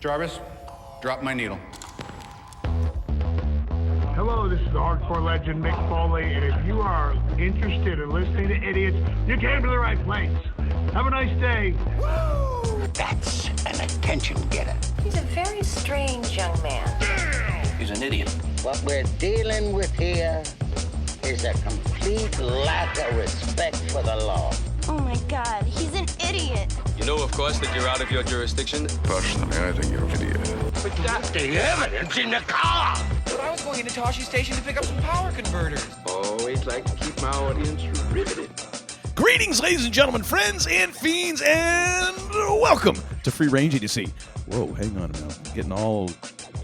Jarvis, drop my needle. Hello, this is the hardcore legend Mick Foley, and if you are interested in listening to idiots, you came to the right place. Have a nice day. Woo! That's an attention getter. He's a very strange young man. He's an idiot. What we're dealing with here is a complete lack of respect for the law. Oh my God, he's an idiot. You know, of course, that you're out of your jurisdiction. Personally, I think you're an idiot. But that's the evidence in the car. But I was going into Toshi Station to pick up some power converters. Always like to keep my audience riveted. Greetings, ladies and gentlemen, friends and fiends, and welcome to Free Range Idiocy. Whoa, hang on a minute. I'm getting all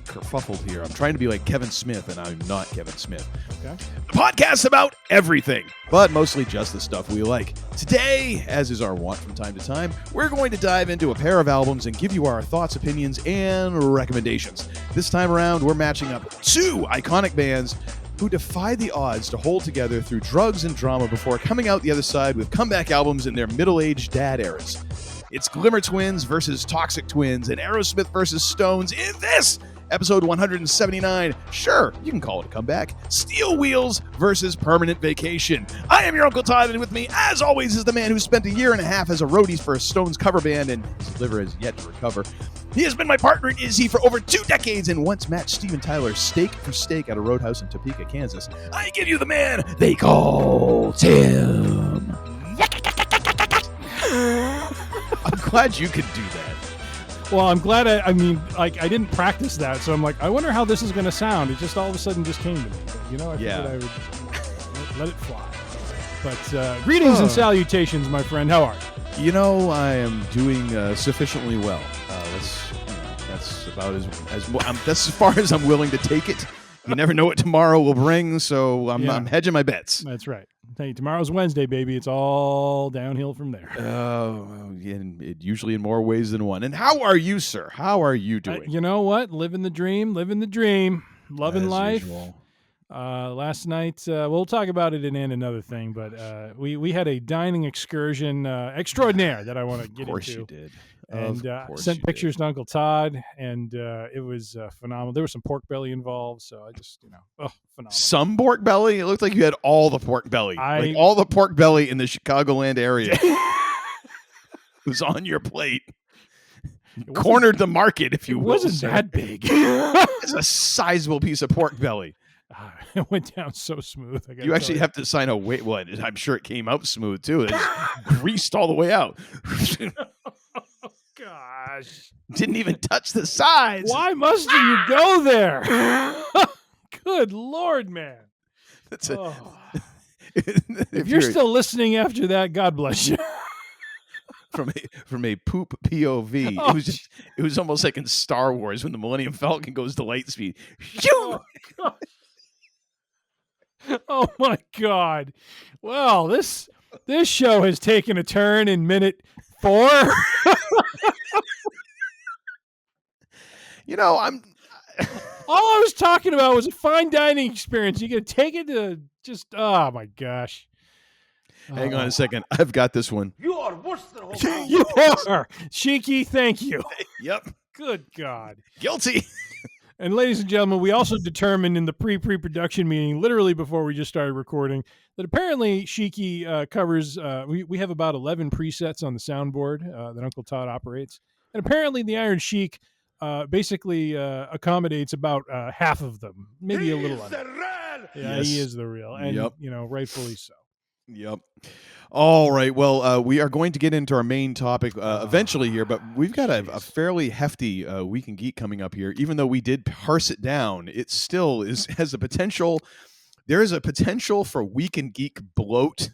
kerfuffled here. I'm trying to be like Kevin Smith, and I'm not Kevin Smith. Okay. The podcast about everything, but mostly just the stuff we like. Today, as is our wont from time to time, we're going to dive into a pair of albums and give you our thoughts, opinions, and recommendations. This time around, we're matching up two iconic bands who defied the odds to hold together through drugs and drama before coming out the other side with comeback albums in their middle-aged dad eras. It's Glimmer Twins versus Toxic Twins and Aerosmith versus Stones in this episode 179. Sure, you can call it a comeback. Steel Wheels versus Permanent Vacation. I am your Uncle Todd, and with me, as always, is the man who spent a year and a half as a roadie for a Stones cover band, and his liver has yet to recover. He has been my partner in Idiocy for over 2 decades and once matched Steven Tyler steak for steak at a roadhouse in Topeka, Kansas. I give you the man they call Tim. I'm glad you could do that. Well, I'm glad I didn't practice that, so I'm like, I wonder how this is going to sound. It just all of a sudden just came to me. You know, I figured I would let it fly. But greetings and salutations, my friend. How are you? You know, I am doing sufficiently well. That's about that's as far as I'm willing to take it. You never know what tomorrow will bring, so I'm hedging my bets. That's right. Hey, tomorrow's Wednesday, baby. It's all downhill from there. Usually in more ways than one. And how are you, sir? How are you doing? You know what? Living the dream. Loving life. Usual. Last night, we'll talk about it in another thing, but we had a dining excursion extraordinaire that I want to get into. Of course you did. And sent pictures to Uncle Todd, and it was phenomenal. There was some pork belly involved, so I just, phenomenal. Some pork belly? It looked like you had all the pork belly. Like all the pork belly in the Chicagoland area. It was on your plate. Cornered the market, if you will. It wasn't that big. It's a sizable piece of pork belly. It went down so smooth. You actually have to sign a wait. What? I'm sure it came out smooth, too. It greased all the way out. Gosh. Didn't even touch the sides. Why must you go there? Good Lord, man. If you're still listening after that, God bless you. From a poop POV, it was almost like in Star Wars when the Millennium Falcon goes to light speed. Oh my God. Well, this show has taken a turn in minute 4. You know, all I was talking about was a fine dining experience. You can take it to just, oh my gosh. Hang on a second. I've got this one. You are worse than a You are. Sheiky, thank you. Yep. Good God. Guilty. And ladies and gentlemen, we also determined in the pre-production meeting, literally before we just started recording, that apparently Sheiky covers, we have about 11 presets on the soundboard that Uncle Todd operates. And apparently the Iron Sheik basically accommodates about half of them, maybe a little under. Yeah, yes. He is the real. And, rightfully so. Yep. All right. Well, we are going to get into our main topic eventually here, but we've got a fairly hefty Week in Geek coming up here. Even though we did parse it down, it still has a potential. There is a potential for Week in Geek bloat.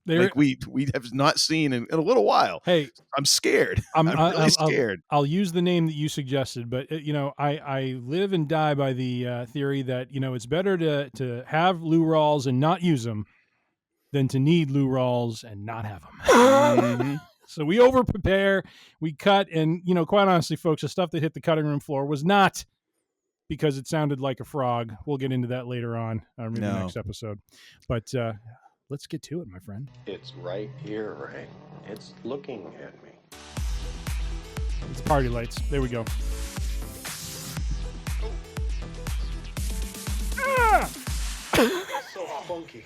Like we have not seen in a little while. Hey, I'm scared. I'm really scared. I'll use the name that you suggested, but I live and die by the theory that it's better to have loo rolls and not use them than to need loo rolls and not have them. Mm-hmm. So we over prepare, we cut, and quite honestly, folks, the stuff that hit the cutting room floor was not because it sounded like a frog. We'll get into that later on, maybe the next episode. But let's get to it, my friend. It's right here, Ray. It's looking at me. It's party lights. There we go. So funky.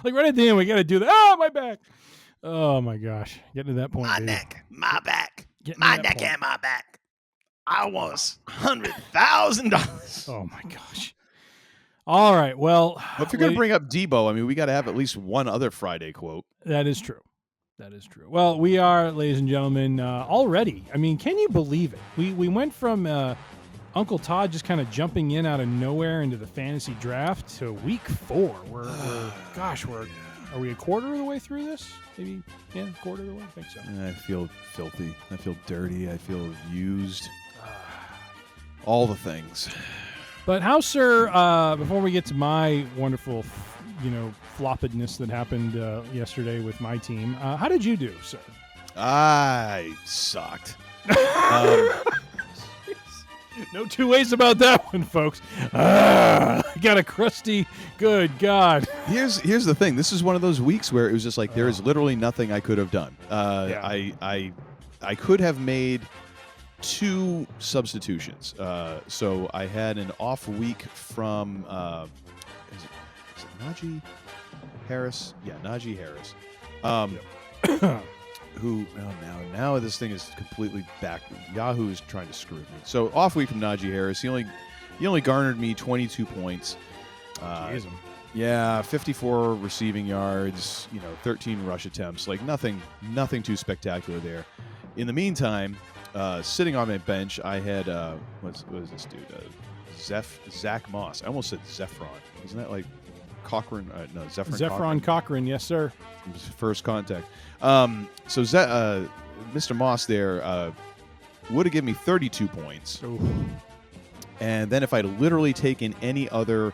Like right at the end, we got to do that. Oh, my back. Oh, my gosh. Getting to that point. My baby. neck, my back, Getting to my that neck point. and my back. I was $100,000. Oh, my gosh. All right. Well, If you're going to bring up Debo, I mean, we got to have at least one other Friday quote. that is true. That is true. Well, we are, ladies and gentlemen, already. I mean, can you believe it? We went from Uncle Todd just kind of jumping in out of nowhere into the fantasy draft to week 4. Are we a quarter of the way through this? Maybe, a quarter of the way? I think so. I feel filthy. I feel dirty. I feel used. All the things. But how, sir, before we get to my wonderful, floppedness that happened yesterday with my team, how did you do, sir? I sucked. No two ways about that one, folks. Got a crusty, good God. Here's the thing. This is one of those weeks where it was just like there is literally nothing I could have done. I could have made 2 substitutions. So I had an off week from is it Najee Harris? Yeah, Najee Harris. Who now this thing is completely back. Yahoo is trying to screw me. So off week from Najee Harris. He only garnered me 22 points. Yeah, 54 receiving yards, 13 rush attempts. Like nothing too spectacular there. In the meantime, sitting on my bench, I had what is this dude? Zach Moss. I almost said Zephron. Isn't that like Cochran? No, Zephron Cochran. Yes, sir. First contact. So Mr. Moss there would have given me 32 points. Ooh. And then if I'd literally taken any other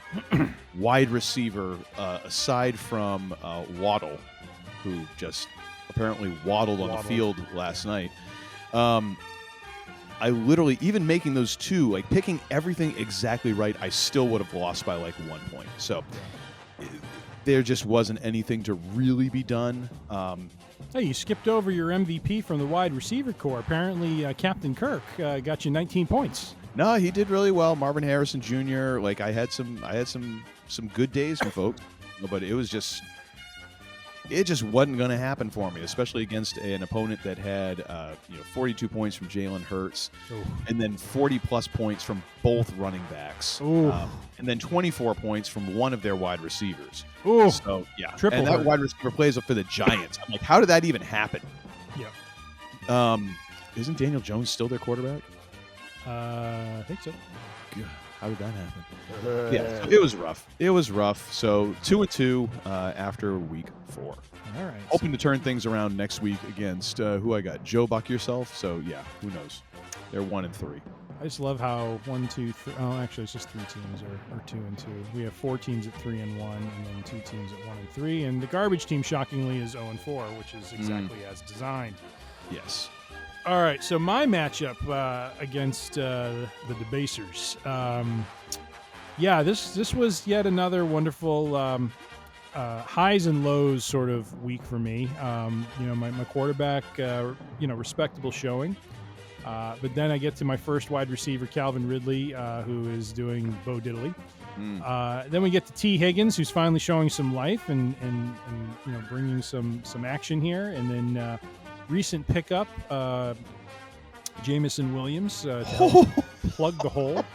wide receiver aside from Waddle, who just apparently waddled on the field last night, I literally, even making those 2, like picking everything exactly right, I still would have lost by like 1 point. So there just wasn't anything to really be done. Hey, you skipped over your MVP from the wide receiver core. Apparently, Captain Kirk got you 19 points. No, he did really well. Marvin Harrison Jr. Like I had some good days from folks, but it just wasn't going to happen for me, especially against an opponent that had 42 points from Jalen Hurts, and then 40 plus points from both running backs, and then 24 points from one of their wide receivers. Ooh. So yeah, Triple and that hurt. wide receiver plays up for the Giants. I'm like, how did that even happen? Yeah. Isn't Daniel Jones still their quarterback? I think so. How did that happen? Yeah, so it was rough. So 2-2 after week 4. All right. Hoping to turn things around next week against who I got, Joe Buck yourself. So yeah, who knows? They're 1-3. I just love how 1, 2, 3. Oh, actually, it's just 3 teams or 2-2. We have 4 teams at 3-1, and then 2 teams at 1-3. And the garbage team, shockingly, is 0-4, which is exactly as designed. Yes. All right, so my matchup against the Debasers. This was yet another wonderful highs and lows sort of week for me. My quarterback, respectable showing. But then I get to my first wide receiver, Calvin Ridley, who is doing Bo Diddley. Then we get to T. Higgins, who's finally showing some life and bringing some action here. And then recent pickup, Jamison Williams to help plug the hole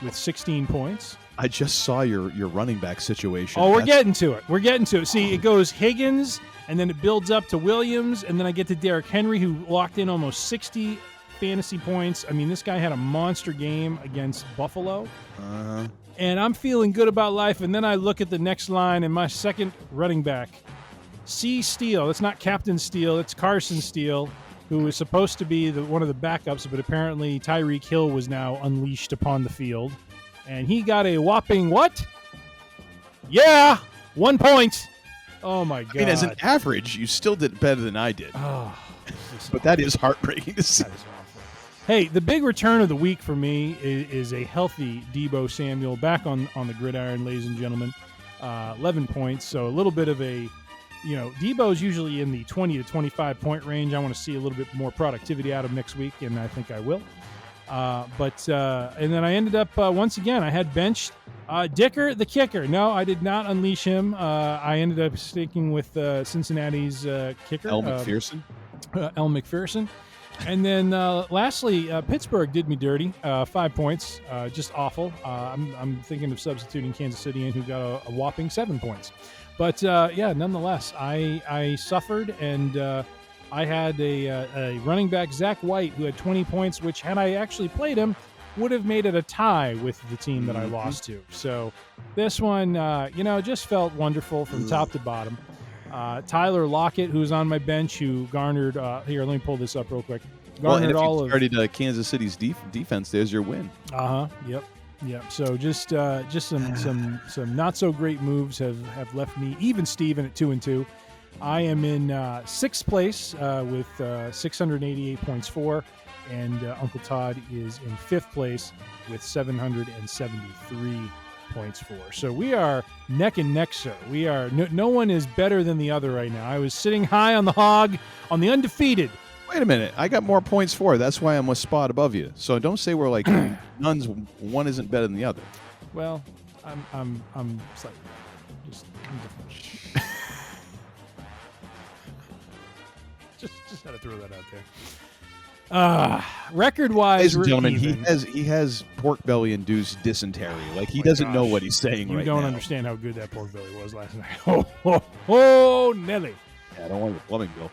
with 16 points. I just saw your running back situation. Oh, we're getting to it. See, it goes Higgins, and then it builds up to Williams, and then I get to Derrick Henry, who locked in almost 60 fantasy points. I mean, this guy had a monster game against Buffalo. And I'm feeling good about life. And then I look at the next line, and my second running back, C. Steele. It's not Captain Steele. It's Carson Steele, who was supposed to be one of the backups, but apparently Tyreek Hill was now unleashed upon the field. And he got a whopping what? Yeah, 1 point. Oh, my God. I mean, as an average, you still did better than I did. Oh, but that is heartbreaking to see. That is awful. Hey, the big return of the week for me is a healthy Deebo Samuel back on the gridiron, ladies and gentlemen. 11 points, so a little bit of a, Deebo's usually in the 20 to 25 point range. I want to see a little bit more productivity out of him next week, and I think I will. And then I ended up, once again, I had benched Dicker, the kicker. No, I did not unleash him. I ended up sticking with Cincinnati's kicker. El McPherson. El McPherson. And then lastly, Pittsburgh did me dirty. 5 points. Just awful. I'm thinking of substituting Kansas City in, who got a whopping 7 points. But nonetheless, I suffered, and I had a running back, Zach White, who had 20 points, which had I actually played him, would have made it a tie with the team that I lost to. So this one, just felt wonderful from top to bottom. Tyler Lockett, who was on my bench, who garnered here. Let me pull this up real quick. Garnered and if you started Kansas City's defense. There's your win. Yep. So just some not so great moves have left me even Steven at 2-2. I am in 6th place with 688 points for. And Uncle Todd is in 5th place with 773 points for. So we are neck and neck, sir. We are no one is better than the other right now. I was sitting high on the hog, on the undefeated. Wait a minute, I got more points for. That's why I'm a spot above you. So don't say we're like one isn't better than the other. Well, I'm slightly just different. just had to throw that out there. Record-wise, ladies and gentlemen, he has pork belly induced dysentery. Like he doesn't know what he's saying right now. You don't understand how good that pork belly was last night. Oh, Nelly. Yeah, I don't want your plumbing bill.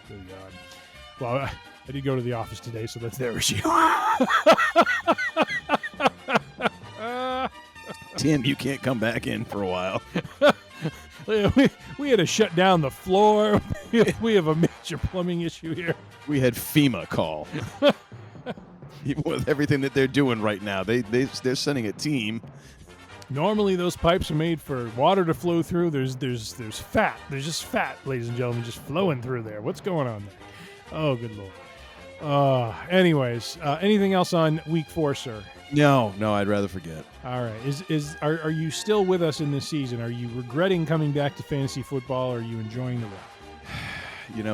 Good God. Well, I did go to the office today, so that's their issue. Tim, you can't come back in for a while. We had to shut down the floor. We have a major plumbing issue here. We had FEMA call. Even with everything that they're doing right now, they're sending a team. Normally, those pipes are made for water to flow through. There's fat. There's just fat, ladies and gentlemen, just flowing through there. What's going on there? Oh, good Lord. Anyways, anything else on week 4, sir? No, I'd rather forget. All right. Are you still with us in this season? Are you regretting coming back to fantasy football, or are you enjoying the ride?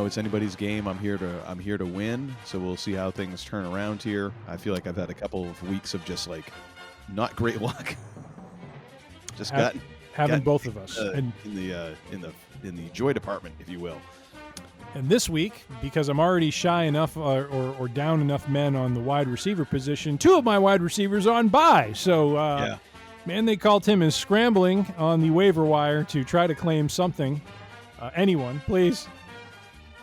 It's anybody's game. I'm here to win, so we'll see how things turn around here. I feel like I've had a couple of weeks of just like not great luck. Just having both of us in the joy department, if you will. And this week, because I'm already shy enough or down enough men on the wide receiver position, 2 of my wide receivers are on bye. So, man, they call Tim is scrambling on the waiver wire to try to claim something. Anyone, please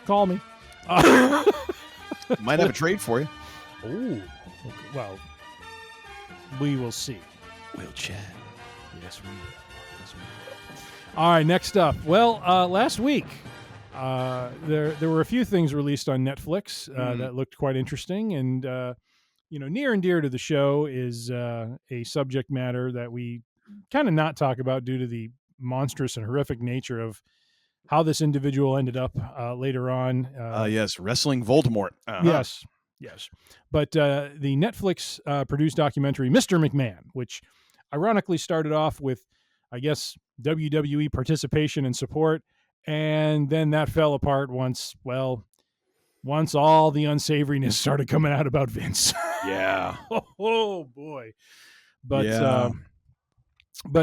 call me. Might have a trade for you. Oh, okay. Well, we will see. We'll chat. Yes, we will. All right, next up. Well, last week, there were a few things released on Netflix that looked quite interesting, and near and dear to the show is a subject matter that we kind of not talk about due to the monstrous and horrific nature of how this individual ended up later on. Yes, wrestling Voldemort. Yes. But the Netflix produced documentary Mr. McMahon, which ironically started off with, I guess, WWE participation and support. And then that fell apart once all the unsavoriness started coming out about Vince. Yeah. Oh boy. But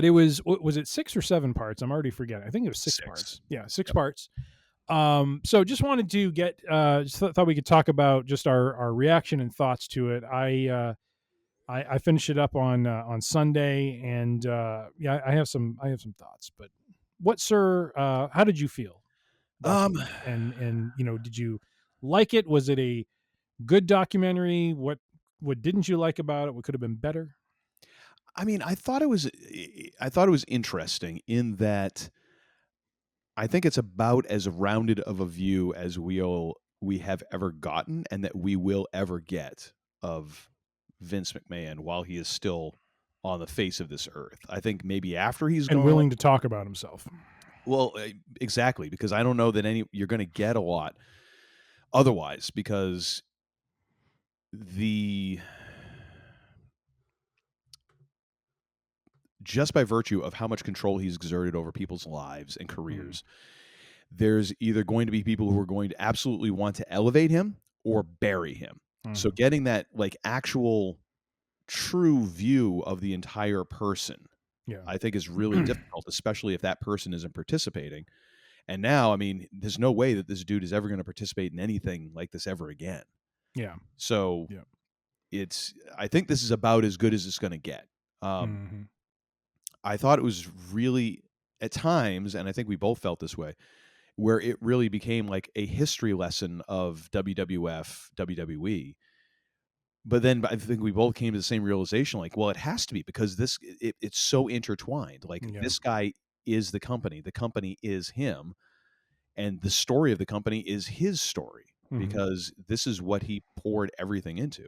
it was it 6 or 7 parts? I'm already forgetting. I think it was 6 parts. Yeah, 6 parts. So just wanted to get, thought we could talk about just our reaction and thoughts to it. I finished it up on Sunday, and I have some thoughts. But what, sir? How did you feel? And did you like it? Was it a good documentary? What didn't you like about it? What could have been better? I mean, I thought it was interesting in that I think it's about as rounded of a view as we have ever gotten, and that we will ever get, of Vince McMahon while he is still on the face of this earth. I think maybe after he's and willing to talk about himself. Well, exactly, because I don't know that you're going to get a lot otherwise, because just by virtue of how much control he's exerted over people's lives and careers, there's either going to be people who are going to absolutely want to elevate him or bury him. So getting that like actual true view of the entire person, I think is really difficult, especially if that person isn't participating. And now, I mean, there's no way that this dude is ever going to participate in anything like this ever again. Yeah. So I think this is about as good as it's going to get. I thought it was really, at times, and I think we both felt this way, where it really became like a history lesson of WWF, WWE. But then I think we both came to the same realization, like, well, it has to be, because it's so intertwined. Like, this guy is the company is him, and the story of the company is his story, because this is what he poured everything into.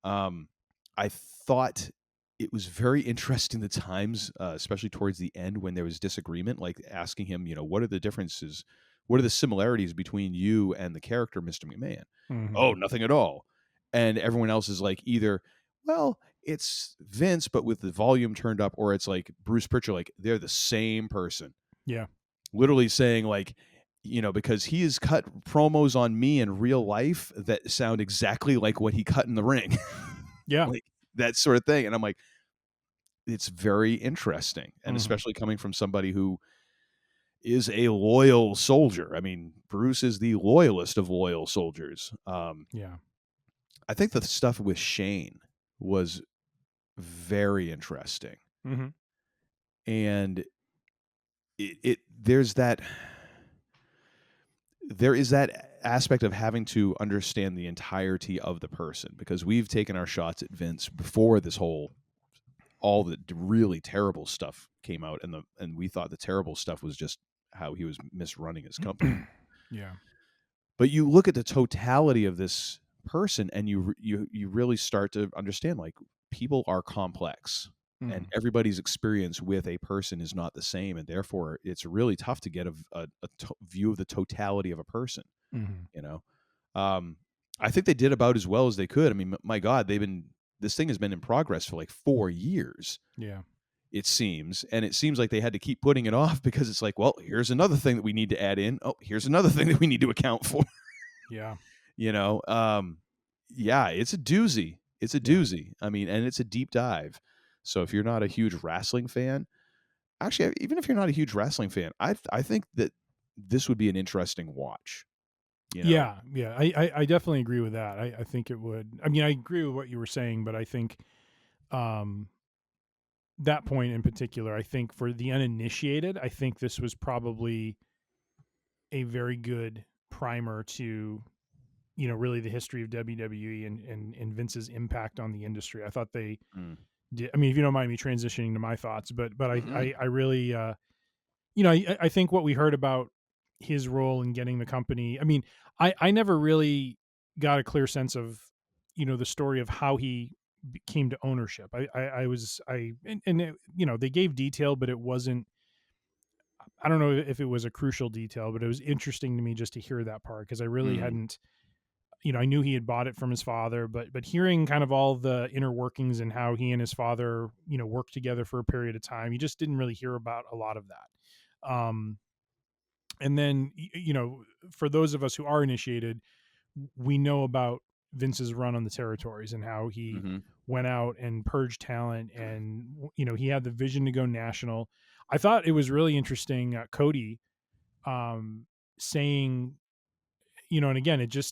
I thought it was very interesting, the times, especially towards the end, when there was disagreement, like asking him, what are the differences, what are the similarities between you and the character Mr. McMahon? Oh, nothing at all. And everyone else is like, either, well, it's Vince, but with the volume turned up, or it's like Bruce Pritchard, like they're the same person. Yeah. Literally saying, like, because he has cut promos on me in real life that sound exactly like what he cut in the ring. Yeah. Like that sort of thing. And I'm like, it's very interesting. And especially coming from somebody who is a loyal soldier. I mean, Bruce is the loyalist of loyal soldiers. I think the stuff with Shane was very interesting. And there is that aspect of having to understand the entirety of the person, because we've taken our shots at Vince before all the really terrible stuff came out, and we thought the terrible stuff was just how he was misrunning his company. But you look at the totality of this person, and you really start to understand, like, people are complex, and everybody's experience with a person is not the same, and therefore it's really tough to get a view of the totality of a person. I think they did about as well as they could. I mean, my God, this thing has been in progress for like 4 years. It seems, and it seems like they had to keep putting it off, because it's like, well, here's another thing that we need to add in. Oh, here's another thing that we need to account for. It's a doozy. It's a doozy. I mean, and it's a deep dive. So if you're not a huge wrestling fan, actually, even if you're not a huge wrestling fan, I think that this would be an interesting watch. I definitely agree with that. I think it would. I mean, I agree with what you were saying, but I think that point in particular, I think for the uninitiated, I think this was probably a very good primer to, really the history of WWE and Vince's impact on the industry. I thought they did. I mean, if you don't mind me transitioning to my thoughts, but I really, I think what we heard about his role in getting the company, I mean, I never really got a clear sense of, the story of how he came to ownership. They gave detail, but it wasn't, I don't know if it was a crucial detail, but it was interesting to me just to hear that part, because I really hadn't, I knew he had bought it from his father, but hearing kind of all the inner workings and how he and his father, worked together for a period of time, you just didn't really hear about a lot of that. And then, for those of us who are initiated, we know about Vince's run on the territories and how he went out and purged talent, and, he had the vision to go national. I thought it was really interesting, Cody saying, and again, it's,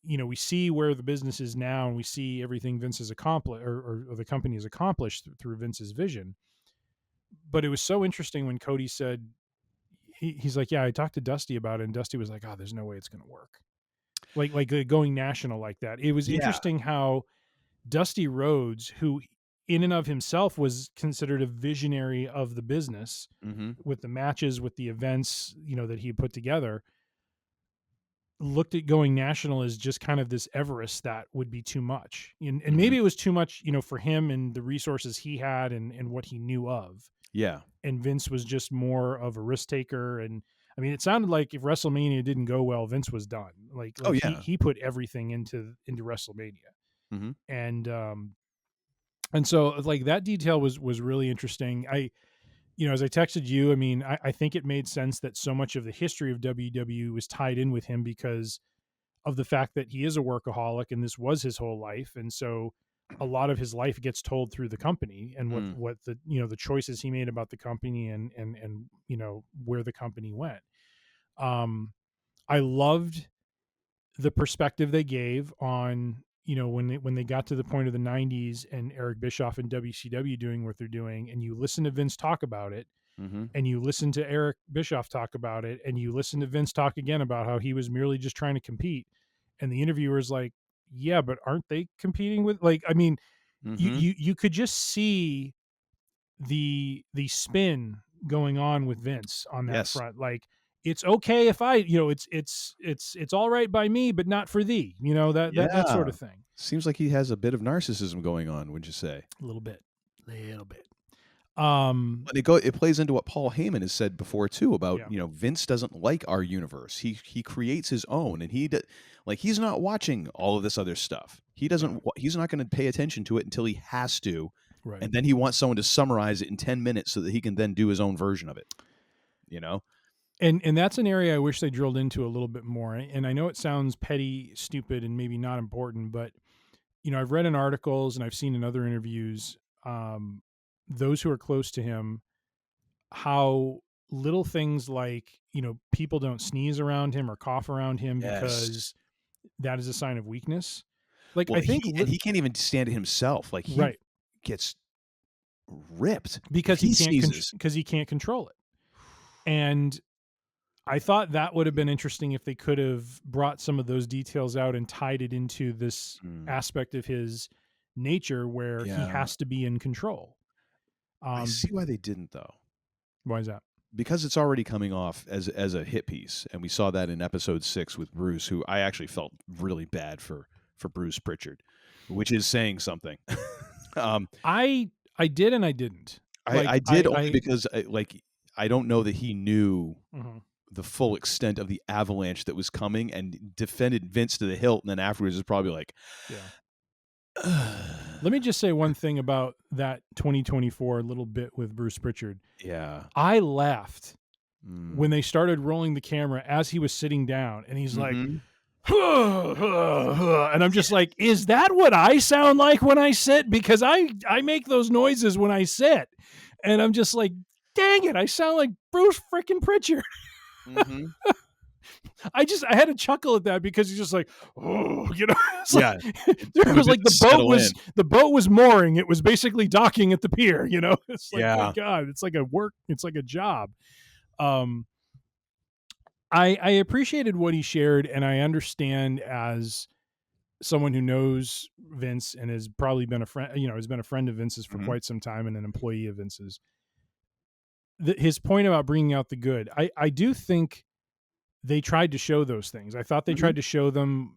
we see where the business is now, and we see everything Vince has accomplished, or the company has accomplished through Vince's vision. But it was so interesting when Cody said, he's like, yeah, I talked to Dusty about it, and Dusty was like, oh, there's no way it's going to work. Like going national like that. It was interesting how Dusty Rhodes, who in and of himself was considered a visionary of the business, with the matches, with the events, that he put together, looked at going national as just kind of this Everest that would be too much. And maybe it was too much, for him and the resources he had and what he knew of. Yeah. And Vince was just more of a risk taker. And I mean, it sounded like if WrestleMania didn't go well, Vince was done. He put everything into WrestleMania. And so like that detail was really interesting. As I texted you, I mean, I think it made sense that so much of the history of WWE was tied in with him because of the fact that he is a workaholic and this was his whole life. And so a lot of his life gets told through the company and what the, the choices he made about the company and where the company went. I loved the perspective they gave on, when they got to the point of the 90s and Eric Bischoff and WCW doing what they're doing, and you listen to Vince talk about it, and you listen to Eric Bischoff talk about it, and you listen to Vince talk again about how he was merely just trying to compete. And the interviewer's like, yeah, but aren't they competing with, you could just see the spin going on with Vince on that front. Like, it's okay if I, it's all right by me, but not for thee, that sort of thing. Seems like he has a bit of narcissism going on, wouldn't you say? A little bit. But it plays into what Paul Heyman has said before too about Vince doesn't like our universe. He creates his own, and he's not watching all of this other stuff. He's not going to pay attention to it until he has to, right. And then he wants someone to summarize it in 10 minutes so that he can then do his own version of it. And that's an area I wish they drilled into a little bit more. And I know it sounds petty, stupid, and maybe not important, but I've read in articles and I've seen in other interviews, those who are close to him, how little things like, people don't sneeze around him or cough around him because that is a sign of weakness. Like, I think he can't even stand it himself. Like, he gets ripped because he can't control it. And I thought that would have been interesting if they could have brought some of those details out and tied it into this aspect of his nature where he has to be in control. I see why they didn't, though. Why is that? Because it's already coming off as a hit piece, and we saw that in episode 6 with Bruce, who I actually felt really bad for Bruce Pritchard, which is saying something. I did and I didn't. I did only because I don't know that he knew the full extent of the avalanche that was coming and defended Vince to the hilt, and then afterwards is probably like, Let me just say one thing about that 2024 little bit with Bruce Pritchard. Yeah. I laughed when they started rolling the camera as he was sitting down, and he's like, and I'm just like, is that what I sound like when I sit? Because I make those noises when I sit, and I'm just like, dang it, I sound like Bruce freaking Pritchard. I had to chuckle at that because he's just like, oh, it's like, it was like the boat was mooring. It was basically docking at the pier, it's like, oh my God, it's like a job. I appreciated what he shared, and I understand as someone who knows Vince and has probably been a friend, has been a friend of Vince's for quite some time and an employee of Vince's. His point about bringing out the good, I do think they tried to show those things. I thought they tried to show them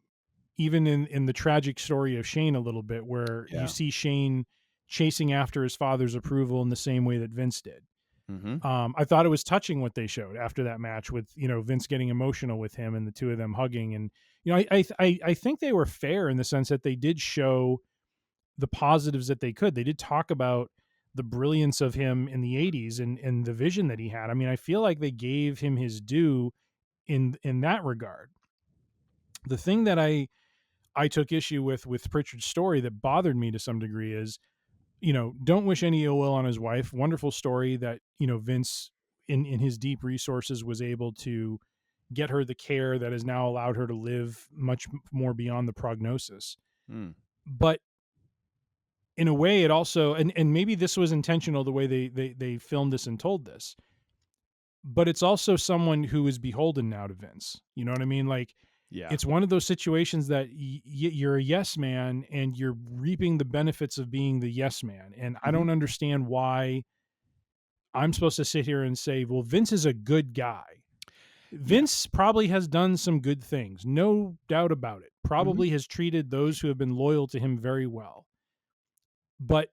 even in the tragic story of Shane a little bit, where you see Shane chasing after his father's approval in the same way that Vince did. I thought it was touching what they showed after that match with, Vince getting emotional with him and the two of them hugging. And, I think they were fair in the sense that they did show the positives that they could. They did talk about the brilliance of him in the 80s and the vision that he had. I mean, I feel like they gave him his due in that regard. The thing that I took issue with Pritchard's story that bothered me to some degree is, don't wish any ill will on his wife. Wonderful story that, Vince in his deep resources was able to get her the care that has now allowed her to live much more beyond the prognosis. But in a way it also, and maybe this was intentional the way they filmed this and told this, but it's also someone who is beholden now to Vince. You know what I mean? Like, it's one of those situations that you're a yes man and you're reaping the benefits of being the yes man. And I don't understand why I'm supposed to sit here and say, well, Vince is a good guy. Vince probably has done some good things. No doubt about it. Probably has treated those who have been loyal to him very well. But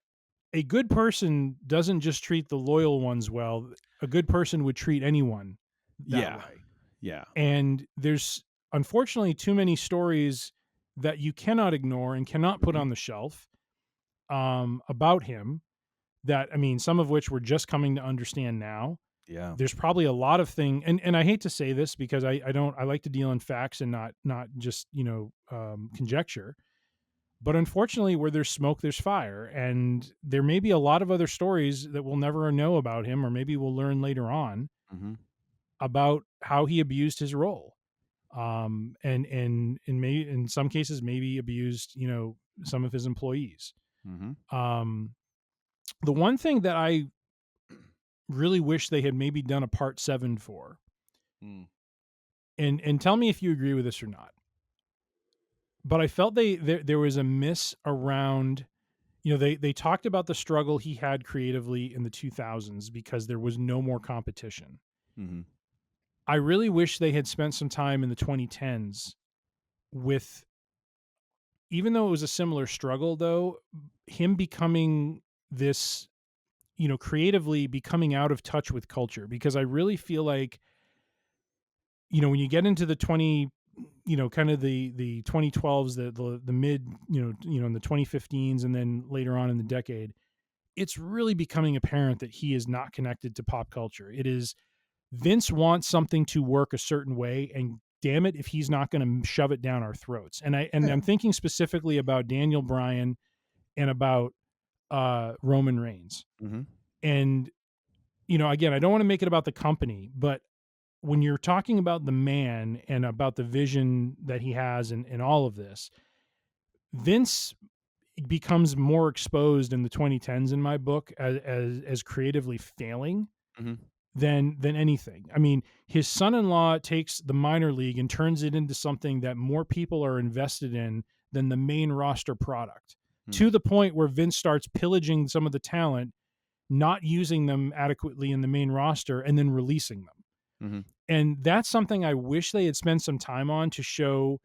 a good person doesn't just treat the loyal ones well. A good person would treat anyone that way. Yeah. And there's unfortunately too many stories that you cannot ignore and cannot put on the shelf about him that, I mean, some of which we're just coming to understand now. Yeah. There's probably a lot of things, and I hate to say this because I like to deal in facts and not just, conjecture. But unfortunately, where there's smoke, there's fire. And there may be a lot of other stories that we'll never know about him, or maybe we'll learn later on about how he abused his role. And maybe in some cases, maybe abused, some of his employees. The one thing that I really wish they had maybe done a part 7 for, and tell me if you agree with this or not, but I felt there was a miss around, they talked about the struggle he had creatively in the 2000s because there was no more competition. I really wish they had spent some time in the 2010s with, even though it was a similar struggle, though, him becoming this, creatively becoming out of touch with culture, because I really feel like, when you get into the kind of the 2012s, the mid, in the 2015s, and then later on in the decade, it's really becoming apparent that he is not connected to pop culture. It is Vince wants something to work a certain way, and damn it if he's not going to shove it down our throats. And I'm thinking specifically about Daniel Bryan and about Roman Reigns. And, again, I don't want to make it about the company, but when you're talking about the man and about the vision that he has and all of this, Vince becomes more exposed in the 2010s in my book as creatively failing than anything. I mean, his son-in-law takes the minor league and turns it into something that more people are invested in than the main roster product, to the point where Vince starts pillaging some of the talent, not using them adequately in the main roster, and then releasing them. And that's something I wish they had spent some time on, to show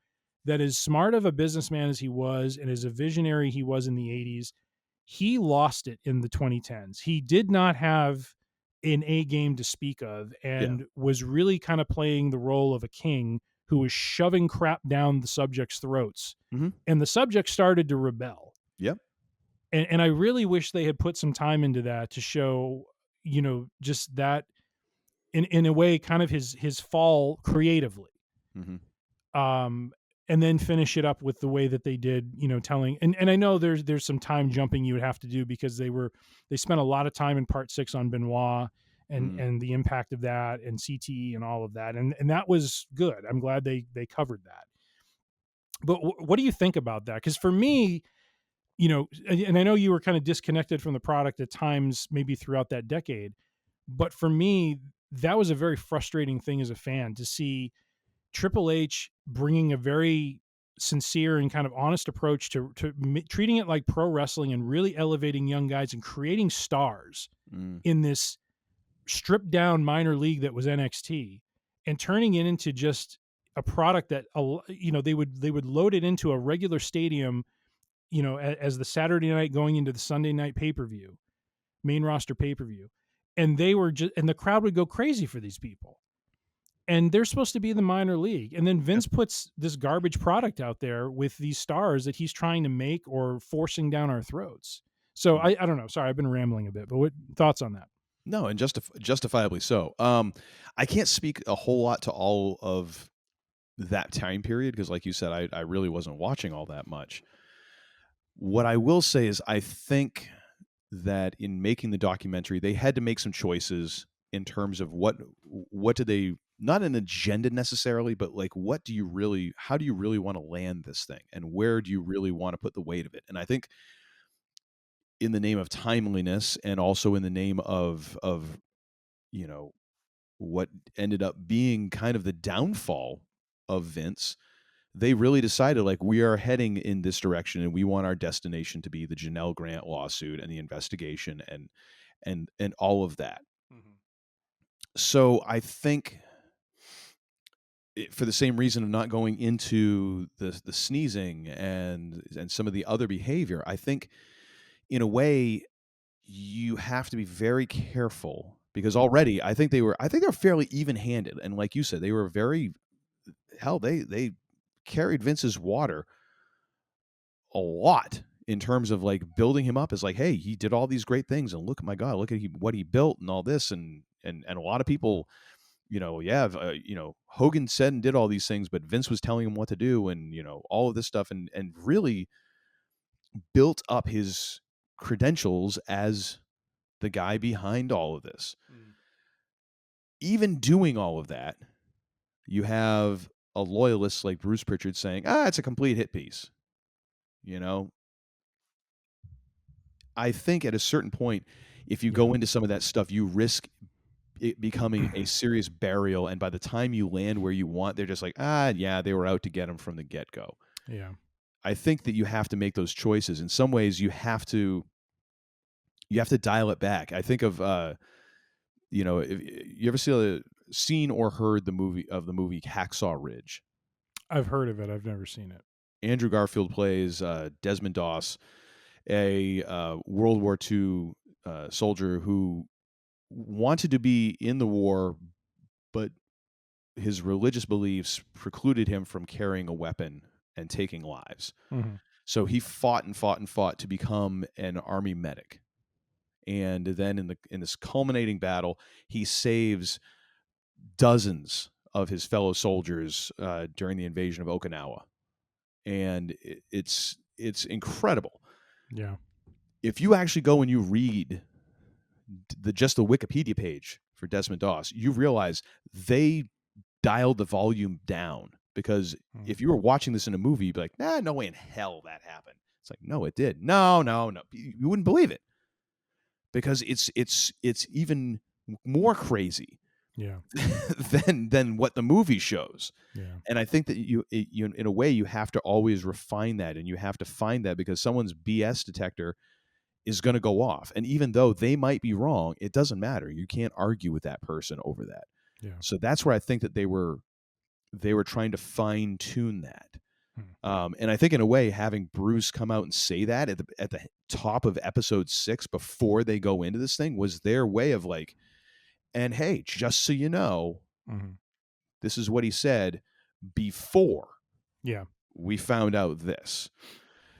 that as smart of a businessman as he was and as a visionary he was in the 80s, he lost it in the 2010s. He did not have an A game to speak of, and was really kind of playing the role of a king who was shoving crap down the subjects' throats. And the subjects started to rebel. And I really wish they had put some time into that to show, just that in a way, kind of his fall creatively. And then finish it up with the way that they did, telling. And I know there's some time jumping you would have to do, because they spent a lot of time in part 6 on Benoit and the impact of that, and CTE and all of that. And that was good. I'm glad they covered that. But what do you think about that? Because for me, and I know you were kind of disconnected from the product at times, maybe throughout that decade, but for me, that was a very frustrating thing as a fan, to see Triple H bringing a very sincere and kind of honest approach to treating it like pro wrestling, and really elevating young guys and creating stars in this stripped down minor league that was NXT, and turning it into just a product that, they would load it into a regular stadium, as the Saturday night going into the Sunday night pay-per-view, main roster pay-per-view. And the crowd would go crazy for these people. And they're supposed to be the minor league. And then Vince puts this garbage product out there with these stars that he's trying to make or forcing down our throats. So I don't know. Sorry, I've been rambling a bit, but what thoughts on that? No, and justifiably so. I can't speak a whole lot to all of that time period, because like you said, I really wasn't watching all that much. What I will say is, I think that in making the documentary, they had to make some choices in terms of what do they, not an agenda necessarily, but like, how do you really want to land this thing, and where do you really want to put the weight of it? And I think in the name of timeliness, and also in the name of what ended up being kind of the downfall of Vince, they really decided, like, we are heading in this direction, and we want our destination to be the Janelle Grant lawsuit and the investigation and all of that. So I think, for the same reason of not going into the sneezing and some of the other behavior, I think in a way you have to be very careful, because already I think they were fairly even-handed, and like you said, they were they carried Vince's water a lot in terms of like building him up as like, hey, he did all these great things, and look, my God, look at what he built and all this, and a lot of people, Hogan said and did all these things, but Vince was telling him what to do, and all of this stuff, and really built up his credentials as the guy behind all of this. Even doing all of that, you have a loyalist like Bruce Pritchard saying, it's a complete hit piece. You know, I think at a certain point, if you go into some of that stuff, you risk it becoming a serious burial. And by the time you land where you want, they're just like, yeah, they were out to get him from the get-go. Yeah. I think that you have to make those choices. In some ways, you have to dial it back. I think of, if you ever seen or heard the movie Hacksaw Ridge? I've heard of it. I've never seen it. Andrew Garfield plays Desmond Doss, a World War II soldier who wanted to be in the war, but his religious beliefs precluded him from carrying a weapon and taking lives. Mm-hmm. So he fought and fought and fought to become an army medic. And then in this culminating battle, he saves dozens of his fellow soldiers during the invasion of Okinawa. And it's incredible. Yeah. If you actually go and you read just the Wikipedia page for Desmond Doss, you realize they dialed the volume down, because if you were watching this in a movie, you'd be like, no way in hell that happened. It's like, no, it did. No. You wouldn't believe it, because it's even more crazy than what the movie shows. Yeah. And I think that you in a way you have to always refine that, and you have to find that, because someone's BS detector is going to go off. And even though they might be wrong, it doesn't matter. You can't argue with that person over that. Yeah. So that's where I think that they were trying to fine tune that. And I think in a way, having Bruce come out and say that at the top of episode 6 before they go into this thing was their way of like, and hey, just so you know, this is what he said before we found out this.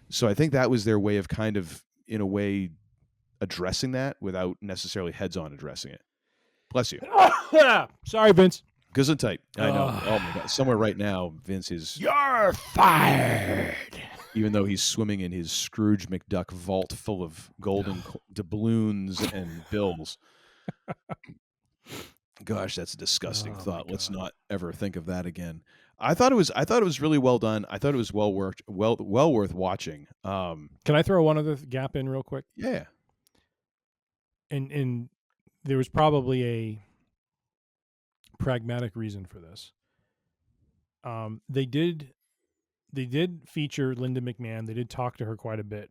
So I think that was their way of kind of, in a way, addressing that without necessarily heads-on addressing it. Bless you. Sorry, Vince. Gesundheit. I know. Oh my God. Somewhere right now, Vince is... You're fired! Even though he's swimming in his Scrooge McDuck vault full of golden doubloons and bills. Gosh, that's a disgusting thought. Let's not ever think of that again. I thought it was really well done. I thought it was well worth watching. Can I throw one other gap in real quick? Yeah. And there was probably a pragmatic reason for this. They did feature Linda McMahon. They did talk to her quite a bit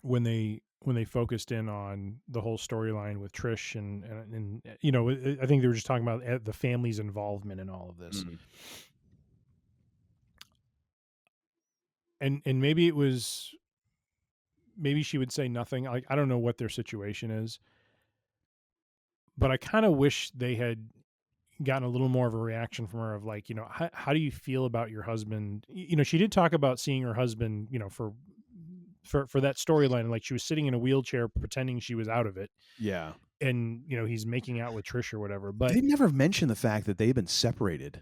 when they focused in on the whole storyline with Trish and I think they were just talking about the family's involvement in all of this. And maybe she would say nothing. Like, I don't know what their situation is, but I kind of wish they had gotten a little more of a reaction from her of like, how do you feel about your husband? She did talk about seeing her husband, for that storyline, like she was sitting in a wheelchair pretending she was out of it. Yeah. And, he's making out with Trish or whatever, but they never mentioned the fact that they've been separated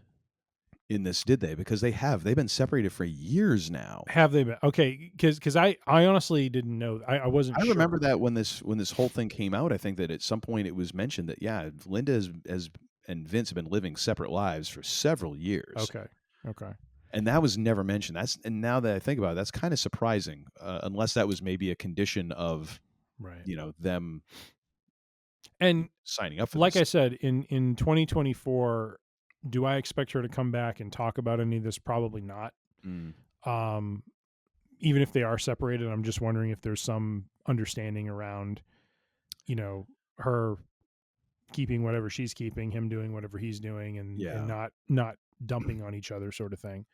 in this, did they? Because they've been separated for years now. Have they been? Okay. Cause I honestly didn't know. I wasn't sure. I remember that when this whole thing came out, I think that at some point it was mentioned that, Linda and Vince have been living separate lives for several years. Okay. And that was never mentioned. And now that I think about it, that's kind of surprising, unless that was maybe a condition of, them and signing up for like this. I said, in 2024, do I expect her to come back and talk about any of this? Probably not. Even if they are separated, I'm just wondering if there's some understanding around, her keeping whatever she's keeping, him doing whatever he's doing, and not dumping on each other, sort of thing.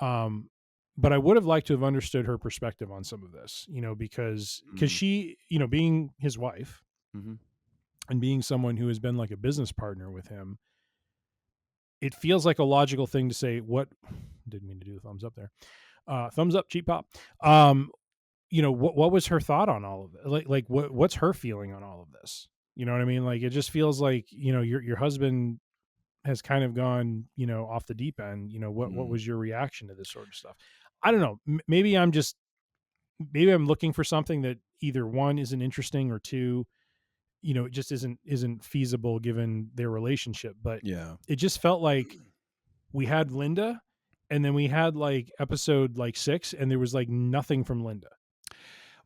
But I would have liked to have understood her perspective on some of this, because she, being his wife and being someone who has been like a business partner with him, it feels like a logical thing to say. Didn't mean to do the thumbs up there. Thumbs up, cheap pop. What was her thought on all of it? Like what's her feeling on all of this? You know what I mean? Like, it just feels like, your husband has kind of gone, off the deep end. What was your reaction to this sort of stuff? I don't know. Maybe I'm just maybe I'm looking for something that either one isn't interesting or two, it just isn't feasible given their relationship. But Yeah. it just felt like we had Linda, and then we had like episode like 6, and there was like nothing from Linda.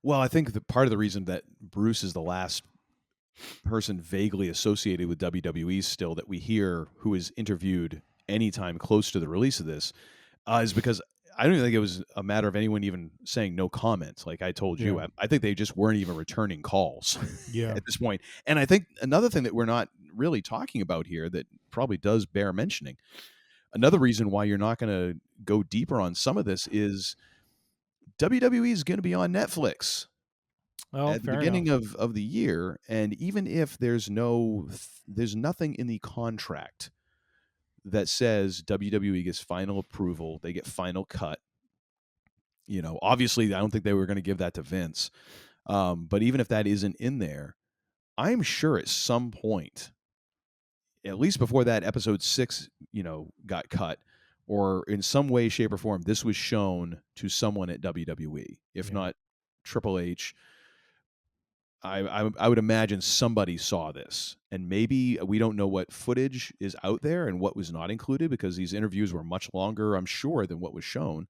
Well, I think part of the reason that Bruce is the last person vaguely associated with WWE still that we hear who is interviewed anytime close to the release of this is because I don't even think it was a matter of anyone even saying no comment. Like I told you, I think they just weren't even returning calls at this point. And I think another thing that we're not really talking about here that probably does bear mentioning, another reason why you're not going to go deeper on some of this is WWE is going to be on Netflix at the beginning of the year. And even if there's nothing in the contract that says WWE gets final approval, they get final cut. Obviously, I don't think they were going to give that to Vince. But even if that isn't in there, I'm sure at some point, at least before that episode 6, got cut, or in some way, shape, or form, this was shown to someone at WWE, if not Triple H. I would imagine somebody saw this, and maybe we don't know what footage is out there and what was not included because these interviews were much longer, I'm sure, than what was shown.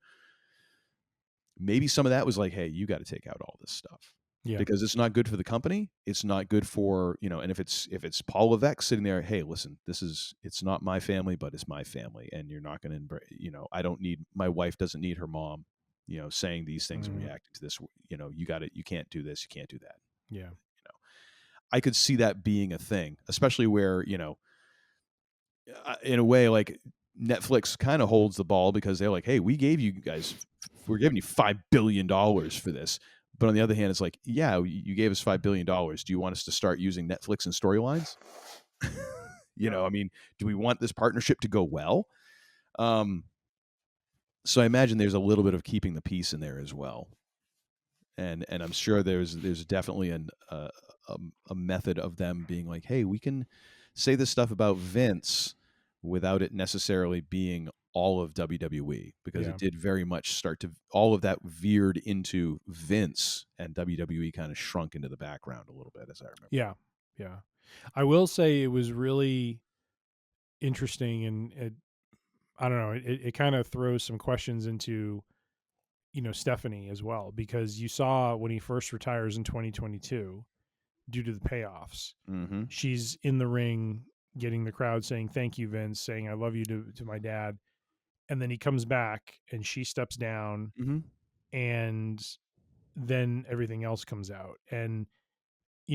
Maybe some of that was like, hey, you got to take out all this stuff because it's not good for the company. It's not good for, and if it's Paul Levesque sitting there, hey, listen, it's not my family, but it's my family. And you're not going to, my wife doesn't need her mom, saying these things and reacting to this, you can't do this. You can't do that. Yeah. I could see that being a thing, especially where, in a way, like Netflix kind of holds the ball because they're like, hey, we're giving you $5 billion for this. But on the other hand, it's like, yeah, you gave us $5 billion. Do you want us to start using Netflix and storylines? I mean, do we want this partnership to go well? So I imagine there's a little bit of keeping the peace in there as well. And I'm sure there's definitely a method of them being like, hey, we can say this stuff about Vince without it necessarily being all of WWE, because it did very much all of that veered into Vince, and WWE kind of shrunk into the background a little bit, as I remember. Yeah. I will say it was really interesting, and I don't know, it kind of throws some questions into Stephanie as well, because you saw when he first retires in 2022 due to the payoffs, she's in the ring getting the crowd saying thank you, Vince, saying I love you to my dad, and then he comes back and she steps down, and then everything else comes out. And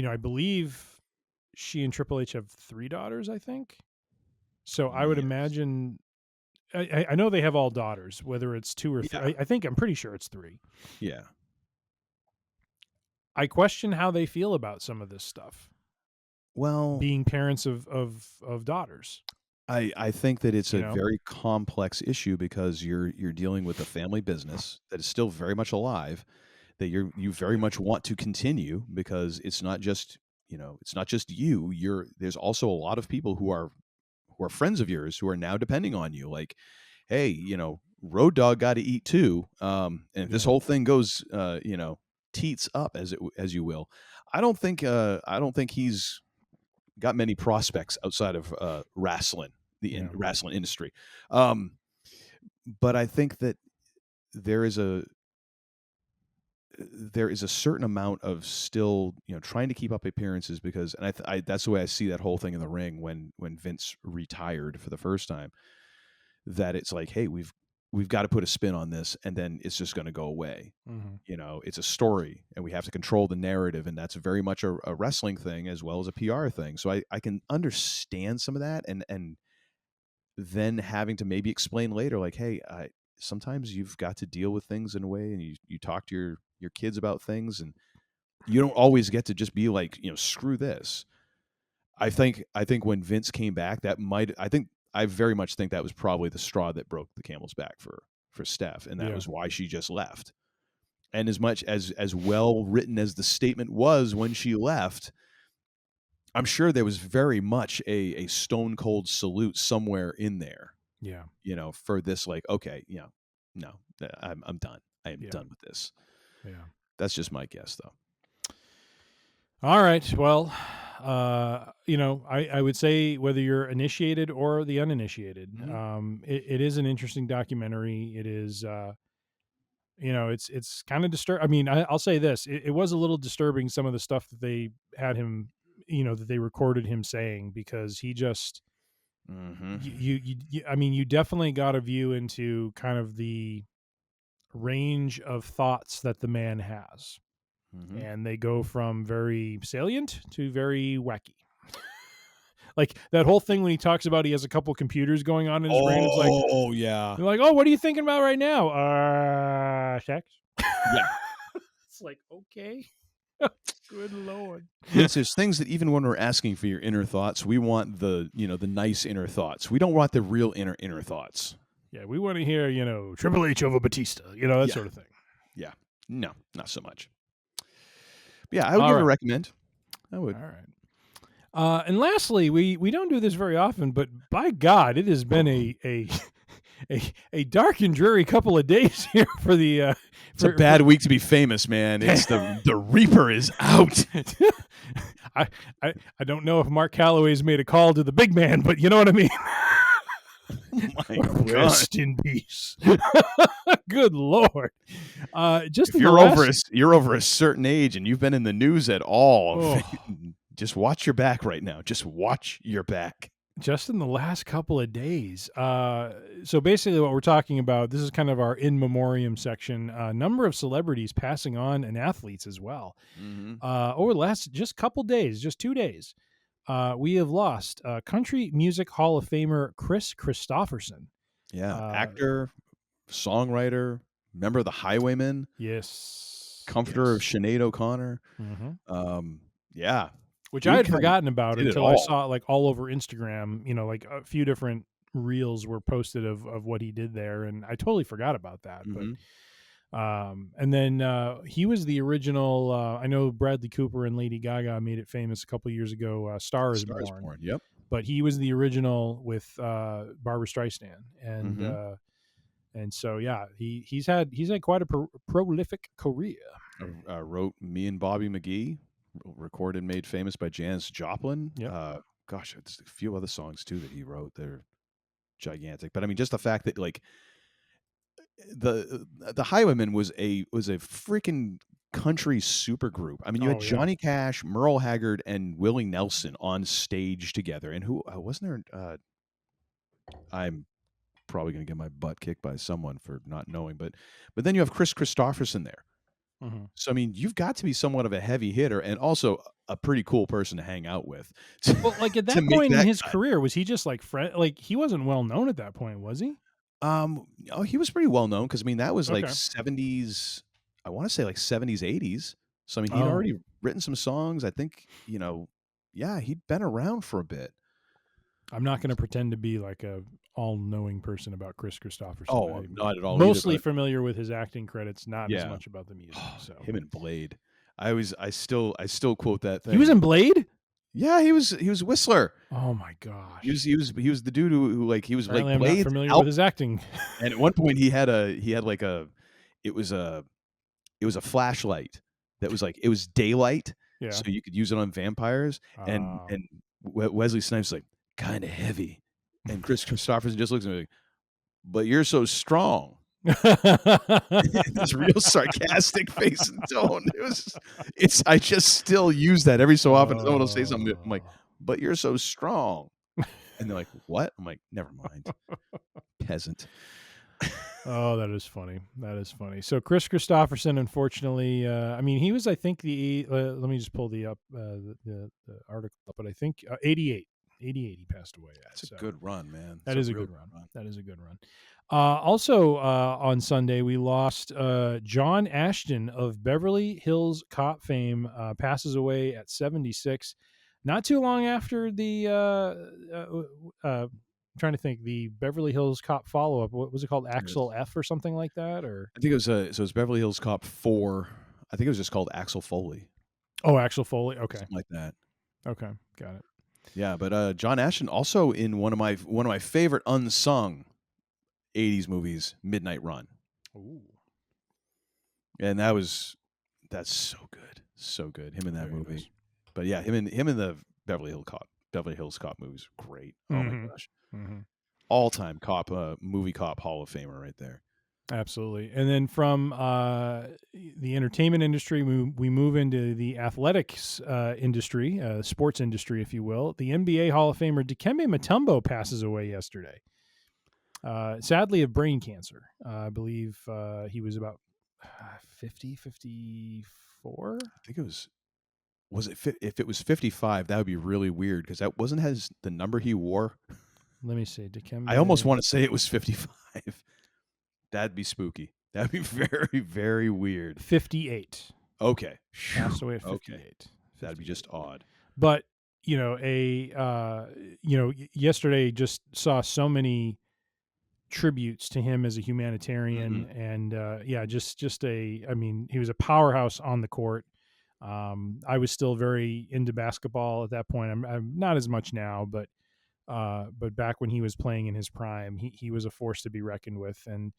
I believe she and Triple H have 3 daughters, I think. So I would imagine, I know they have all daughters, whether it's 2 or 3. I'm pretty sure it's 3. Yeah. I question how they feel about some of this stuff. Well, being parents of daughters. I think that it's a very complex issue because you're dealing with a family business that is still very much alive, that you very much want to continue, because it's not just you. There's also a lot of people who are friends of yours who are now depending on you. Like, hey, Road Dogg got to eat too. And if this whole thing goes, teats up, as you will, I don't think he's got many prospects outside of wrestling, wrestling industry. But I think that there is a certain amount of still, trying to keep up appearances, because, and I that's the way I see that whole thing in the ring when Vince retired for the first time, that it's like, hey, we've got to put a spin on this, and then it's just going to go away. It's a story, and we have to control the narrative, and that's very much a wrestling thing as well as a PR thing. So I can understand some of that, and then having to maybe explain later, like, hey, sometimes you've got to deal with things in a way, and you talk to your kids about things, and you don't always get to just be like, screw this. I think when Vince came back, I very much think that was probably the straw that broke the camel's back for Steph, and that was why she just left. And as much as well written as the statement was when she left, I'm sure there was very much a stone cold salute somewhere in there. Yeah. For this, like, okay, no, I'm done. I am done with this. Yeah. That's just my guess, though. All right. Well, I would say whether you're initiated or the uninitiated, it is an interesting documentary. It is, it's kind of disturbing. I mean, I'll say this: it was a little disturbing, some of the stuff that they had him, that they recorded him saying, because he just, you definitely got a view into kind of the range of thoughts that the man has. And they go from very salient to very wacky. Like that whole thing when he talks about he has a couple computers going on in his brain. It's like, oh yeah. They're like, oh, what are you thinking about right now? Sex. Yeah. It's like, okay. Good Lord. There's things that even when we're asking for your inner thoughts, we want the nice inner thoughts. We don't want the real inner thoughts. Yeah, we want to hear, Triple H over Batista, that sort of thing. Yeah. No, not so much. Yeah, I would give it a recommend. I would. All right. And lastly, we don't do this very often, but by God, it has been a dark and dreary couple of days here for the. It's a bad week to be famous, man. It's the Reaper is out. I don't know if Mark Calloway's made a call to the big man, but you know what I mean. Oh my God. Rest in peace. Good Lord. Just if you're over a certain age and you've been in the news at all, just watch your back right now. Just watch your back. Just in the last couple of days. So basically what we're talking about, this is kind of our In Memoriam section, a number of celebrities passing on and athletes as well. Over the last just couple days, just 2 days, we have lost Country Music Hall of Famer Chris Christopherson. Yeah, actor, songwriter, member of the Highwaymen. Yes. Comforter of Sinead O'Connor. Yeah. Which I had forgotten about until I saw it like all over Instagram. Like a few different reels were posted of what he did there, and I totally forgot about that. But and then he was the original. I know Bradley Cooper and Lady Gaga made it famous a couple years ago. Star is Born. Yep. But he was the original with Barbra Streisand, and so yeah, he's had quite a prolific career. Wrote Me and Bobby McGee, recorded and made famous by Janis Joplin. Yep. Gosh, there's a few other songs too that he wrote. They're gigantic. But I mean, just the fact that like the Highwaymen was a freaking country super group. I mean, you had Johnny Cash, Merle Haggard, and Willie Nelson on stage together. And who wasn't there? I'm probably going to get my butt kicked by someone for not knowing, but then you have Chris Christopherson there. So I mean, you've got to be somewhat of a heavy hitter and also a pretty cool person to hang out with. Well, like at that point in his career, was he just like he wasn't well known at that point, was he? He was pretty well known because I mean that was like 70s. I want to say like 70s, 80s. So I mean, he'd already written some songs. I think he'd been around for a bit. I'm not going to pretend to be like a all-knowing person about Chris Christopherson. Oh, I'm not at all. Mostly familiar with his acting credits, not as much about the music. So him in Blade. I still quote that thing. He was in Blade? Yeah, he was Whistler. Oh my gosh. He was the dude who like he was Apparently like Blade. I'm not familiar with his acting. And at one point he had it was a flashlight that was like it was daylight, so you could use it on vampires. And Wesley Snipes like kind of heavy, and Chris Christopherson just looks at me like, but you're so strong. This real sarcastic face and tone. I just still use that every so often. Someone will say something. I'm like, but you're so strong. And they're like, what? I'm like, never mind. Peasant. Oh, that is funny. That is funny. So Chris Christopherson, unfortunately, I mean, he was, I think let me just pull the article up, but I think 88 he passed away. That's a good run, man. That is a good run. That is a good run. Also, on Sunday, we lost John Ashton of Beverly Hills Cop fame, passes away at 76. Not too long after the, I'm trying to think, the Beverly Hills Cop follow-up. What was it called? Axel F or something like that? Or I think it was, so it was Beverly Hills Cop 4. I think it was just called Axel Foley. Oh, Axel Foley. Okay. Something like that. Okay. Got it. Yeah, but John Ashton also in one of my favorite unsung 80s movies, Midnight Run. Ooh. And that was That's so good. Him in that Very movie. nice. But yeah, him in the Beverly Hills Cop movies, great. Oh my gosh, all-time cop, movie cop Hall of Famer right there. Absolutely. And then from the entertainment industry, we move into the athletics industry, sports industry, if you will. The NBA Hall of Famer Dikembe Mutombo passes away yesterday. Sadly, of brain cancer. I believe he was about 50, 54. I think it was it if it was 55, that would be really weird because that wasn't the number he wore. Let me see. Dikembe. I almost want to say it was 55. That'd be spooky. That'd be very, very weird. 58. Okay. Passed away at 58. Okay. That'd be just odd. But, yesterday just saw so many tributes to him as a humanitarian and he was a powerhouse on the court. I was still very into basketball at that point. I'm not as much now, but back when he was playing in his prime, he was a force to be reckoned with. And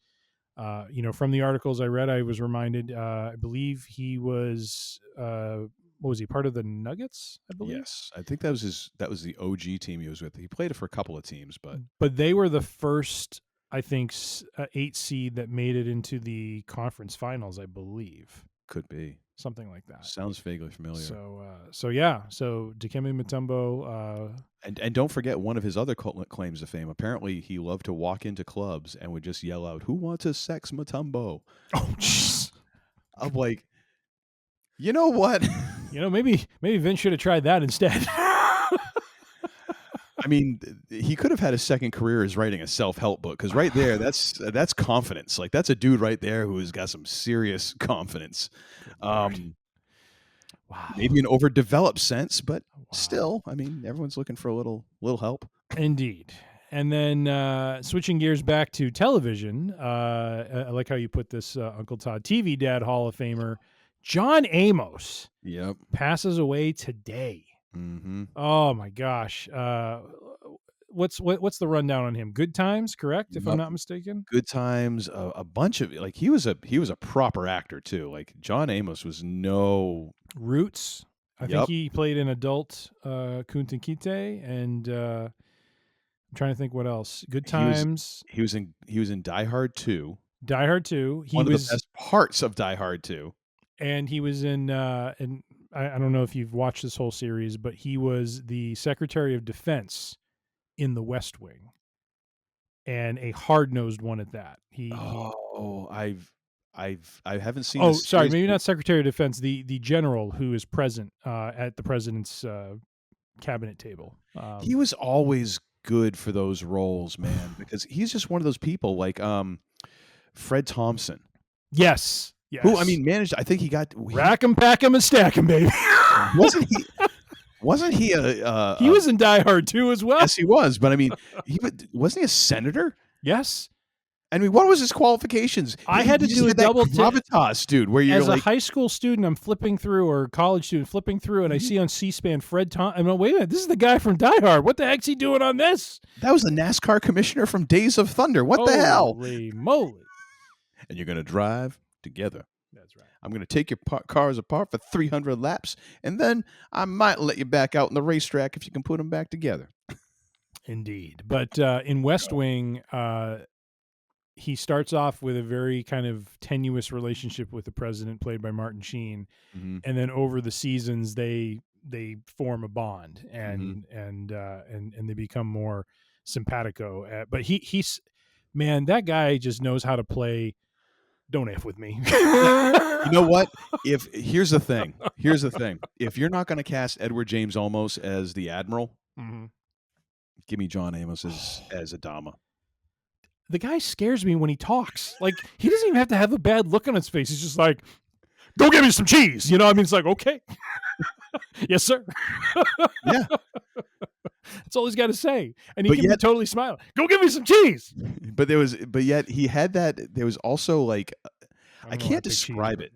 from the articles I read, I was reminded, I believe he was, what was he, part of the Nuggets, I believe? Yes. I think that was the OG team he was with. He played it for a couple of teams, but they were the first, I think, 8 seed that made it into the conference finals, I believe. Could be. Something like that. Sounds vaguely familiar. So Dikembe Mutombo. And don't forget one of his other claims to fame. Apparently, he loved to walk into clubs and would just yell out, "Who wants to sex Mutombo?" Oh, jeez. I'm like, you know what? Maybe Vince should have tried that instead. I mean, he could have had a second career as writing a self-help book because right there, that's confidence. Like that's a dude right there who has got some serious confidence. Wow. Maybe an overdeveloped sense, but still, I mean, everyone's looking for a little help. Indeed. And then switching gears back to television, I like how you put this, Uncle Todd. TV Dad Hall of Famer John Amos. Yep. Passes away today. Mm-hmm. Oh my gosh! What's the rundown on him? Good Times, correct? If I'm not mistaken. Good Times. A bunch of he was a proper actor too. Like John Amos was no Roots. I think he played an adult Kunta Kinte, and I'm trying to think what else. Good Times. He was in Die Hard 2. Die Hard 2. One of the best parts of Die Hard 2. And he was in I don't know if you've watched this whole series, but he was the Secretary of Defense in The West Wing, and a hard-nosed one at that. I haven't seen. Oh, sorry, maybe not Secretary of Defense. The general who is present at the president's cabinet table. He was always good for those roles, man, because he's just one of those people like Fred Thompson. Yes. Yes. Who, I mean, managed. I think he got rack 'em, pack 'em, and stack 'em, baby. Wasn't he? Wasn't he a? He was in Die Hard 2 as well. Yes, he was. But I mean, wasn't he a senator? Yes. I mean, what was his qualifications? I had to do a double gravitas, dude. Where you're as a high school student, I'm flipping through, or college student flipping through, and I see on C-SPAN Fred Thompson. I'm like, wait a minute, this is the guy from Die Hard. What the heck's he doing on this? That was the NASCAR commissioner from Days of Thunder. What the hell? Holy moly! And you're gonna drive together. That's right. I'm going to take your cars apart for 300 laps, and then I might let you back out in the racetrack if you can put them back together. Indeed. But in West Wing, he starts off with a very kind of tenuous relationship with the president, played by Martin Sheen, and then over the seasons, they form a bond, and they become more simpatico. But he's man, that guy just knows how to play. Don't F with me. You know what? Here's the thing. If you're not going to cast Edward James Olmos as the Admiral, give me John Amos as Adama. The guy scares me when he talks. Like, he doesn't even have to have a bad look on his face. He's just like, go get me some cheese. You know, I mean, it's like, okay. Yes, sir. Yeah. That's all he's got to say. And he can be totally smiling. Go give me some cheese. But yet he had that. There was also like, I can't describe it.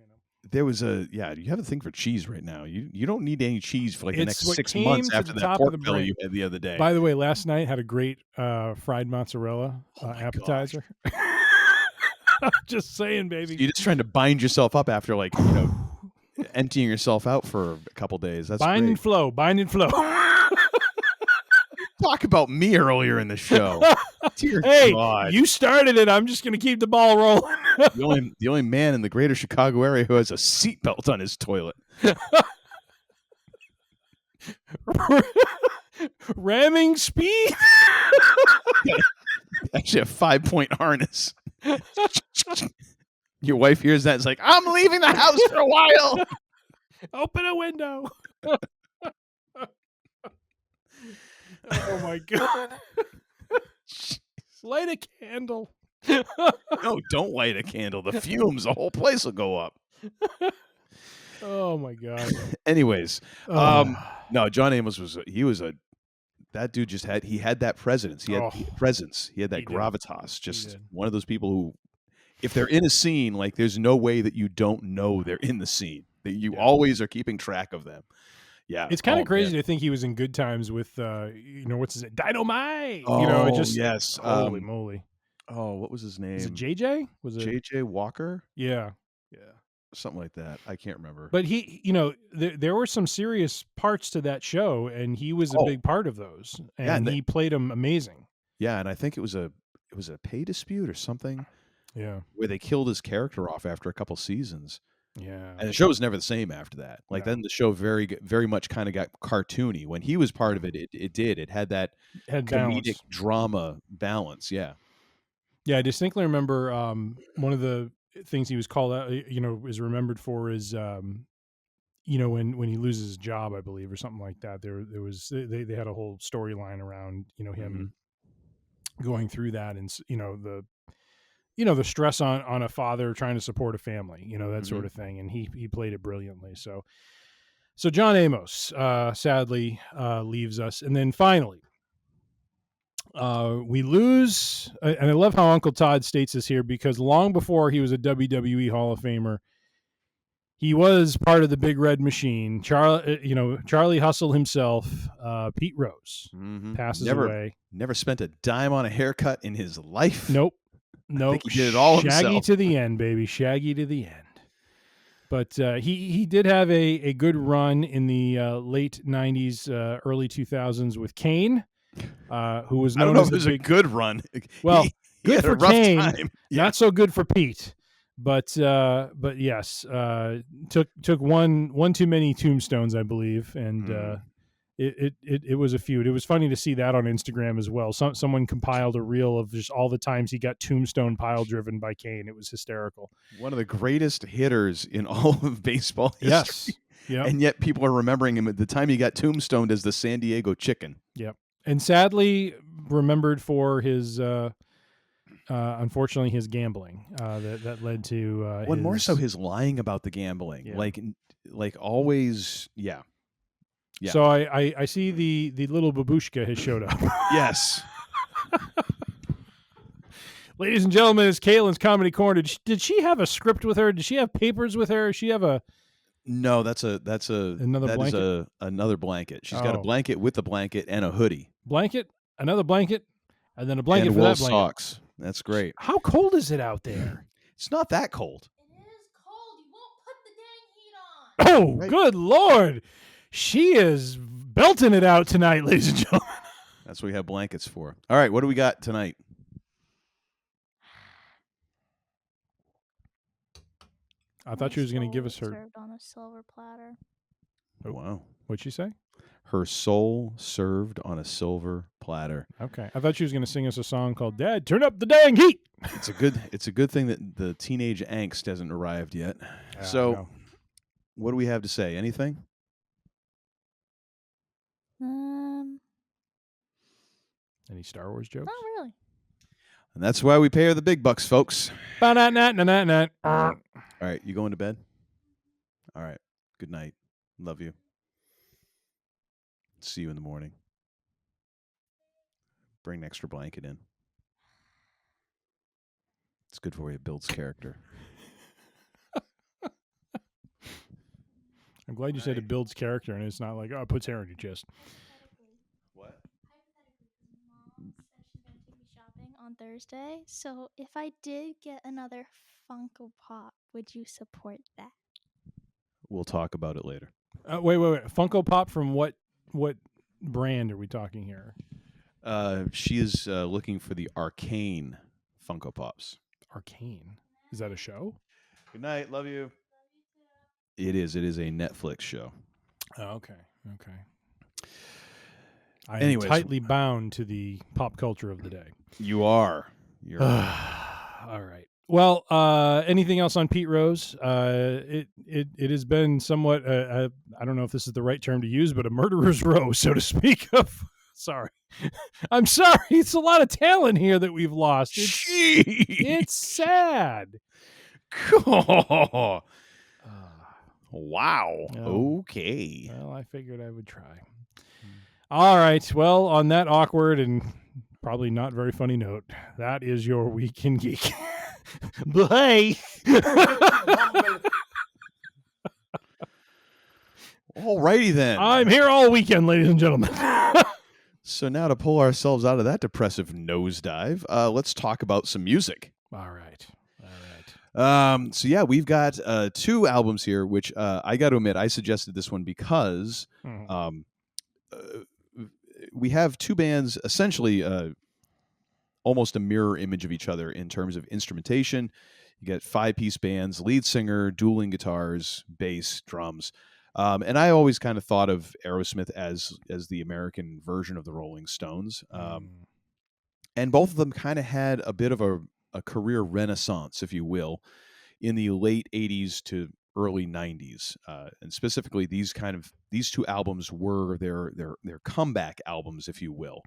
There was you have a thing for cheese right now. You don't need any cheese for like the next 6 months after that pork belly you had the other day. By the way, last night had a great fried mozzarella appetizer. Gosh. Just saying, baby. So you're just trying to bind yourself up after like, emptying yourself out for a couple days. That's bind great. and flow. Bind and flow. Talk about me earlier in the show. Dear Hey, God. you started it. I'm just going to keep the ball rolling. The only man in the greater Chicago area who has a seatbelt on his toilet. Ramming speed. Actually, a 5-point harness. Your wife hears that. It's like, I'm leaving the house for a while. Open a window. Oh my God. Light a candle. No, don't light a candle. The fumes, the whole place will go up. Oh my God. Anyways, no, John Amos that dude just had that presence. He had presence. He had that gravitas. Just one of those people who, if they're in a scene, like there's no way that you don't know they're in the scene. That you always are keeping track of them. Yeah, it's kind of crazy to think he was in Good Times with what's his name? Dynamite. Oh, it just yes. Holy moly. Oh, what was his name? Is it JJ? Was it JJ Walker? Yeah. Something like that. I can't remember. But he, there were some serious parts to that show, and he was a big part of those. And he played them amazing. Yeah, and I think it was a pay dispute or something. Yeah, where they killed his character off after a couple seasons. Yeah, and the show was never the same after that. Like then the show very much kind of got cartoony. When he was part of it, it had that comedic drama balance. Yeah, yeah. I distinctly remember one of the things he was called out, is remembered for is when he loses his job, I believe, or something like that. There was they had a whole storyline around him going through that, and the stress on a father trying to support a family, that sort of thing. And he played it brilliantly. So John Amos, sadly, leaves us. And then finally, we lose. And I love how Uncle Todd states this here, because long before he was a WWE Hall of Famer, he was part of the Big Red Machine. Charlie Hustle himself, Pete Rose, passes away. Never spent a dime on a haircut in his life. Nope. I think he did it all Shaggy himself. to the end, baby. Shaggy to the end. But he did have a good run in the late 90s, early 2000s with Kane, who was known I don't know as if it was a good run. Well, good for Kane, not so good for Pete. But yes, took one too many tombstones, I believe, and it was a feud. It was funny to see that on Instagram as well. Someone compiled a reel of just all the times he got tombstone pile driven by Kane. It was hysterical. One of the greatest hitters in all of baseball history. Yes. Yep. And yet people are remembering him at the time he got tombstoned as the San Diego Chicken. Yep. And sadly remembered for his unfortunately his gambling that led to more so his lying about the gambling. Yeah. Like always, yeah. Yeah. So I see the little babushka has showed up. Yes. Ladies and gentlemen, it's Caitlin's Comedy Corner. Did she have a script with her? Did she have papers with her? Does she have a... No, that's another blanket. Another blanket. She's got a blanket with a blanket and a hoodie. Blanket, another blanket, and then a blanket and for wool that blanket. Socks. That's great. How cold is it out there? It's not that cold. It is cold. You won't put the dang heat on. Oh, good Lord. She is belting it out tonight, ladies and gentlemen. That's what we have blankets for. All right, what do we got tonight? I thought she was going to give us her... Served on a silver platter. Oh, wow. What'd she say? Her soul served on a silver platter. Okay. I thought she was going to sing us a song called Dad, Turn Up the Dang Heat. It's a good thing that the teenage angst hasn't arrived yet. No. What do we have to say? Anything? Any Star Wars jokes? Not really. And that's why we pay her the big bucks, folks. Ba-na-na-na-na-na. All right, you going to bed? All right. Good night. Love you. See you in the morning. Bring an extra blanket in. It's good for you. It builds character. I'm glad you said it builds character and it's not like, oh, it puts hair on your chest. What? Mom said she's going to take me shopping on Thursday. So if I did get another Funko Pop, would you support that? we'll talk about it later. Wait. Funko Pop from what brand are we talking here? She is looking for the Arcane Funko Pops. Arcane. Is that a show? Good night. Love you. It is. It is a Netflix show. Oh, okay. I am Anyways. tightly bound to the pop culture of the day. You are. You're All right. Well, anything else on Pete Rose? It has been somewhat, I don't know if this is the right term to use, but a murderer's row, so to speak. Sorry. I'm sorry. It's a lot of talent here that we've lost. It's sad. wow. No. Okay. Well, I figured I would try. All right. Well, on that awkward and probably not very funny note, that is your Week in Geek. Bye. Alrighty then. I'm here all weekend, ladies and gentlemen. So now to pull ourselves out of that depressive nosedive, let's talk about some music. All right. So yeah, we've got 2 albums here, which I got to admit, I suggested this one because we have 2 bands essentially almost a mirror image of each other in terms of instrumentation. You get 5-piece bands, lead singer, dueling guitars, bass, drums. And I always kind of thought of Aerosmith as the American version of the Rolling Stones. And both of them kind of had a bit of a career renaissance, if you will, in the late 80s to early 90s. And specifically, these 2 albums were their comeback albums, if you will.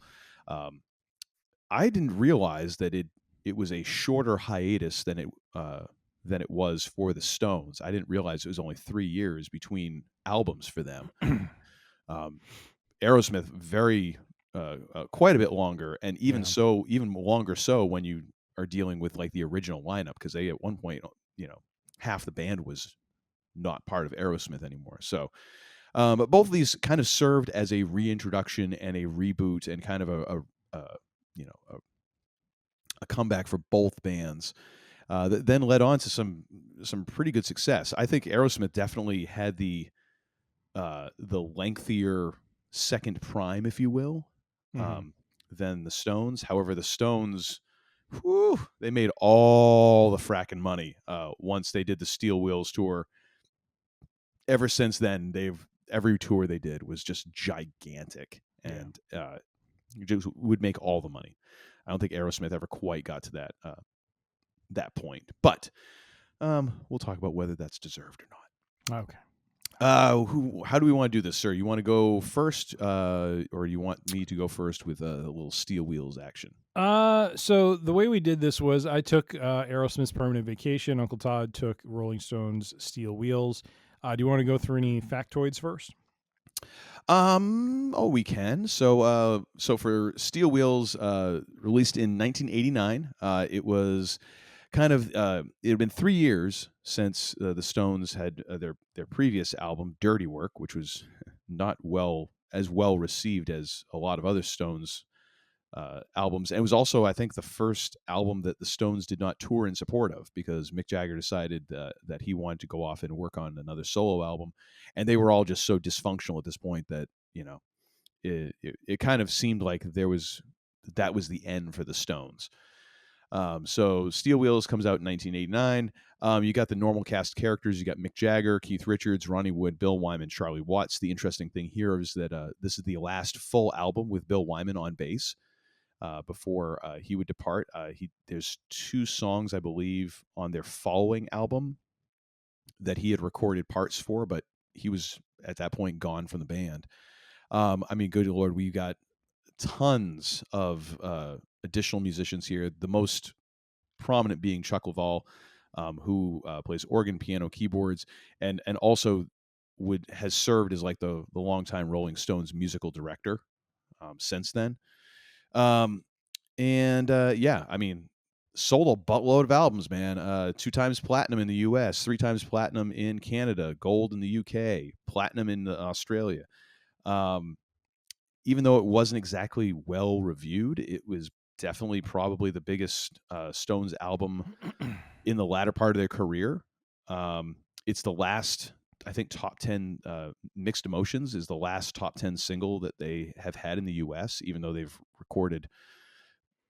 I didn't realize that it was a shorter hiatus than it was for the Stones. I didn't realize it was only 3 years between albums for them. Aerosmith very quite a bit longer, and even longer so when you are dealing with like the original lineup, because they at one point, half the band was not part of Aerosmith anymore. So but both of these kind of served as a reintroduction and a reboot and kind of a comeback for both bands that then led on to some pretty good success. I think Aerosmith definitely had the lengthier second prime, if you will, than the Stones. However, the Stones, they made all the fracking money once they did the Steel Wheels tour. Ever since then, every tour they did was just gigantic and just would make all the money. I don't think Aerosmith ever quite got to that point, but we'll talk about whether that's deserved or not. Okay. How do we want to do this, sir? You want to go first, or you want me to go first with a little Steel Wheels action? So the way we did this was I took Aerosmith's Permanent Vacation. Uncle Todd took Rolling Stones' Steel Wheels. Do you want to go through any factoids first? We can. So for Steel Wheels, released in 1989, it was kind of it had been 3 years since the Stones had their previous album, Dirty Work, which was not as well received as a lot of other Stones albums, and it was also, I think, the first album that the Stones did not tour in support of, because Mick Jagger decided that he wanted to go off and work on another solo album, and they were all just so dysfunctional at this point that it kind of seemed like that was the end for the Stones. So Steel Wheels comes out in 1989. You got the normal cast characters. You got Mick Jagger, Keith Richards, Ronnie Wood, Bill Wyman, Charlie Watts. The interesting thing here is that this is the last full album with Bill Wyman on bass before he would depart. There's 2 songs, I believe, on their following album that he had recorded parts for, but he was at that point gone from the band. I mean, good Lord, we got tons of additional musicians here. The most prominent being Chuck Leavell, who plays organ, piano, keyboards, and also has served as like the longtime Rolling Stones musical director since then. I mean, sold a buttload of albums, man. 2 times platinum in the U.S., 3 times platinum in Canada, gold in the U.K., platinum in Australia. Even though it wasn't exactly well reviewed, it was definitely probably the biggest Stones album in the latter part of their career. It's the last I think top 10 Mixed Emotions is the last top 10 single that they have had in the U.S., even though they've recorded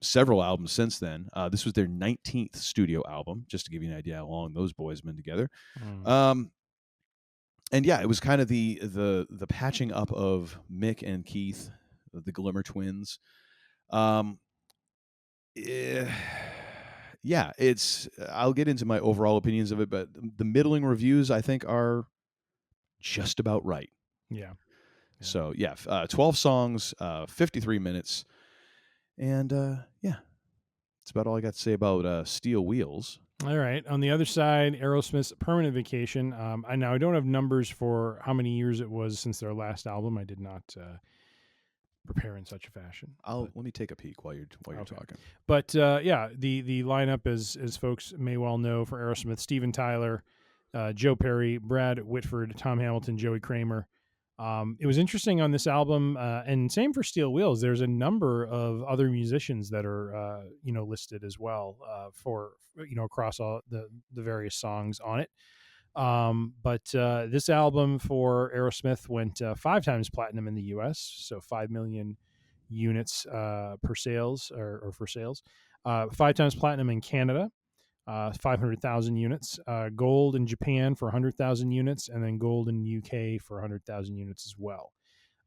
several albums since then. This was their 19th studio album, just to give you an idea how long those boys have been together. And yeah, it was kind of the patching up of Mick and Keith, the Glimmer Twins. Yeah, I'll get into my overall opinions of it, but the middling reviews I think are just about right. Yeah. So yeah, 12 songs, 53 minutes, and yeah, that's about all I got to say about Steel Wheels. All right. On the other side, Aerosmith's Permanent Vacation. I don't have numbers for how many years it was since their last album. I did not prepare in such a fashion. Let me take a peek while you're talking. But yeah, the lineup, as folks may well know, for Aerosmith: Steven Tyler, Joe Perry, Brad Whitford, Tom Hamilton, Joey Kramer. It was interesting on this album, and same for Steel Wheels. There's a number of other musicians that are listed as well for across all the various songs on it. But this album for Aerosmith went 5 times platinum in the U.S., so 5 million units per sales or for sales. 5 times platinum in Canada, 500,000 units. Gold in Japan for 100,000 units, and then gold in UK for 100,000 units as well.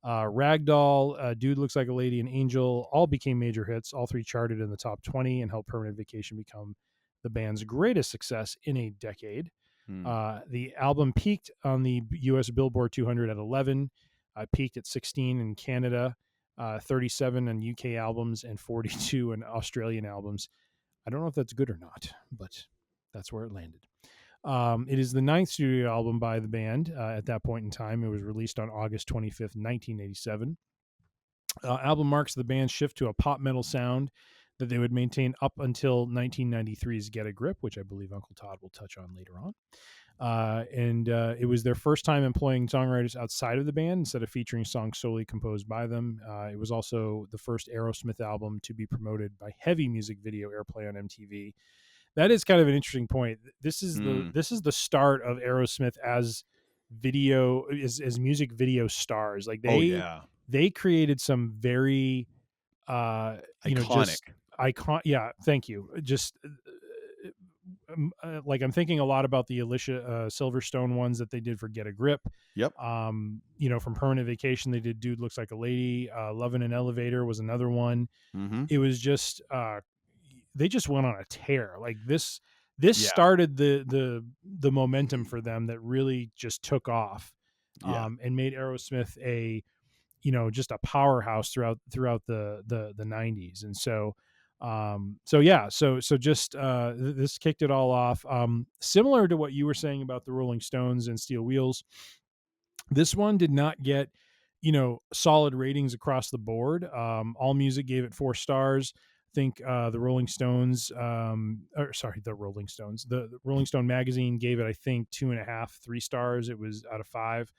Ragdoll, Dude Looks Like a Lady, and Angel all became major hits. All 3 charted in the top 20 and helped Permanent Vacation become the band's greatest success in a decade. The album peaked on the US Billboard 200 at 11, peaked at 16 in Canada, 37 on UK albums, and 42 in Australian albums. I don't know if that's good or not, but that's where it landed. It is the 9th studio album by the band at that point in time. It was released on August 25th, 1987. Album marks the band's shift to a pop metal sound that they would maintain up until 1993's Get a Grip, which I believe Uncle Todd will touch on later on. And it was their first time employing songwriters outside of the band instead of featuring songs solely composed by them. It was also the first Aerosmith album to be promoted by heavy music video airplay on MTV. That is kind of an interesting point. This is the start of Aerosmith as music video stars. Like they created some very iconic. Yeah, thank you. Just like I'm thinking a lot about the Alicia Silverstone ones that they did for Get a Grip. Yep. From Permanent Vacation, they did Dude Looks Like a Lady. Love in an Elevator was another one. Mm-hmm. It was just they just went on a tear. Like this started the momentum for them that really just took off. And made Aerosmith just a powerhouse throughout the 90s. And so this kicked it all off. Similar to what you were saying about the Rolling Stones and Steel Wheels, this one did not get solid ratings across the board. All Music gave it 4 stars. I think the Rolling Stone magazine gave it, I think, 2.5, 3 stars. It was out of 5.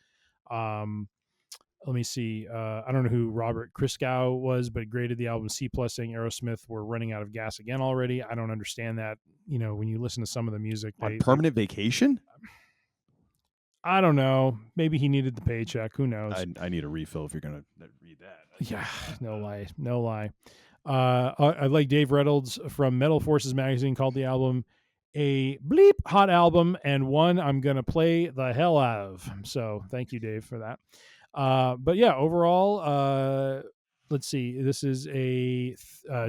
Let me see. I don't know who Robert Christgau was, but graded the album C+, saying Aerosmith were running out of gas again already. I don't understand that. When you listen to some of the music. On Permanent Vacation? I don't know. Maybe he needed the paycheck. Who knows? I need a refill if you're going to read that. Yeah, no lie. I like Dave Reynolds from Metal Forces magazine called the album a bleep hot album and one I'm going to play the hell out of. So thank you, Dave, for that. But yeah, overall, let's see. This is a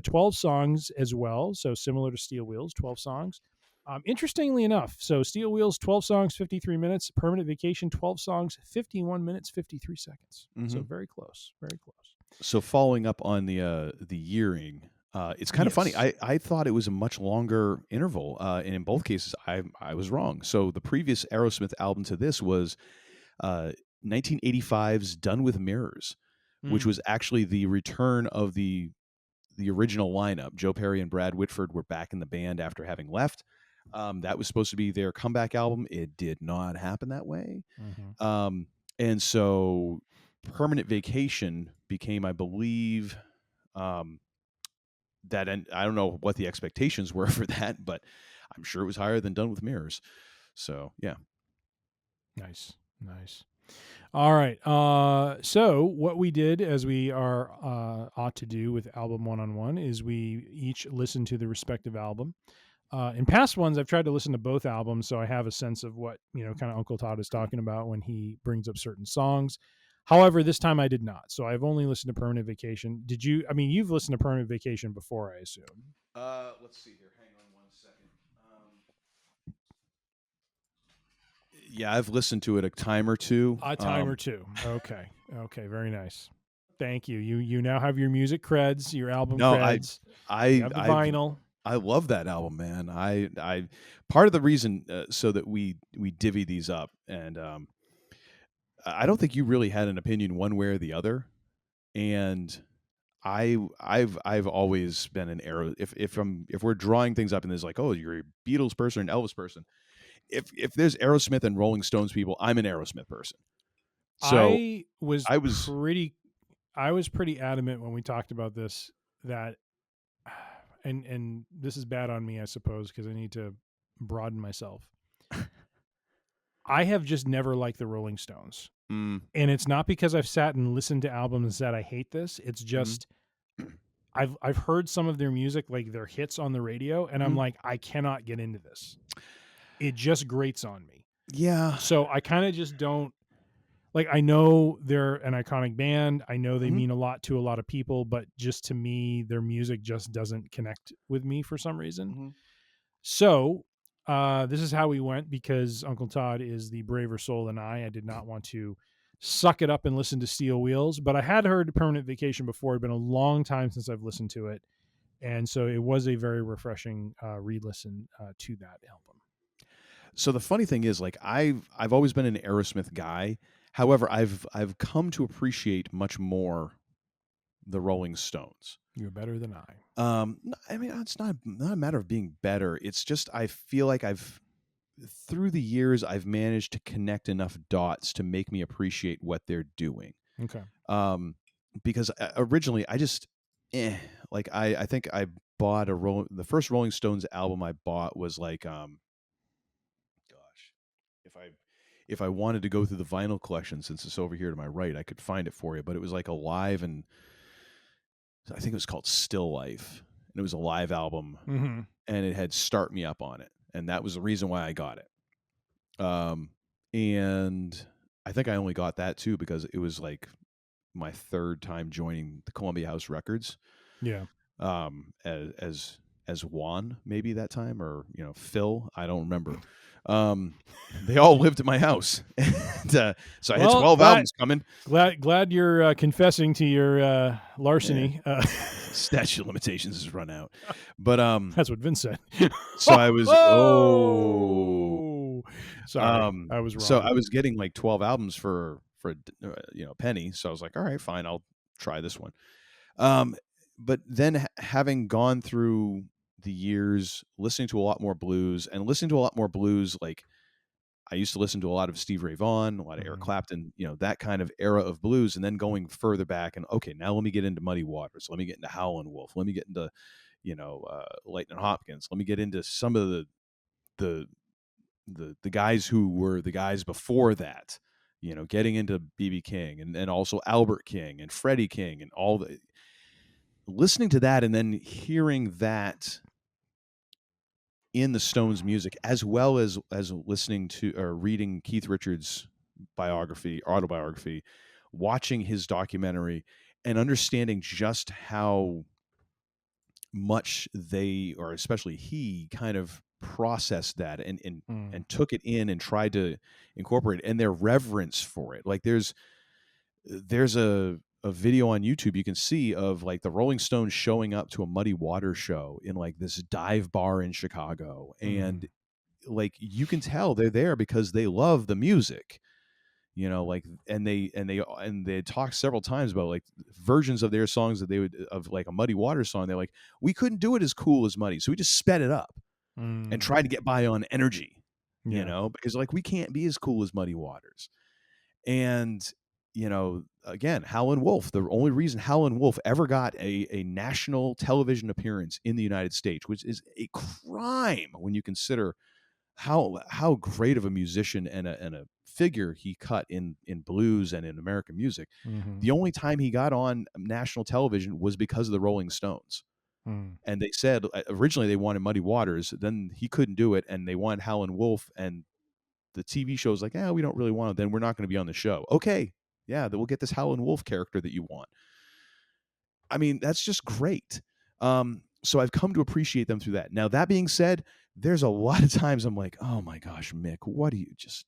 12 songs as well. So similar to Steel Wheels, 12 songs. Interestingly enough, so Steel Wheels, 12 songs, 53 minutes. Permanent Vacation, 12 songs, 51 minutes, 53 seconds. Mm-hmm. So very close, very close. So following up on the yearing, it's kind of funny. I thought it was a much longer interval, and in both cases, I was wrong. So the previous Aerosmith album to this was 1985's Done with Mirrors, which was actually the return of the original lineup. Joe Perry and Brad Whitford were back in the band after having left. That was supposed to be their comeback album. It did not happen that way. Mm-hmm. And so Permanent Vacation became, I believe, that, and I don't know what the expectations were for that, but I'm sure it was higher than Done with Mirrors. So, yeah. Nice. Nice. All right. So what we did, as we are ought to do with Album 1-on-1, is we each listen to the respective album. In past ones, I've tried to listen to both albums, so I have a sense of what, kind of Uncle Todd is talking about when he brings up certain songs. However, this time I did not. So I've only listened to Permanent Vacation. Did you? I mean, you've listened to Permanent Vacation before, I assume. Let's see here. Hang on one second. Yeah, I've listened to it a time or two. A time or two. Okay. Okay. Very nice. Thank you. You now have your music creds, your album creds. You have the vinyl. I love that album, man. I part of the reason so that we divvy these up, and I don't think you really had an opinion one way or the other, and I've always been an if we're drawing things up and there's like, oh, you're a Beatles person or an Elvis person. If there's Aerosmith and Rolling Stones people, I'm an Aerosmith person. So I was pretty adamant when we talked about this that, and this is bad on me, I suppose, because I need to broaden myself. I have just never liked the Rolling Stones. And it's not because I've sat and listened to albums and said I hate this. It's just I've heard some of their music, like their hits on the radio, and I'm like, I cannot get into this. It just grates on me. Yeah. So I kind of just don't, like, I know they're an iconic band. I know they mean a lot to a lot of people, but just to me, their music just doesn't connect with me for some reason. So this is how we went, because Uncle Todd is the braver soul than I. I did not want to suck it up and listen to Steel Wheels, but I had heard Permanent Vacation before. It'd been a long time since I've listened to it. And so it was a very refreshing re-listen to that album. So the funny thing is, like, I've always been an Aerosmith guy. However, I've come to appreciate much more the Rolling Stones. You're better than I. I mean, it's not a matter of being better. It's just I feel like through the years I've managed to connect enough dots to make me appreciate what they're doing. Okay. Because originally I just like I think I bought the first Rolling Stones album I bought was like if I wanted to go through the vinyl collection, since it's over here to my right, I could find it for you. But it was like a live, and I think it was called Still Life, and it was a live album, and it had Start Me Up on it, and that was the reason why I got it. And I think I only got that too because it was like my third time joining the Columbia House Records. Yeah. As Juan maybe that time, or Phil, I don't remember. They all lived at my house, and so I had 12 albums coming. Glad you're confessing to your larceny. Yeah. Statute of limitations has run out, but that's what Vince said. So I was sorry, I was wrong. So I was getting like 12 albums for a penny. So I was like, all right, fine, I'll try this one. But then having gone through the years, listening to a lot more blues, like I used to listen to a lot of Steve Ray Vaughan, a lot of Eric Clapton, that kind of era of blues, and then going further back and okay, now let me get into Muddy Waters, let me get into Howlin' Wolf, let me get into Lightnin' Hopkins, let me get into some of the guys who were the guys before that, getting into B.B. King and also Albert King and Freddie King and all the listening to that, and then hearing that in the Stones music, as well as listening to or reading Keith Richards' autobiography, watching his documentary, and understanding just how much they, or especially he, kind of processed that and took it in and tried to incorporate it, and their reverence for it. Like there's a video on YouTube you can see of like the Rolling Stones showing up to a Muddy Waters show in like this dive bar in Chicago. And like, you can tell they're there because they love the music, like, and they talked several times about like versions of their songs that they would, of like a Muddy Waters song. They're like, we couldn't do it as cool as Muddy, so we just sped it up and tried to get by on energy, because like we can't be as cool as Muddy Waters. And again, Howlin' Wolf, the only reason Howlin' Wolf ever got a national television appearance in the United States, which is a crime when you consider how great of a musician and a figure he cut in blues and in American music. The only time he got on national television was because of the Rolling Stones. And they said originally they wanted Muddy Waters, then he couldn't do it, and they wanted Howlin' Wolf, and the TV show's like, we don't really want it, then we're not going to be on the show. Okay, yeah, then we'll get this Howlin' Wolf character that you want. I mean, that's just great. So I've come to appreciate them through that. Now, that being said, there's a lot of times I'm like, oh my gosh, Mick, what do you just,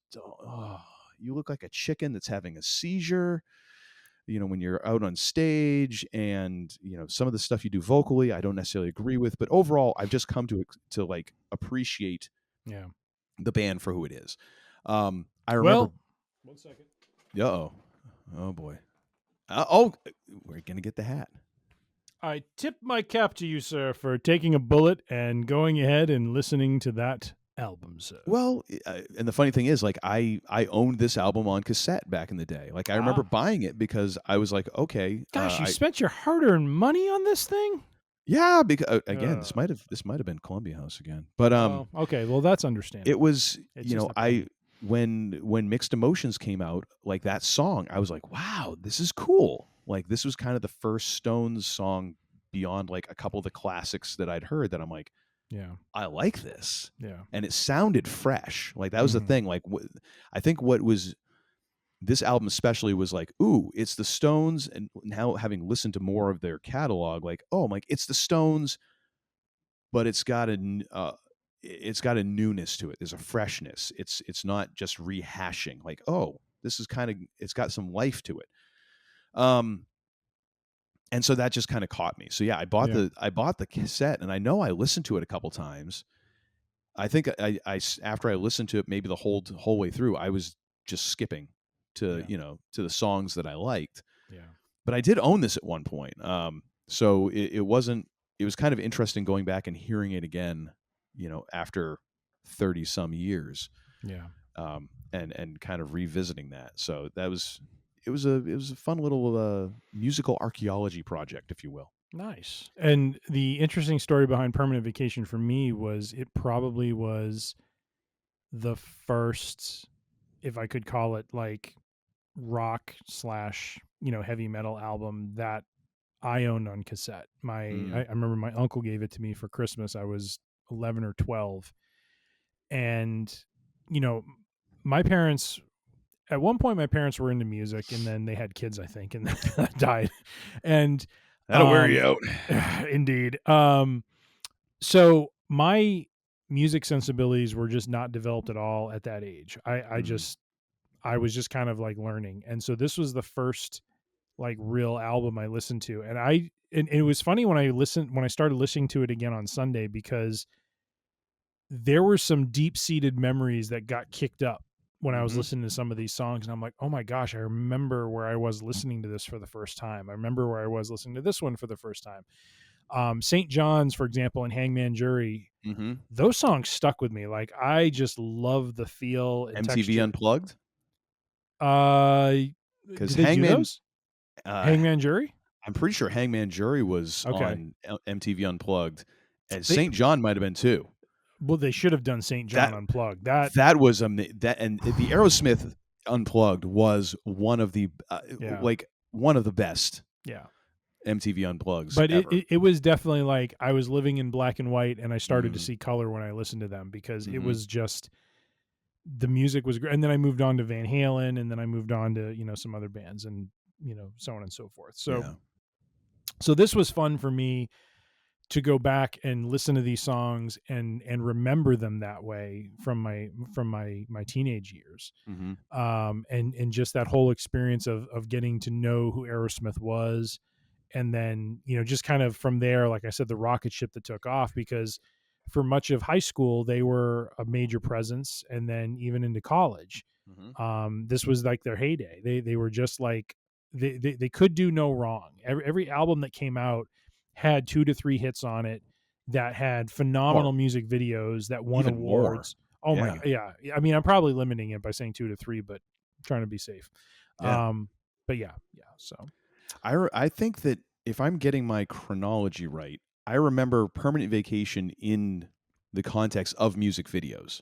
you look like a chicken that's having a seizure. When you're out on stage, and some of the stuff you do vocally, I don't necessarily agree with, but overall, I've just come to like appreciate the band for who it is. I remember. 1 second. Oh boy. We're gonna get the hat. I tip my cap to you, sir, for taking a bullet and going ahead and listening to that album, sir. Well, and the funny thing is, like, I owned this album on cassette back in the day. Like, I remember buying it because I was like, okay. Gosh, you spent your hard-earned money on this thing? Yeah, because again, this might have been Columbia House again. But okay, well, that's understandable. It was, when Mixed Emotions came out, like that song, I was like, wow, this is cool. Like, this was kind of the first Stones song beyond like a couple of the classics that I'd heard that I'm like, I like this. Yeah. And it sounded fresh. Like, that was the thing. Like, I think what was this album especially was like, ooh, it's the Stones. And now having listened to more of their catalog, like, oh, I'm like, it's the Stones, but it's got a newness to it. There's a freshness. It's not just rehashing. Like, oh, this is it's got some life to it. And so that just kind of caught me. So yeah, I bought the cassette, and I know I listened to it a couple times. I think I after I listened to it maybe the whole way through, I was just skipping to to the songs that I liked. Yeah. But I did own this at one point. So it was kind of interesting going back and hearing it again, after 30 some years. Yeah. And kind of revisiting that. So it was a fun little musical archaeology project, if you will. Nice. And the interesting story behind Permanent Vacation for me was it probably was the first, if I could call it, like rock / heavy metal album that I owned on cassette. I remember my uncle gave it to me for Christmas. I was 11 or 12. And, my parents, at one point, my parents were into music, and then they had kids, I think, and then died. And that'll wear you out. Indeed. So my music sensibilities were just not developed at all at that age. I was just kind of like learning. And so this was the first like real album I listened to. And it was funny when I started listening to it again on Sunday, because there were some deep-seated memories that got kicked up when I was listening to some of these songs, and I'm like, oh my gosh, I remember where I was listening to this for the first time. I remember where I was listening to this one for the first time. St. John's, for example, and Hangman Jury, those songs stuck with me. Like, I just love the feel and MTV texture. Unplugged? Because Hangman Jury? I'm pretty sure Hangman Jury was on MTV Unplugged, and St. John might have been too. Well, they should have done St. John Unplugged. That was and the Aerosmith Unplugged was one of the one of the best. Yeah. MTV Unplugs. But it was definitely like I was living in black and white, and I started to see color when I listened to them, because it was just, the music was great. And then I moved on to Van Halen, and then I moved on to, some other bands, and, so on and so forth. So this was fun for me to go back and listen to these songs and remember them that way from my teenage years. And just that whole experience of getting to know who Aerosmith was. And then, just kind of from there, like I said, the rocket ship that took off, because for much of high school, they were a major presence. And then even into college, this was like their heyday. They were just like, they could do no wrong. Every album that came out had 2 to 3 hits on it that had phenomenal music videos that won even awards. More. Oh my God. Yeah. I mean, I'm probably limiting it by saying 2 to 3, but I'm trying to be safe. But yeah. So I think that if I'm getting my chronology right, I remember Permanent Vacation in the context of music videos.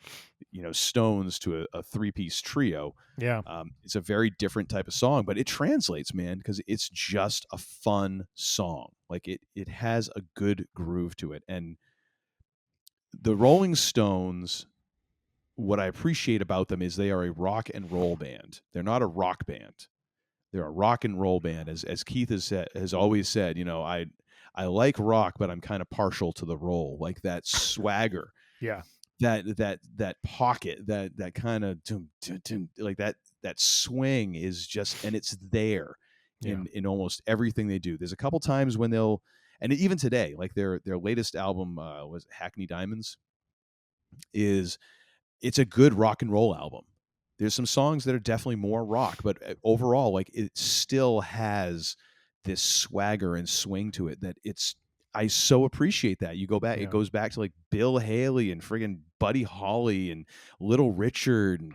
Stones to a three-piece trio. Yeah. It's a very different type of song, but it translates, man, because it's just a fun song. Like it has a good groove to it. And the Rolling Stones, what I appreciate about them is they are a rock and roll band. They're not a rock band. They're a rock and roll band. As Keith has always said, I like rock, but I'm kind of partial to the roll, like that swagger. Yeah. That pocket, that kind of like that swing is just, and it's there in almost everything they do. There's a couple times when they'll, and even today, like their latest album was Hackney Diamonds, it's a good rock and roll album. There's some songs that are definitely more rock, but overall, like it still has this swagger and swing to it that I so appreciate that. You go back, it goes back to like Bill Haley and friggin' Buddy Holly and Little Richard and,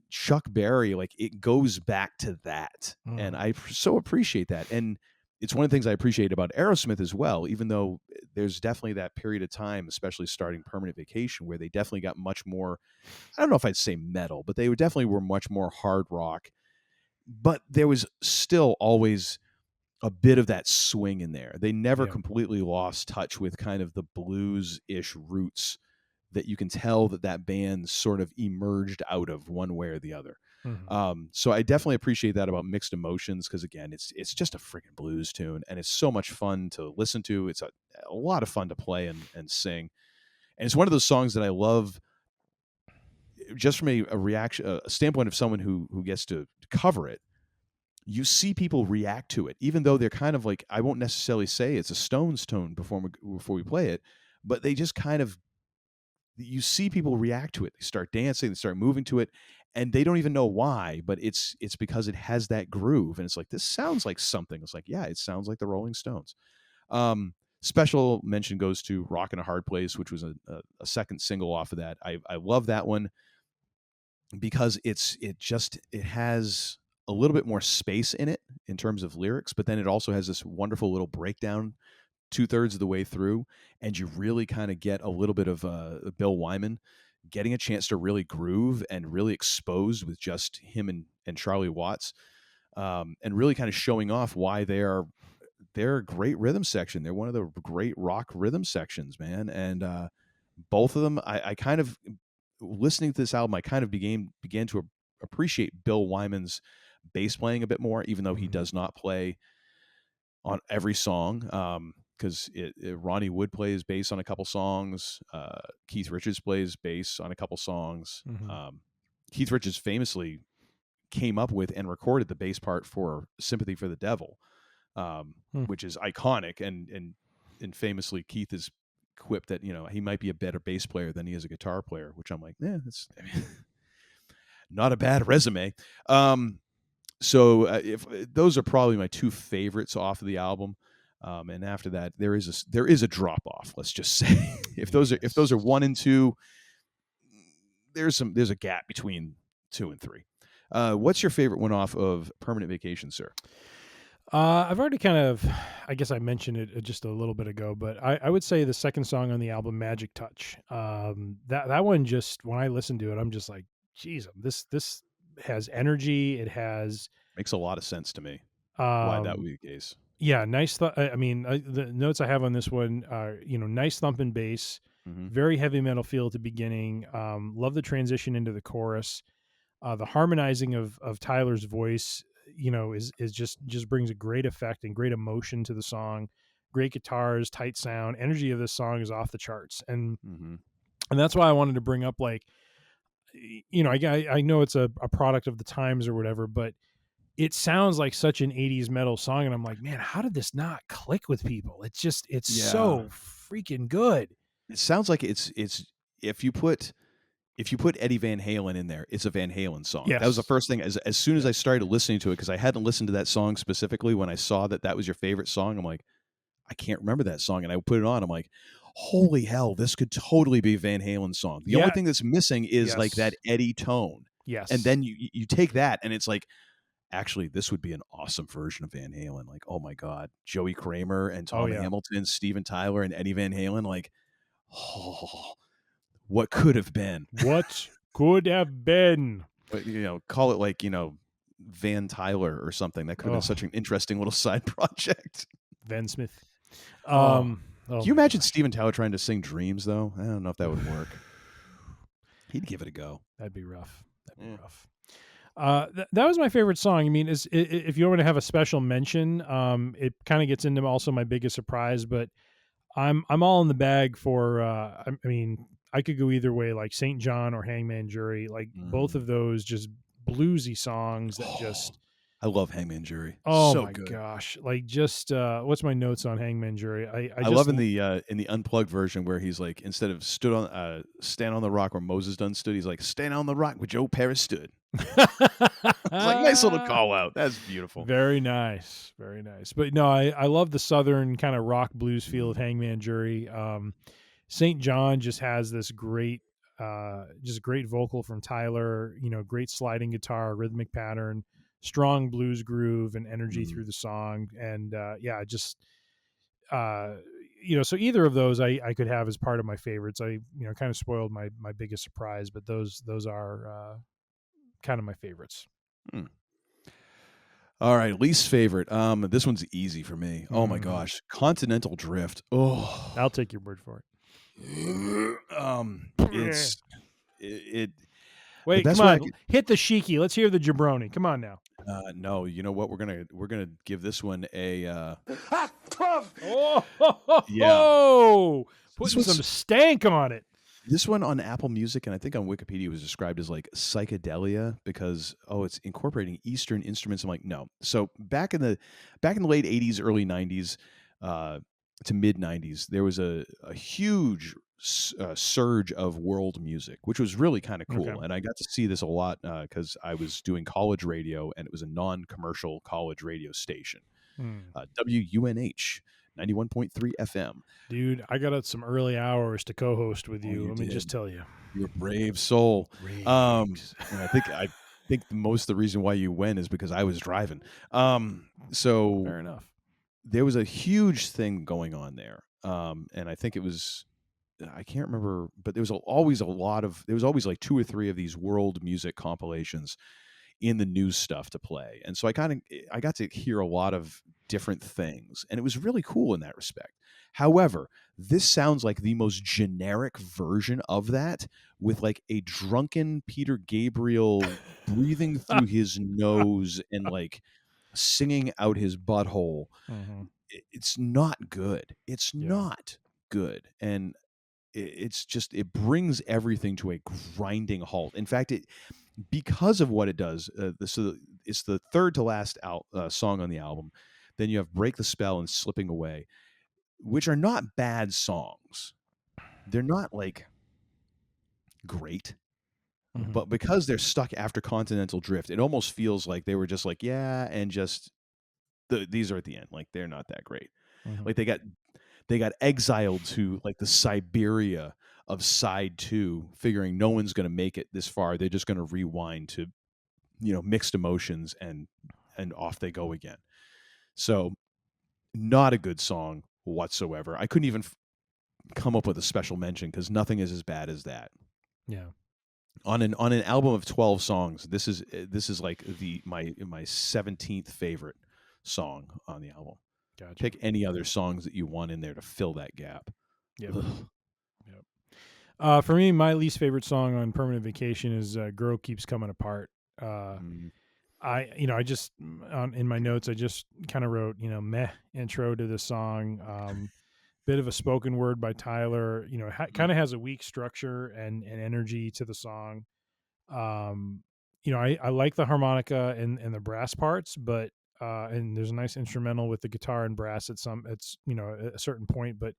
Chuck Berry. Like it goes back to that. And I so appreciate that. And it's one of the things I appreciate about Aerosmith as well, even though there's definitely that period of time, especially starting Permanent Vacation, where they definitely got much more, I don't know if I'd say metal, but they definitely were much more hard rock. But there was still always a bit of that swing in there. They never completely lost touch with kind of the blues-ish roots that you can tell that band sort of emerged out of one way or the other. So I definitely appreciate that about Mixed Emotions, because again, it's just a freaking blues tune, and it's so much fun to listen to. It's a lot of fun to play and sing, and it's one of those songs that I love just from a standpoint of someone who gets to cover it. You see people react to it, even though they're kind of like, I won't necessarily say it's a Stones tone before we play it, but they just kind of, you see people react to it. They start dancing, they start moving to it, and they don't even know why, but it's because it has that groove, and it's like, this sounds like something. It's like, yeah, it sounds like the Rolling Stones. Special mention goes to Rock in a Hard Place, which was a second single off of that. I love that one because it has a little bit more space in it in terms of lyrics, but then it also has this wonderful little breakdown 2/3 of the way through, and you really kind of get a little bit of Bill Wyman getting a chance to really groove and really exposed with just him and Charlie Watts, and really kind of showing off why they're a great rhythm section. They're one of the great rock rhythm sections, man. And both of them, I kind of, listening to this album, I kind of began to appreciate Bill Wyman's bass playing a bit more, even though he does not play on every song. Because Ronnie Wood plays bass on a couple songs. Keith Richards plays bass on a couple songs. Keith Richards famously came up with and recorded the bass part for Sympathy for the Devil, which is iconic. And famously, Keith has quipped that, he might be a better bass player than he is a guitar player, which I'm like, that's not a bad resume. So if those are probably my two favorites off of the album. And after that, there is a drop off. Let's just say, if those are 1 and 2, there's a gap between 2 and 3. What's your favorite one off of Permanent Vacation, sir? I've already kind of, I guess I mentioned it just a little bit ago, but I would say the second song on the album, Magic Touch. That one, just when I listen to it, I'm just like, geez, this has energy. It makes a lot of sense to me. Why that would be the case. Yeah, nice. The notes I have on this one are, nice thumping bass, very heavy metal feel at the beginning. Love the transition into the chorus. The harmonizing of Tyler's voice, is just brings a great effect and great emotion to the song. Great guitars, tight sound, energy of this song is off the charts, and that's why I wanted to bring up, like, I know it's a product of the times or whatever, but it sounds like such an 80s metal song, and I'm like, man, how did this not click with people? It's so freaking good. It sounds like it's if you put Eddie Van Halen in there, it's a Van Halen song. Yes. That was the first thing. As soon as I started listening to it, because I hadn't listened to that song specifically, when I saw that was your favorite song, I'm like, I can't remember that song, and I put it on. I'm like, holy hell, this could totally be a Van Halen song. The only thing that's missing is like that Eddie tone. Yes, and then you take that, and it's like, actually, this would be an awesome version of Van Halen. Like, oh my God, Joey Kramer and Tom Hamilton, Steven Tyler and Eddie Van Halen. Like, What could have been. What could have been? But, call it like, Van Tyler or something. That could have been such an interesting little side project. Van Smith. Can you imagine Steven Tyler trying to sing Dreams, though? I don't know if that would work. He'd give it a go. That'd be rough. Rough. That was my favorite song. I mean, if you want to have a special mention, it kind of gets into also my biggest surprise, but I'm all in the bag for. I mean, I could go either way, like Saint John or Hangman Jury. Like both of those, just bluesy songs that just. I love Hangman Jury. Oh so my good. gosh! Like what's my notes on Hangman Jury? I love in the unplugged version where he's like, instead of stand on the rock where Moses done stood, he's like, stand on the rock where Joe Paris stood. It's like, nice little call out. That's beautiful. Very nice. Very nice. But no, I love the southern kind of rock blues feel of Hangman Jury. St. John just has this great vocal from Tyler, great sliding guitar, rhythmic pattern, strong blues groove and energy through the song. And so either of those I could have as part of my favorites. I, kind of spoiled my biggest surprise, but those are kind of my favorites. All right, least favorite. This one's easy for me. Oh my gosh, Continental Drift. Oh, I'll take your word for it. Wait, come on, hit the Sheiky. Let's hear the jabroni. Come on now. No, you know what? We're gonna give this one a. Putting some stank on it. This one on Apple Music, and I think on Wikipedia, was described as like psychedelia because it's incorporating Eastern instruments. I'm like, no. So back in the late '80s, early '90s, to mid '90s, there was a huge surge of world music, which was really kind of cool. Okay. And I got to see this a lot because I was doing college radio, and it was a non-commercial college radio station, WUNH 91.3 FM. Dude, I got some early hours to co-host with you. Let me just tell you, you're a brave soul. And I think most of the reason why you went is because I was driving. So fair enough. There was a huge thing going on there, and I think it was. I can't remember, but there was always like 2 or 3 of these world music compilations in the news stuff to play. And so I got to hear a lot of different things, and it was really cool in that respect. However, this sounds like the most generic version of that, with like a drunken Peter Gabriel breathing through his nose and like singing out his butthole. Mm-hmm. It's not good. It's not good. And it brings everything to a grinding halt. In fact, because of what it does, so it's the third to last song on the album. Then you have Break the Spell and Slipping Away, which are not bad songs. They're not like great, but because they're stuck after Continental Drift, it almost feels like they were just like, and just these are at the end. Like, they're not that great. Like they got exiled to like the Siberia of side 2, figuring no one's going to make it this far. They're just going to rewind to, mixed emotions, and off they go again. So not a good song whatsoever. I couldn't even come up with a special mention because nothing is as bad as that. Yeah. On an album of 12 songs, this is like my 17th favorite song on the album. Gotcha. Pick any other songs that you want in there to fill that gap. Yep. For me, my least favorite song on Permanent Vacation is "Girl Keeps Coming Apart." I just in my notes I just kind of wrote meh intro to the song. Bit of a spoken word by Tyler. Kind of has a weak structure and energy to the song. I like the harmonica and the brass parts, but. And there's a nice instrumental with the guitar and brass at a certain point, but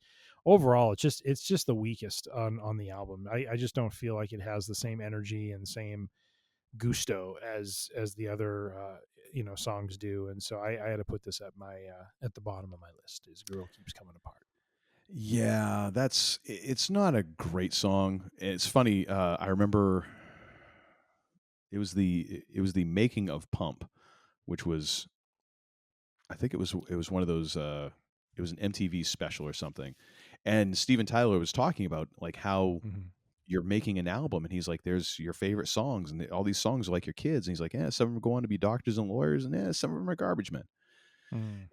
overall it's just the weakest on the album. I just don't feel like it has the same energy and same gusto as the other songs do, and so I had to put this at the bottom of my list. Is Girl Keeps Coming Apart. Yeah, it's not a great song. It's funny. I remember it was the making of Pump, which was. I think it was one of those. It was an MTV special or something, and Steven Tyler was talking about like how, you're making an album, and he's like, there's your favorite songs, and all these songs are like your kids, and he's like, yeah, some of them go on to be doctors and lawyers, and yeah, some of them are garbage men.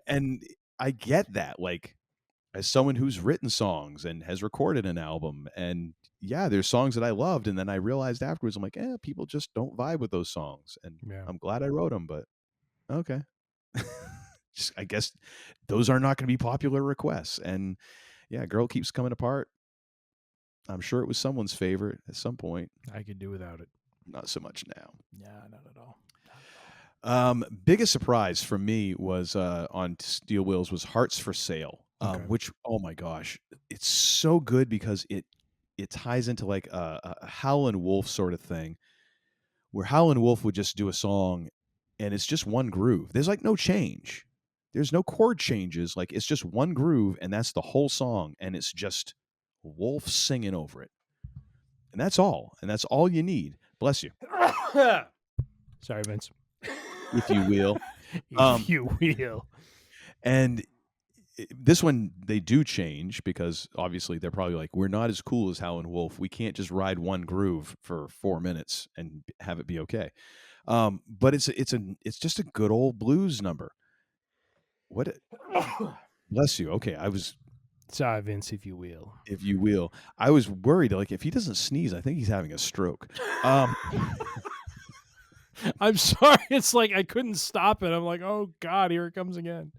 And I get that, like, as someone who's written songs and has recorded an album, and yeah, there's songs that I loved, and then I realized afterwards, I'm like, people just don't vibe with those songs, and I'm glad I wrote them, but okay. Just, I guess those are not going to be popular requests. And yeah, Girl Keeps Coming Apart, I'm sure it was someone's favorite at some point. I could do without it. Not so much now. Yeah, not at all. Biggest surprise for me was on Steel Wheels was Hearts for Sale, which, oh my gosh, it's so good because it ties into like a Howlin' Wolf sort of thing, where Howlin' Wolf would just do a song and it's just one groove. There's like no change. There's no chord changes. Like, it's just one groove, and that's the whole song, and it's just Wolf singing over it. And that's all. And that's all you need. Bless you. Sorry, Vince. If you will. If you will. And this one, they do change because obviously they're probably like, we're not as cool as Howlin' Wolf. We can't just ride one groove for 4 minutes and have it be okay. But it's just a good old blues number. Bless you. Okay, sorry, Vince, if you will. If you will. I was worried, like, if he doesn't sneeze, I think he's having a stroke. I'm sorry. It's like I couldn't stop it. I'm like, oh God, here it comes again.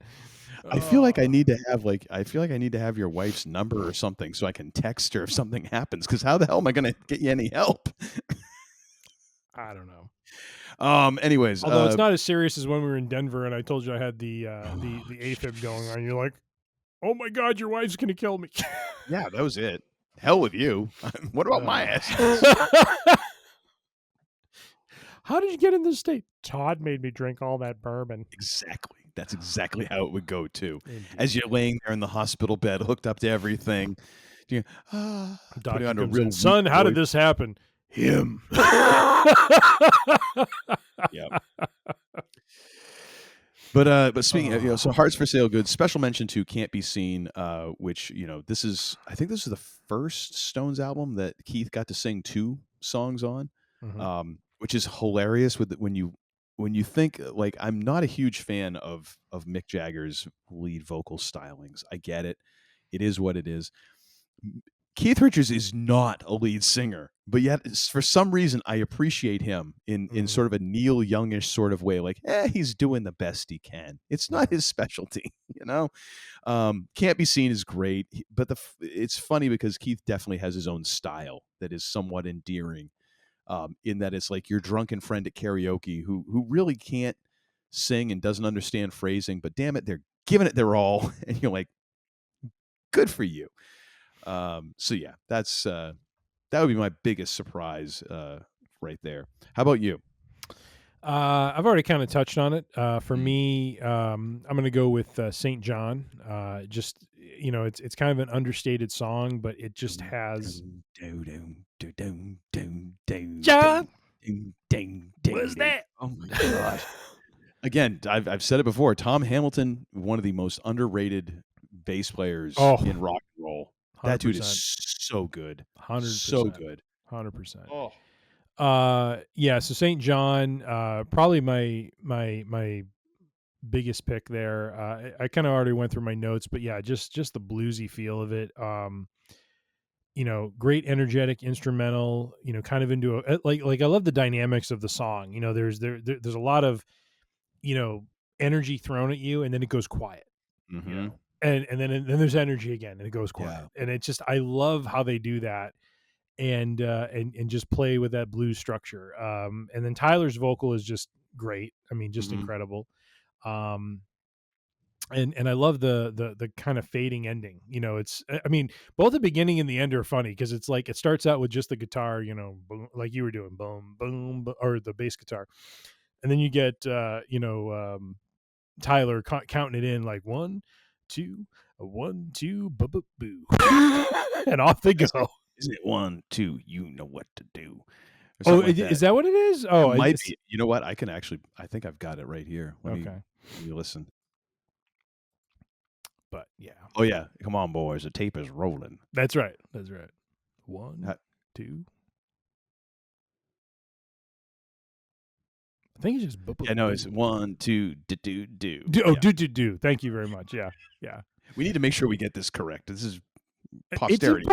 I feel like I need to have your wife's number or something so I can text her if something happens. Because how the hell am I going to get you any help? I don't know. Anyways, although it's not as serious as when we were in Denver and I told you I had the AFib going on. You're like, oh my God, your wife's gonna kill me. Yeah, that was it. Hell with you. What about my ass? How did you get in this state? Todd made me drink all that bourbon. Exactly. That's exactly how it would go too. As you're laying there in the hospital bed, hooked up to everything. Doctor comes in, son, how did this happen? Him. Yeah. But speaking of, so Hearts for Sale, good. Special mention to Can't Be Seen, which, I think this is the first Stones album that Keith got to sing 2 songs on, which is hilarious when you think, like, I'm not a huge fan of Mick Jagger's lead vocal stylings. I get it. It is what it is. Keith Richards is not a lead singer, but yet for some reason I appreciate him in sort of a Neil Youngish sort of way. Like, he's doing the best he can. It's not his specialty, Can't Be Seen is great, but it's funny because Keith definitely has his own style that is somewhat endearing, in that it's like your drunken friend at karaoke who really can't sing and doesn't understand phrasing, but damn it, they're giving it their all, and you're like, good for you. So yeah, that would be my biggest surprise right there. How about you? I've already kind of touched on it. For me, I'm going to go with St. John. Just, it's kind of an understated song, but it just has John. What's that? Oh my gosh. Again, I've said it before. Tom Hamilton, one of the most underrated bass players in rock and roll. 100%. That dude is so good. 100%. So good. 100%. Oh. Yeah, so St. John, probably my biggest pick there. I kind of already went through my notes, but yeah, just the bluesy feel of it. Great energetic instrumental, kind of into like I love the dynamics of the song. There's a lot of, energy thrown at you and then it goes quiet. Mm-hmm. And then there's energy again and it goes quiet. Yeah. And it just, I love how they do that and just play with that blues structure. And then Tyler's vocal is just great. I mean, just incredible. And I love the kind of fading ending, both the beginning and the end are funny because it's like, it starts out with just the guitar, boom, like you were doing, boom, boom, or the bass guitar. And then you get, Tyler counting it in like 1, 2, 1, 2, boo, and off they go. Isn't it 1, 2? You know what to do. Oh, is that what it is? Oh, it might be. You know what? I think I've got it right here. Let me listen. But yeah. Oh yeah. Come on, boys. The tape is rolling. That's right. 1, 2. I think it's just Yeah, no, it's 1, 2, do. Oh, Yeah. do. Thank you very much. Yeah. We need to make sure we get this correct. This is posterity.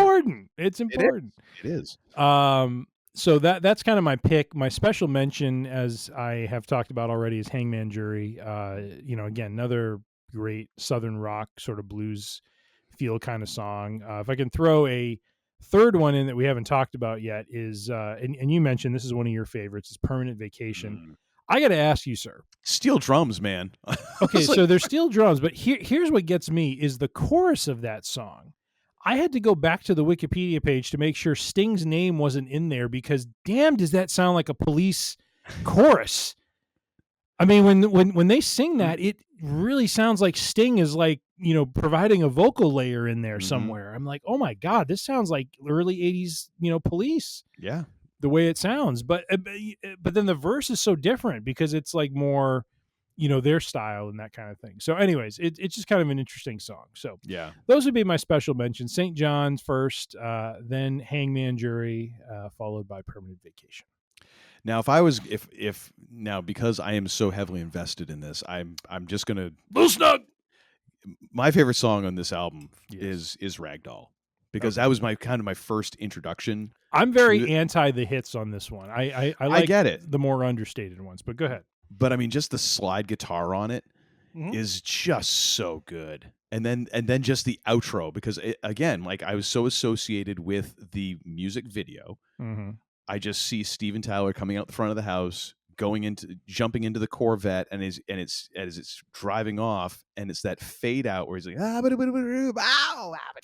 It's important. It is. So that's kind of my pick. My special mention, as I have talked about already, is Hangman Jury. Again, another great Southern rock sort of blues feel kind of song. If I can throw a third one in that we haven't talked about yet is, and you mentioned this is one of your favorites, is Permanent Vacation. I got to ask you, sir. Steel drums, man. Okay, so they're steel drums, but here's what gets me is the chorus of that song. I had to go back to the Wikipedia page to make sure Sting's name wasn't in there because damn, does that sound like a Police chorus? I mean, when they sing that, it really sounds like Sting is like, providing a vocal layer in there somewhere. I'm like, oh my God, this sounds like early 80s, Police. Yeah. The way it sounds. But then the verse is so different because it's like more, their style and that kind of thing. So anyways, it's just kind of an interesting song. So yeah, those would be my special mentions. St. John's first, then Hangman Jury, followed by Permanent Vacation. Now, if now, because I am so heavily invested in this, I'm just gonna loosen up. My favorite song on this album is Ragdoll, because that was my first introduction. I'm very anti the hits on this one. I get it, the more understated ones, but go ahead. But I mean, just the slide guitar on it is just so good. And then just the outro, because again, like I was so associated with the music video. I just see Steven Tyler coming out the front of the house, jumping into the Corvette, and it's driving off, and it's that fade out where he's like,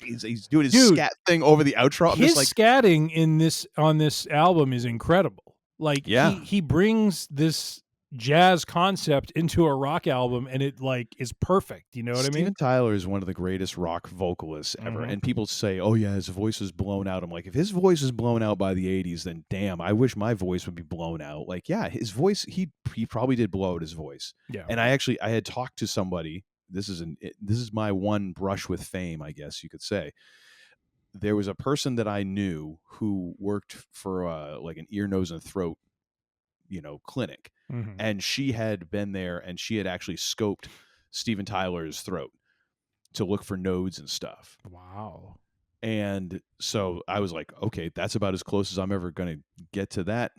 he's doing his scat thing over the outro. I'm his just like, scatting on this album is incredible. Like he brings this jazz concept into a rock album, and it like is perfect. You know what I mean? Steven Tyler is one of the greatest rock vocalists ever, and people say, "Oh yeah, his voice is blown out." I'm like, if his voice is blown out by the '80s, then damn, I wish my voice would be blown out. Like, yeah, his voice, he probably did blow out his voice. Yeah, and I had talked to somebody. This is my one brush with fame, I guess you could say. There was a person that I knew who worked for like an ear, nose, and throat, clinic. And she had been there, and she had actually scoped Steven Tyler's throat to look for nodes and stuff. Wow. And so I was like, okay, that's about as close as I'm ever going to get to that,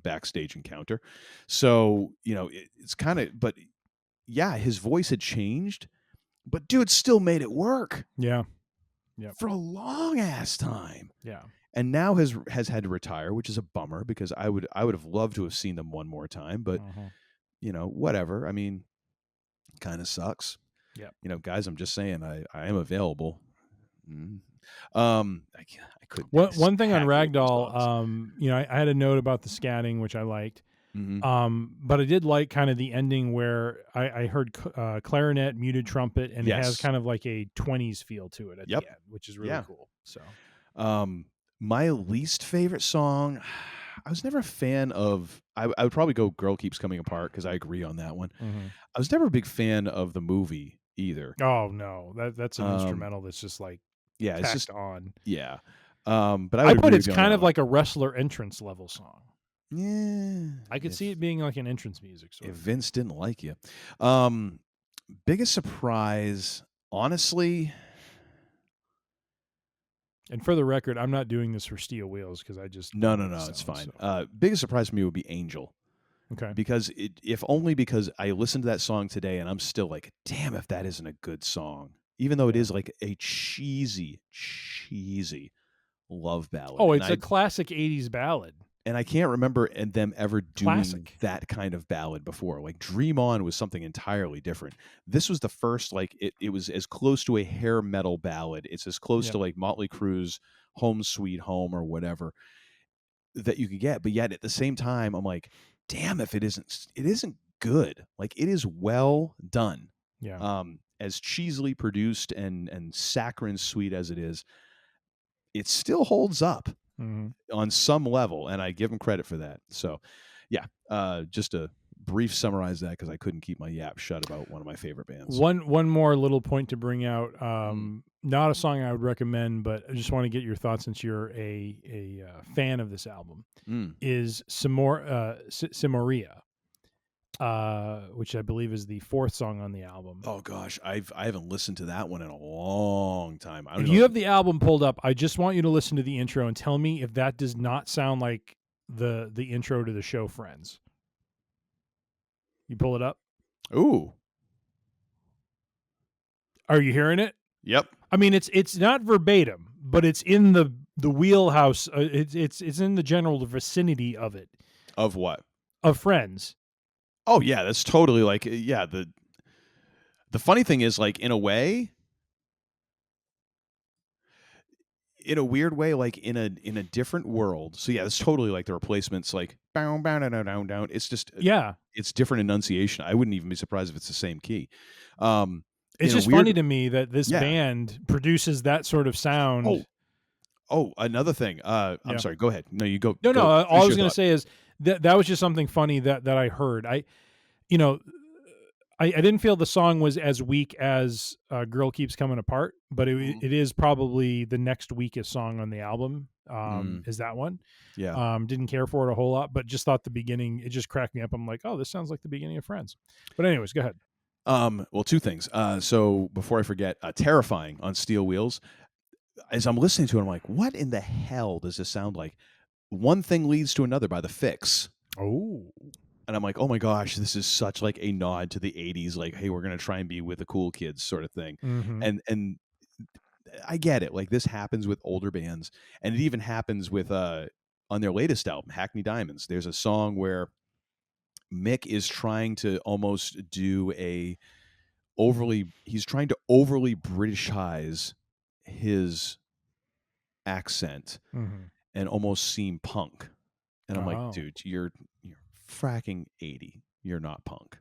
backstage encounter. So, it's kind of, but yeah, his voice had changed, but dude still made it work. Yeah. For a long ass time. Yeah. And now has had to retire, which is a bummer, because I would have loved to have seen them one more time, but whatever. I mean, kind of sucks. Yeah. Guys, I'm just saying I am available. I couldn't. One thing on Ragdoll, I had a note about the scatting, which I liked. But I did like kind of the ending where I heard clarinet, muted trumpet, and it has kind of like a 20s feel to it at the end, which is really cool. So, my least favorite song, I was never a fan of. I would probably go "Girl Keeps Coming Apart" because I agree on that one. I was never a big fan of the movie either. Oh no, that's an instrumental that's just like it's just on. Yeah, but I put it's kind of like a wrestler entrance level song. Yeah, I could see it being like an entrance music. Sort of. Vince didn't like you, biggest surprise, honestly. And for the record, I'm not doing this for Steel Wheels because I just no, it's fine. So. Biggest surprise for me would be Angel. Okay, because if only because I listened to that song today and I'm still like, damn, if that isn't a good song, even though it is like a cheesy love ballad. Oh, it's a classic '80s ballad. And I can't remember them ever doing that kind of ballad before. Like Dream On was something entirely different. This was the first, like it was as close to a hair metal ballad. It's as close to like Motley Crue's Home Sweet Home or whatever that you could get. But yet at the same time, I'm like, damn, if it isn't good. Like it is well done. Yeah. As cheesily produced and saccharine sweet as it is, it still holds up. On some level, and I give him credit for that. So, yeah, just a brief summarize that because I couldn't keep my yap shut about one of my favorite bands. One more little point to bring out. Not a song I would recommend, but I just want to get your thoughts since you're a fan of this album. Is Simoria, which I believe is the 4th song on the album. Oh gosh, I haven't listened to that one in a long time. If you have the album pulled up, I just want you to listen to the intro and tell me if that does not sound like the intro to the show Friends. You pull it up? Ooh. Are you hearing it? Yep. I mean, it's not verbatim, but it's in the wheelhouse. It's in the general vicinity of it. Of what? Of Friends. Oh yeah, that's totally like yeah. The funny thing is, like, in a way, in a weird way, like in a different world. So yeah, it's totally like the Replacements, like down, down, down, down, down. It's just it's different enunciation. I wouldn't even be surprised if it's the same key. It's just funny to me that this band produces that sort of sound. Oh, another thing. I'm sorry. Go ahead. No, you go. No. All I was going to say is that was just something funny that I heard. I didn't feel the song was as weak as Girl Keeps Coming Apart, but it is probably the next weakest song on the album. Is that one? Yeah. Didn't care for it a whole lot, but just thought the beginning, it just cracked me up. I'm like, oh, this sounds like the beginning of Friends. But anyways, go ahead. Well, 2 things. So before I forget, Terrifying on Steel Wheels. As I'm listening to it, I'm like, what in the hell does this sound like? One Thing Leads to Another by The Fix. Oh. And I'm like, oh my gosh, this is such like a nod to the 80s, like, hey, we're going to try and be with the cool kids sort of thing. Mm-hmm. And I get it. Like, this happens with older bands, and it even happens with on their latest album, Hackney Diamonds. There's a song where Mick is trying to almost do he's trying to overly Britishize his accent and almost seem punk. And I'm like, dude, you're fracking 80. You're not punk.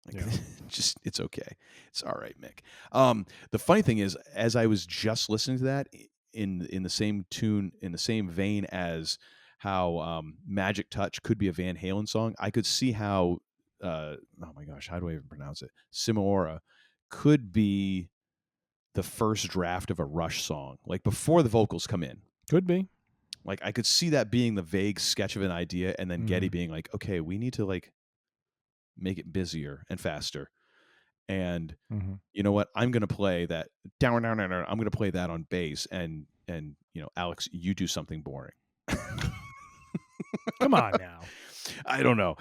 Like, just, it's okay. It's all right, Mick. The funny thing is, as I was just listening to that in the same tune, in the same vein as how Magic Touch could be a Van Halen song, I could see how, oh my gosh, how do I even pronounce it? Simoria could be the first draft of a Rush song, like before the vocals come in. Could be. Like, I could see that being the vague sketch of an idea, and then Geddy being like, okay, we need to like make it busier and faster. And you know what? I'm going to play that down, down, down, down. I'm going to play that on bass, and Alex, you do something boring. Come on now. I don't know.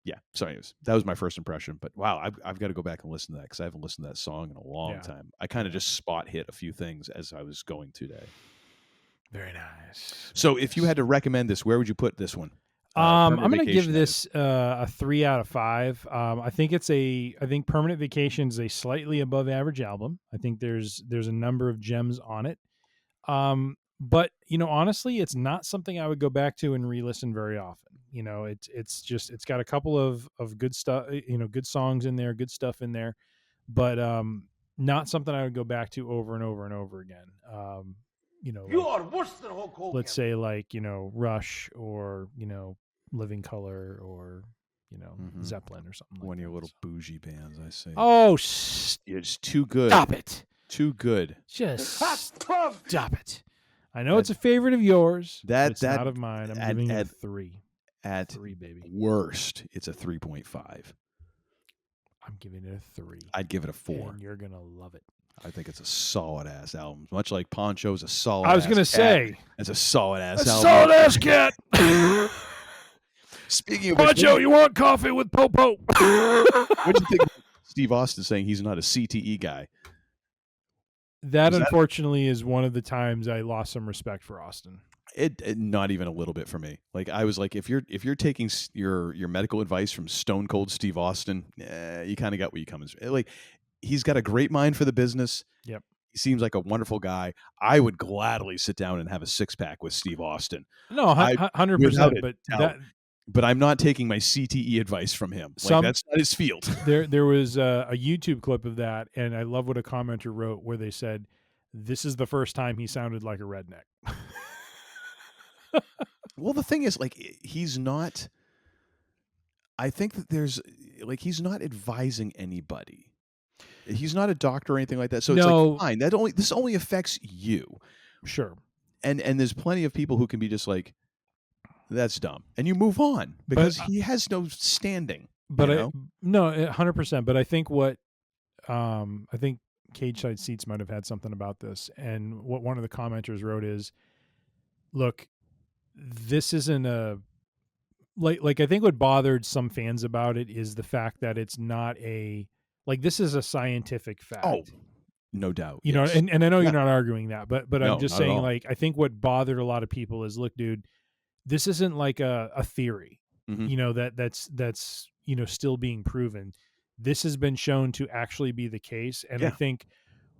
Yeah. So anyways, that was my first impression, but wow, I've got to go back and listen to that because I haven't listened to that song in a long time. I kind of just spot hit a few things as I was going today. Very nice. So if you had to recommend this, where would you put this one? I'm going to give this a 3 out of 5. I think Permanent Vacation is a slightly above average album. I think there's a number of gems on it. But honestly, it's not something I would go back to and re-listen very often. It's got a couple of good stuff, good songs in there, good stuff in there, but not something I would go back to over and over and over again. You are worse than Hulk Hogan. Let's say Rush or Living Colour or Zeppelin or something. One of your that, little bougie bands, I say. Oh, it's too good. Stop it. Too good. Just stop it. I know it's a favorite of yours. But it's not of mine. I'm giving it a 3. At 3, baby. Worst, it's a 3.5. I'm giving it a 3. I'd give it a 4. And you're gonna love it. I think it's a solid ass album. Much like Poncho's a solid. I was gonna say it's a solid ass album. Solid ass cat. Speaking of Poncho, you want coffee with Popo? What do you think of Steve Austin saying he's not a CTE guy? That unfortunately is one of the times I lost some respect for Austin. It not even a little bit for me. Like, I was like, if you're taking your medical advice from Stone Cold Steve Austin, you kind of got what you come. Like, he's got a great mind for the business. Yep. He seems like a wonderful guy. I would gladly sit down and have a 6-pack with Steve Austin. No, 100%. But I'm not taking my CTE advice from him. Like, that's not his field. There was a YouTube clip of that, and I love what a commenter wrote where they said, "This is the first time he sounded like a redneck." Well, the thing is, like, he's not. I think that there's like he's not advising anybody. He's not a doctor or anything like that. So it's like fine. This only affects you. Sure. And there's plenty of people who can be just like, that's dumb, and you move on because he has no standing. But no, 100%. But I think I think Cage Side Seats might have had something about this, and what one of the commenters wrote is, look, this isn't a like I think what bothered some fans about it is the fact that it's not this is a scientific fact. Oh, no doubt. You know, and I know you're not arguing that, but No, I'm just not at saying, all. like, I think what bothered a lot of people is, look, dude, this isn't like a theory, Mhm. you know, that's you know, still being proven. This has been shown to actually be the case. And I think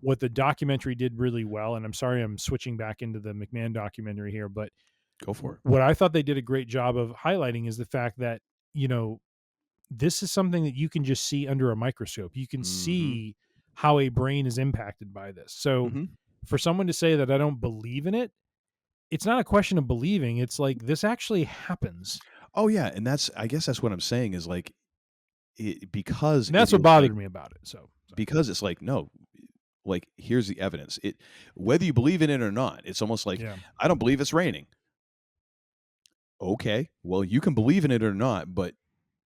what the documentary did really well, and I'm sorry I'm switching back into the McMahon documentary here, but Go for it. what I thought they did a great job of highlighting is the fact that, you know, this is something that you can just see under a microscope. You can see how a brain is impacted by this. So for someone to say that I don't believe in it, it's not a question of believing. It's like, this actually happens. Oh yeah, and I guess that's what I'm saying is like, because and that's what bothered me about it. So because it's like, no, like here's the evidence. Whether you believe in it or not, it's almost like I don't believe it's raining. Okay, well you can believe in it or not, but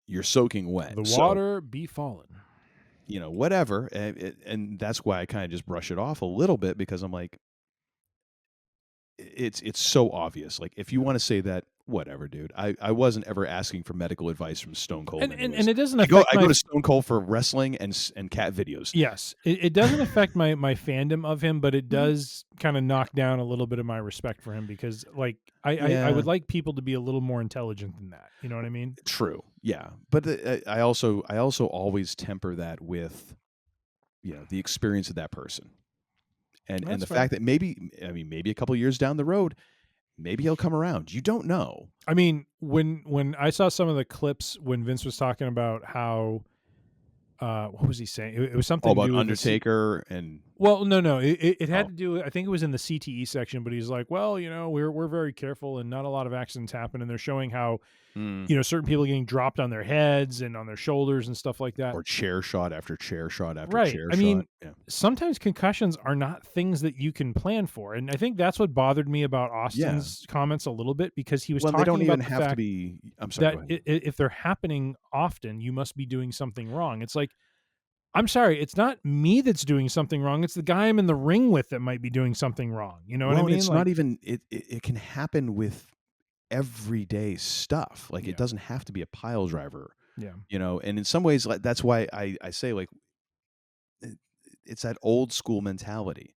you're soaking wet. The water be falling. You know, whatever, and that's why I kind of just brush it off a little bit because I'm like, it's so obvious. Like if you want to say that, whatever, dude. I wasn't ever asking for medical advice from Stone Cold. And it doesn't affect I go to Stone Cold for wrestling and cat videos. Yes. It doesn't affect my fandom of him, but it does kind of knock down a little bit of my respect for him because like I would like people to be a little more intelligent than that. You know what I mean? True. Yeah. But I also always temper that with, you know, the experience of that person. And the fact that maybe a couple years down the road, maybe he'll come around. You don't know. I mean, when I saw some of the clips when Vince was talking about how, what was he saying? It was something about to do with Undertaker and. Well, no, it had to do. I think it was in the CTE section, but he's like, well, you know, we're very careful and not a lot of accidents happen, and they're showing how, you know, certain people getting dropped on their heads and on their shoulders and stuff like that, or chair shot after chair shot after right. chair I mean, shot. sometimes concussions are not things that you can plan for, and I think that's what bothered me about Austin's comments a little bit because he was talking they don't about even the have fact to be. I'm sorry. that if they're happening often, you must be doing something wrong. It's like, I'm sorry, it's not me that's doing something wrong. It's the guy I'm in the ring with that might be doing something wrong. You know what I mean? It's not even. It can happen with everyday stuff. Like it doesn't have to be a pile driver. Yeah. You know, and in some ways, like that's why I say like it's that old school mentality.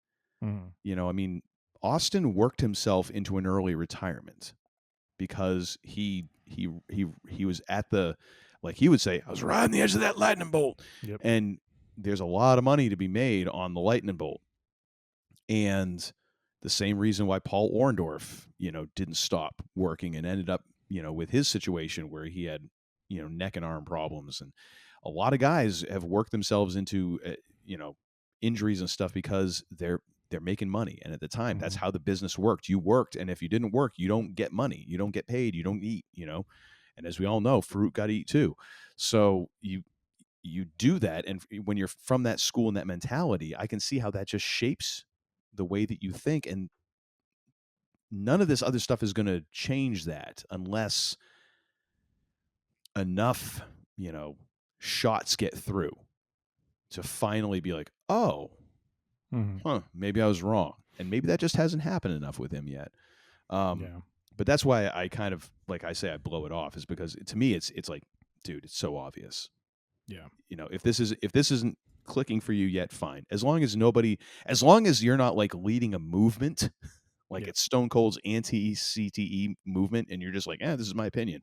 You know, I mean, Austin worked himself into an early retirement because he was at the, like he would say, I was right on the edge of that lightning bolt. Yep. And there's a lot of money to be made on the lightning bolt. And the same reason why Paul Orndorff, you know, didn't stop working and ended up, you know, with his situation where he had, you know, neck and arm problems. And a lot of guys have worked themselves into, you know, injuries and stuff because they're making money. And at the time, that's how the business worked. You worked. And if you didn't work, you don't get money. You don't get paid. You don't eat, you know. And as we all know, fruit got to eat too. So you do that. And when you're from that school and that mentality, I can see how that just shapes the way that you think. And none of this other stuff is going to change that unless enough, you know, shots get through to finally be like, oh, maybe I was wrong. And maybe that just hasn't happened enough with him yet. But that's why I kind of, like I say, I blow it off, is because to me, it's like, dude, it's so obvious. Yeah. You know, if this isn't clicking for you yet, fine. As long as you're not like leading a movement, like it's Stone Cold's anti-CTE movement, and you're just like, this is my opinion.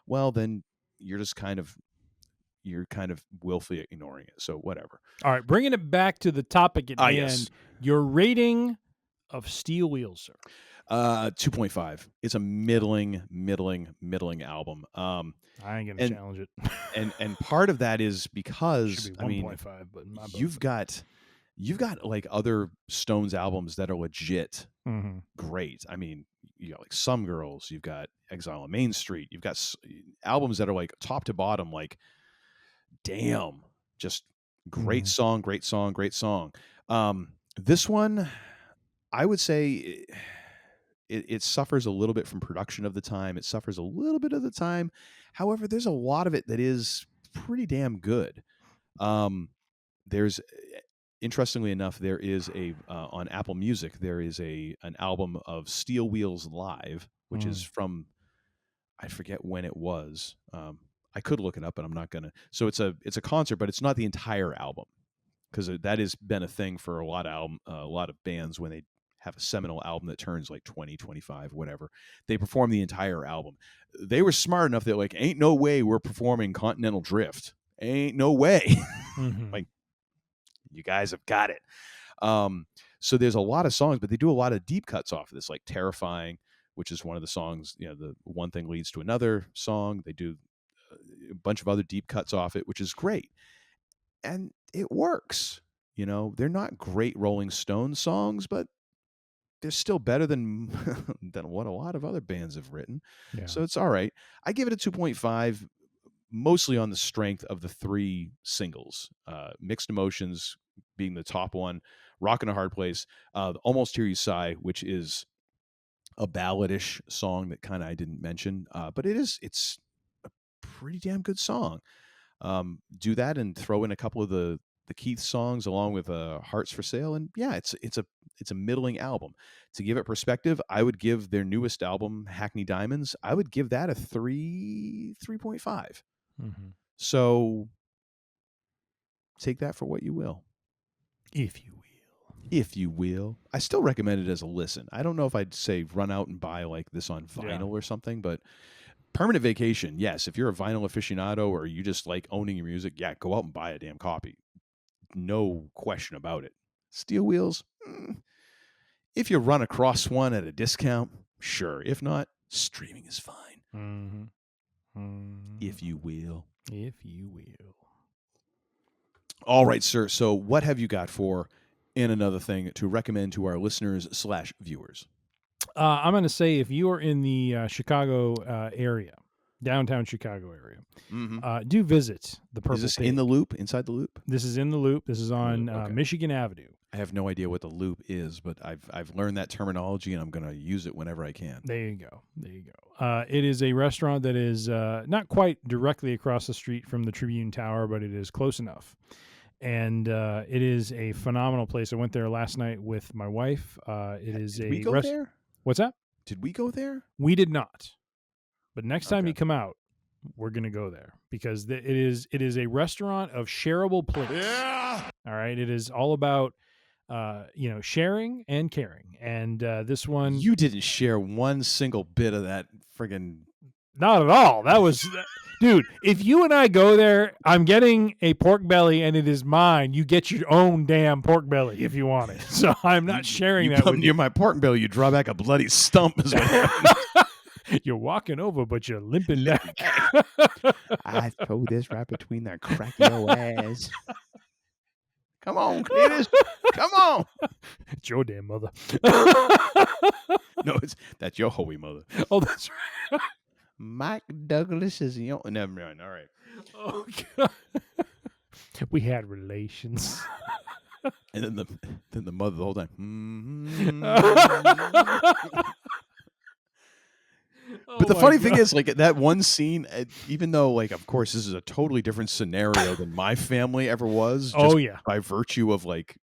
Well, then you're kind of willfully ignoring it. So whatever. All right. Bringing it back to the topic at hand, yes. Your rating of Steel Wheels, sir. 2.5. It's a middling album. I ain't gonna challenge it. and part of that is because Should be 1.5, but you've got you've got like other Stones albums that are legit Mm-hmm. great. I mean, you got like Some Girls, you've got Exile on Main Street, you've got albums that are like top to bottom, like, damn, just great song, great song, great song. This one, I would say it suffers a little bit from production of the time. It suffers a little bit of the time. However, there's a lot of it that is pretty damn good. There's, interestingly enough, there is a on Apple Music, there is an album of Steel Wheels Live, which is from, I forget when it was. I could look it up, but I'm not gonna. So it's a concert, but it's not the entire album, because that has been a thing for a lot of bands. When they have a seminal album that turns like 20, 25, whatever, they perform the entire album. They were smart enough that like, ain't no way we're performing Continental Drift. Ain't no way. Like, you guys have got it. So there's a lot of songs, but they do a lot of deep cuts off of this, like Terrifying, which is one of the songs, the one thing leads to another song. They do a bunch of other deep cuts off it, which is great. And it works. They're not great Rolling Stones songs, but they're still better than what a lot of other bands have written. Yeah. So it's all right. I give it a 2.5, mostly on the strength of the 3 singles. Mixed Emotions being the top one, Rockin' a Hard Place, Almost Hear You Sigh, which is a balladish song that kind of I didn't mention, but it's a pretty damn good song. Do that and throw in a couple of the Keith songs along with Hearts for Sale, and yeah, it's a middling album. To give it perspective, I would give their newest album, Hackney Diamonds, I would give that a 3.5. So take that for what you will. If you will. I still recommend it as a listen. I don't know if I'd say run out and buy like this on vinyl or something, but permanent vacation, yes. If you're a vinyl aficionado or you just like owning your music, yeah, go out and buy a damn copy. No question about it. Steel Wheels, if you run across one at a discount, sure. If not, streaming is fine. If you will. If you will. All right, sir. So what have you got for In Another Thing to recommend to our listeners / viewers? I'm going to say if you are in the Chicago area, downtown Chicago area, do visit the Purple Pig. Is this in the Loop, inside the Loop? This is in the Loop. This is on Michigan Avenue. I have no idea what the Loop is, but I've learned that terminology, and I'm going to use it whenever I can. There you go. It is a restaurant that is not quite directly across the street from the Tribune Tower, but it is close enough. And it is a phenomenal place. I went there last night with my wife. Did we go there? What's that? Did we go there? We did not. But next time you come out, we're going to go there because it is a restaurant of shareable plates. Yeah. All right. It is all about sharing and caring. And this one, you didn't share one single bit of that friggin'. Not at all. That was, dude. If you and I go there, I'm getting a pork belly, and it is mine. You get your own damn pork belly if you want it. So I'm not sharing that. Come with near my pork belly, you draw back a bloody stump. Is what happens. You're walking over, but you're limping back. I throw this right between their cracky old ass. Come on, Cletus. Come on. It's your damn mother. No, that's your holy mother. Oh, that's right. Mike Douglas is your... Never mind. All right. Oh, God. We had relations. And then the mother the whole time. But the funny thing is, like, that one scene, even though, like, of course, this is a totally different scenario than my family ever was. By virtue of, like,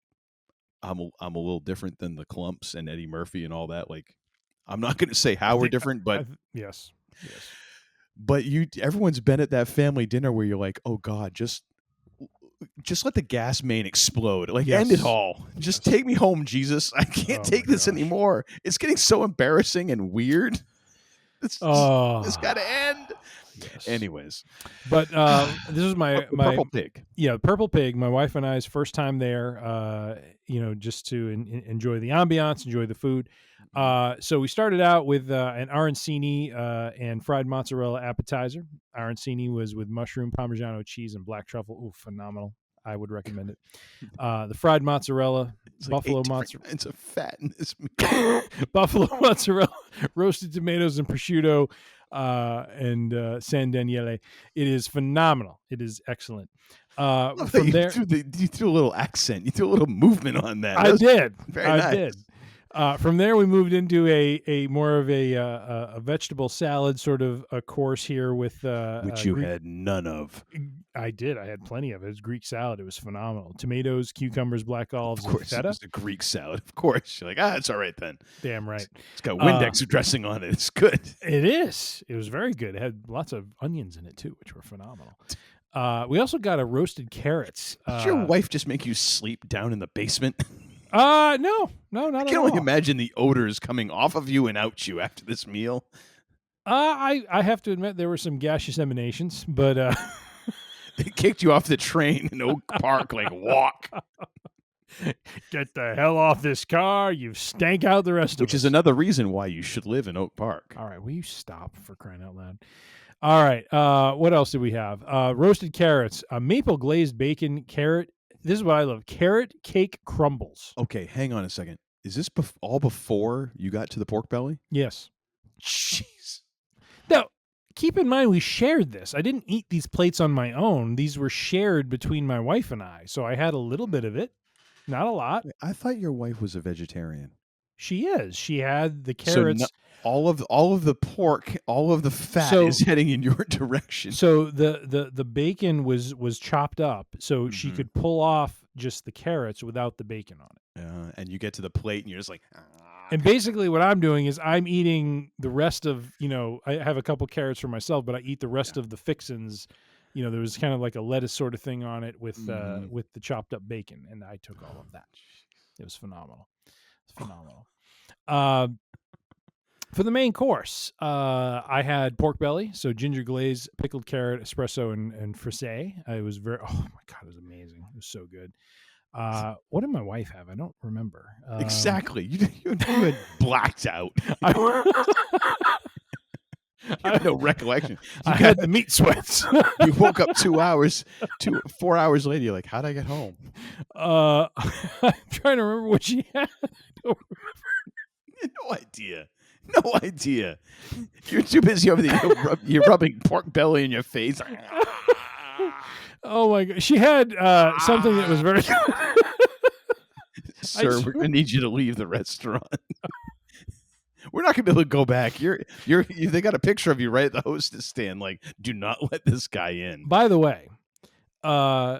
I'm a little different than the Clumps and Eddie Murphy and all that. Like, I'm not going to say how we're different, but yes. But everyone's been at that family dinner where you're like, oh God, just let the gas main explode. Like, end it all. Just take me home, Jesus. I can't take this anymore. It's getting so embarrassing and weird. It's got to end. Yes. Anyways, but this is my Purple Pig. Yeah, Purple Pig. My wife and I's first time there. Just to enjoy the ambiance, enjoy the food. So we started out with an arancini and fried mozzarella appetizer. Arancini was with mushroom, Parmigiano cheese, and black truffle. Ooh, phenomenal. I would recommend it. The fried mozzarella, It's buffalo like 8 mozzarella, kinds of fat in this meal. buffalo mozzarella, roasted tomatoes and prosciutto, and San Daniele. It is phenomenal. It is excellent. From there, you threw a little accent. You threw a little movement on that. I did. Very I nice. did. From there, we moved into a more of a vegetable salad sort of a course here with Which you had none of. I did. I had plenty of it. It was Greek salad. It was phenomenal. Tomatoes, cucumbers, black olives, Of course, and it feta. was a Greek salad. Of course, you're like, it's all right then. Damn right. It's got Windex dressing on it. It's good. It is. It was very good. It had lots of onions in it too, which were phenomenal. We also got a roasted carrots. Did your wife just make you sleep down in the basement? No, not I at can all. only imagine the odors coming off of you and out you after this meal. I have to admit there were some gaseous emanations, but They kicked you off the train in Oak Park, like walk. get the hell off this car. You stank out the rest of us. Which is another reason why you should live in Oak Park. All right, will you stop for crying out loud? All right, what else did we have? Roasted carrots, maple glazed bacon, carrot. This is what I love: carrot cake crumbles. Okay, hang on a second. Is this all before you got to the pork belly? Yes. Jeez. Now, keep in mind we shared this. I didn't eat these plates on my own. These were shared between my wife and I, so I had a little bit of it, not a lot. I thought your wife was a vegetarian. She is. She had the carrots. So all of the pork, all of the fat is heading in your direction. So the bacon was chopped up, so she could pull off just the carrots without the bacon on it. And you get to the plate, and you're just like. And basically, what I'm doing is I'm eating the rest of. I have a couple carrots for myself, but I eat the rest of the fixins. There was kind of like a lettuce sort of thing on it with the chopped up bacon, and I took all of that. It was phenomenal. It's phenomenal. For the main course, I had pork belly, so ginger glaze, pickled carrot, espresso, and frisee. It was oh my God, it was amazing. It was so good. What did my wife have? I don't remember. Exactly. You had blacked out. I have no recollection. I had the meat sweats. You woke up 4 hours later. You're like, how'd I get home? I'm trying to remember what she had. I don't remember. No idea. No idea. You're too busy over there. You're rubbing pork belly in your face. Oh my God. She had something that was very Sir, we're gonna need you to leave the restaurant. We're not gonna be able to go back. They got a picture of you right at the hostess stand, like, do not let this guy in. By the way,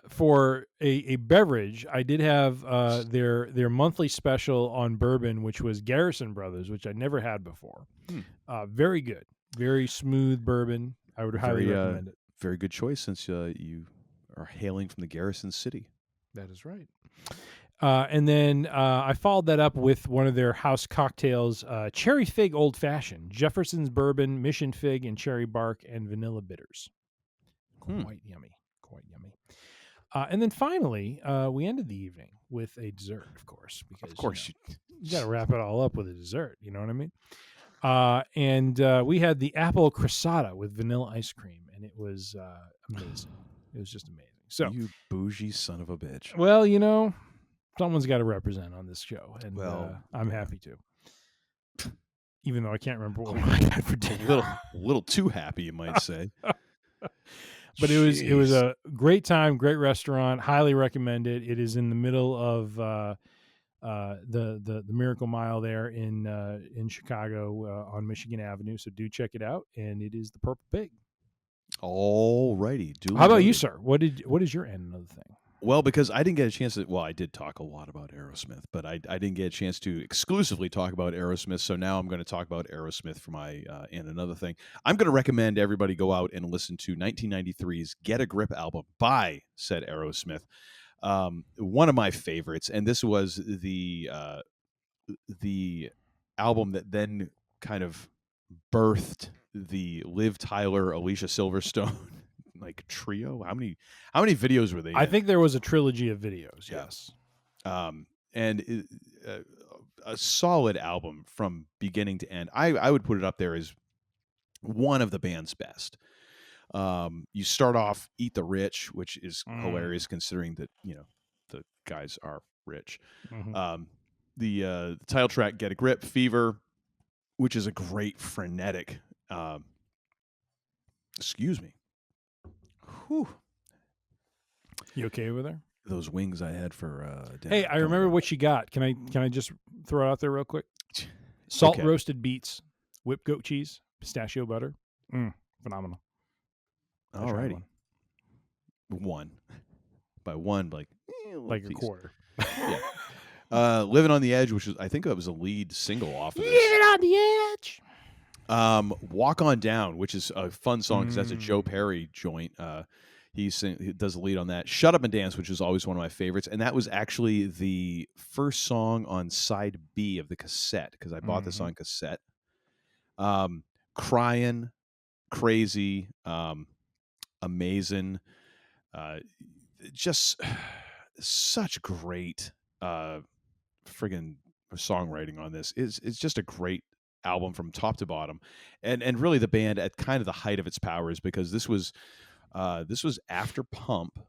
for a beverage, I did have their monthly special on bourbon, which was Garrison Brothers, which I never had before. Very good, very smooth bourbon. I would highly recommend it. Very good choice since you are hailing from the Garrison City. That is right. And then I followed that up with one of their house cocktails, Cherry Fig Old Fashioned, Jefferson's Bourbon, Mission Fig, and Cherry Bark, and Vanilla Bitters. Quite yummy. Quite yummy. And then finally, we ended the evening with a dessert, of course. Because, of course. You got to wrap it all up with a dessert. You know what I mean? And we had the apple cressata with vanilla ice cream, and it was amazing. It was just amazing. So you bougie son of a bitch. Well, someone's got to represent on this show, and I'm happy to. Even though I can't remember what I had for dinner. A little too happy, you might say. But it was a great time, great restaurant. Highly recommend it. It is in the middle of the Miracle Mile there in Chicago on Michigan Avenue. So do check it out. And it is the Purple Pig. All righty. How about you, sir? What is your end of the thing? Well, because I didn't get a chance to, I did talk a lot about Aerosmith, but I didn't get a chance to exclusively talk about Aerosmith. So now I'm going to talk about Aerosmith for my, and another thing. I'm going to recommend everybody go out and listen to 1993's Get a Grip album by said Aerosmith. One of my favorites. And this was the album that then kind of birthed the Liv Tyler, Alicia Silverstone like trio. How many videos were they in? I think there was a trilogy of videos. Yes. And a solid album from beginning to end. I would put it up there as one of the band's best. You start off Eat the Rich, which is hilarious considering that, the guys are rich. The title track, Get a Grip, Fever, which is a great frenetic, excuse me. Whew. You okay over there? Those wings I had for dinner. Hey, I remember what you got. Can I just throw it out there real quick? Salt roasted beets, whipped goat cheese, pistachio butter. Phenomenal. All righty. One. By one, like a quarter. Yeah. Living on the Edge, which is, I think that was a lead single off of this. Living on the Edge. Walk On Down, which is a fun song because that's a Joe Perry joint. He does the lead on that. Shut Up and Dance, which is always one of my favorites. And that was actually the first song on side B of the cassette because I bought this on cassette. Crying, Crazy, Amazing. Just such great friggin' songwriting on this. It's just a great album from top to bottom. And really the band at kind of the height of its powers because this was after Pump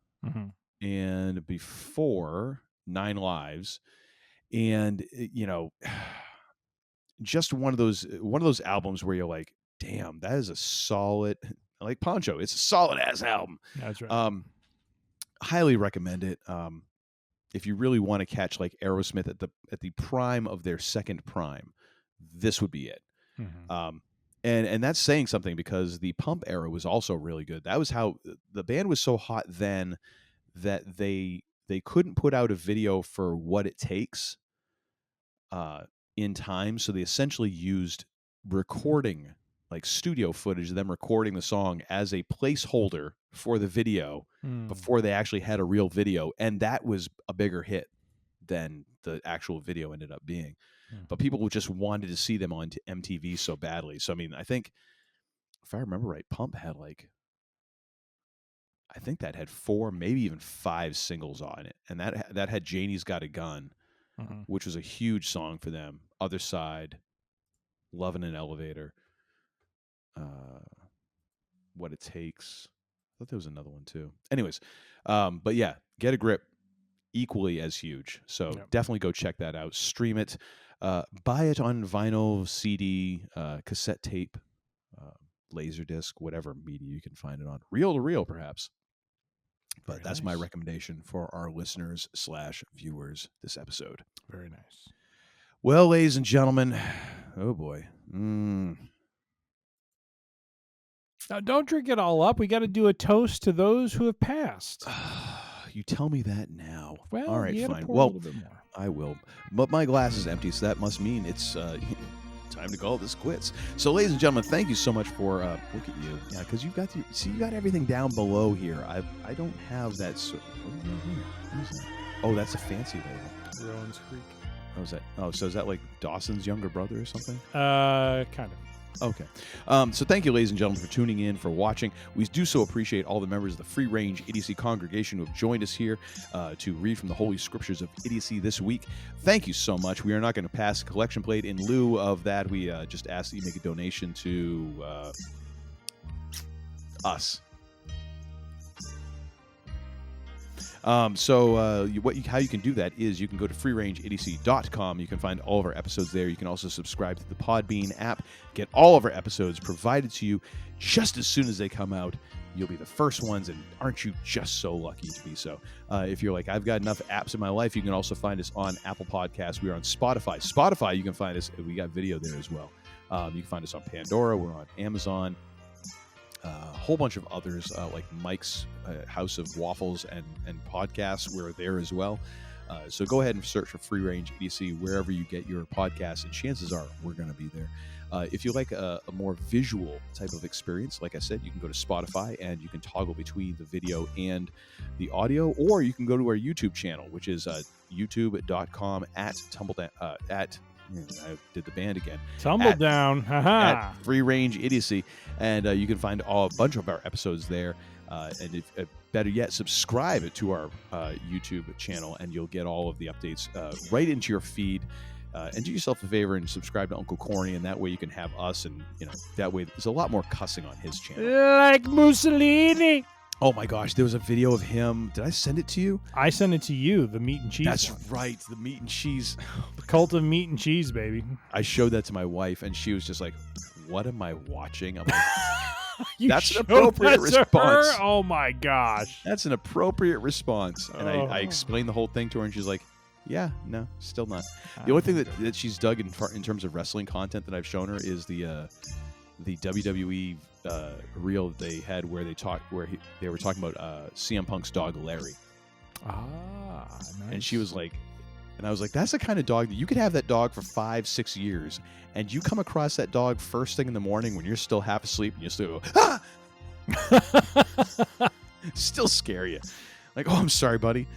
and before 9 Lives, and just one of those albums where you're like, damn, that is a solid, like Poncho. It's a solid ass album. That's right. Highly recommend it. If you really want to catch like Aerosmith at the prime of their second prime, this would be it. And that's saying something because the Pump era was also really good. That was how the band was so hot then that they couldn't put out a video for What It Takes in time. So they essentially used recording, like studio footage of them recording the song as a placeholder for the video before they actually had a real video. And that was a bigger hit than the actual video ended up being. But people just wanted to see them on MTV so badly. So, I mean, I think, if I remember right, Pump had I think that had 4, maybe even 5 singles on it. And that had Janie's Got a Gun, which was a huge song for them. Other Side, Love in an Elevator, What It Takes. I thought there was another one too. Anyways, but yeah, Get a Grip, equally as huge. So definitely go check that out. Stream it. Buy it on vinyl, CD, cassette tape, Laserdisc, whatever media you can find it on. Reel to reel, perhaps. But that's my recommendation for our listeners / viewers this episode. Very nice. Well, ladies and gentlemen, oh boy. Now, don't drink it all up. We got to do a toast to those who have passed. You tell me that now. Well, all right, you fine. Pour well, a little bit more. I will. But my glass is empty, so that must mean it's time to call this quits. So, ladies and gentlemen, thank you so much for look at you. Yeah, because you got everything down below here. I don't have that. So, what is that? Oh, that's a fancy label. Rowan's Creek. Oh, is that? Oh, so is that like Dawson's younger brother or something? Kind of. Okay. So thank you, ladies and gentlemen, for tuning in, for watching. We do so appreciate all the members of the Free Range Idiocy congregation who have joined us here to read from the Holy Scriptures of Idiocy this week. Thank you so much. We are not going to pass a collection plate. In lieu of that, we just ask that you make a donation to us. How you can do that is you can go to freerangeidiocy.com. You can find all of our episodes there. You can also subscribe to the Podbean app. Get all of our episodes provided to you just as soon as they come out. You'll be the first ones, and aren't you just so lucky to be so? If you're like, I've got enough apps in my life, you can also find us on Apple Podcasts. We are on Spotify. Spotify, you can find us. We got video there as well. You can find us on Pandora. We're on Amazon. A whole bunch of others like Mike's House of Waffles and podcasts. We're there as well. So go ahead and search for Free Range Idiocy wherever you get your podcasts, and chances are we're going to be there. If you like a more visual type of experience, like I said, you can go to Spotify and you can toggle between the video and the audio, or you can go to our YouTube channel, which is youtube.com I did the band again. Tumble down. At Free Range Idiocy. And you can find a bunch of our episodes there. And if, better yet, subscribe to our YouTube channel, and you'll get all of the updates right into your feed. And do yourself a favor and subscribe to Uncle Corny, and that way you can have us, and that way there's a lot more cussing on his channel. Like Mussolini. Oh my gosh, there was a video of him. Did I send it to you? I sent it to you, the meat and cheese. That's one. right, the meat and cheese. The cult of meat and cheese, baby. I showed that to my wife, and she was just like, "What am I watching?" I'm like, You that's an showed appropriate that to response. her? Oh my gosh. That's an appropriate response. And Oh. I explained the whole thing to her, and she's like, yeah, no, still not. The only thing that she's dug in terms of wrestling content that I've shown her is the WWE reel they had where they were talking about CM Punk's dog Larry. Nice. And she was like, and I was like, that's the kind of dog that you could have that dog for 5-6 years, and you come across that dog first thing in the morning when you're still half asleep, and you still go, ah! Still scare you. Like, oh, I'm sorry, buddy.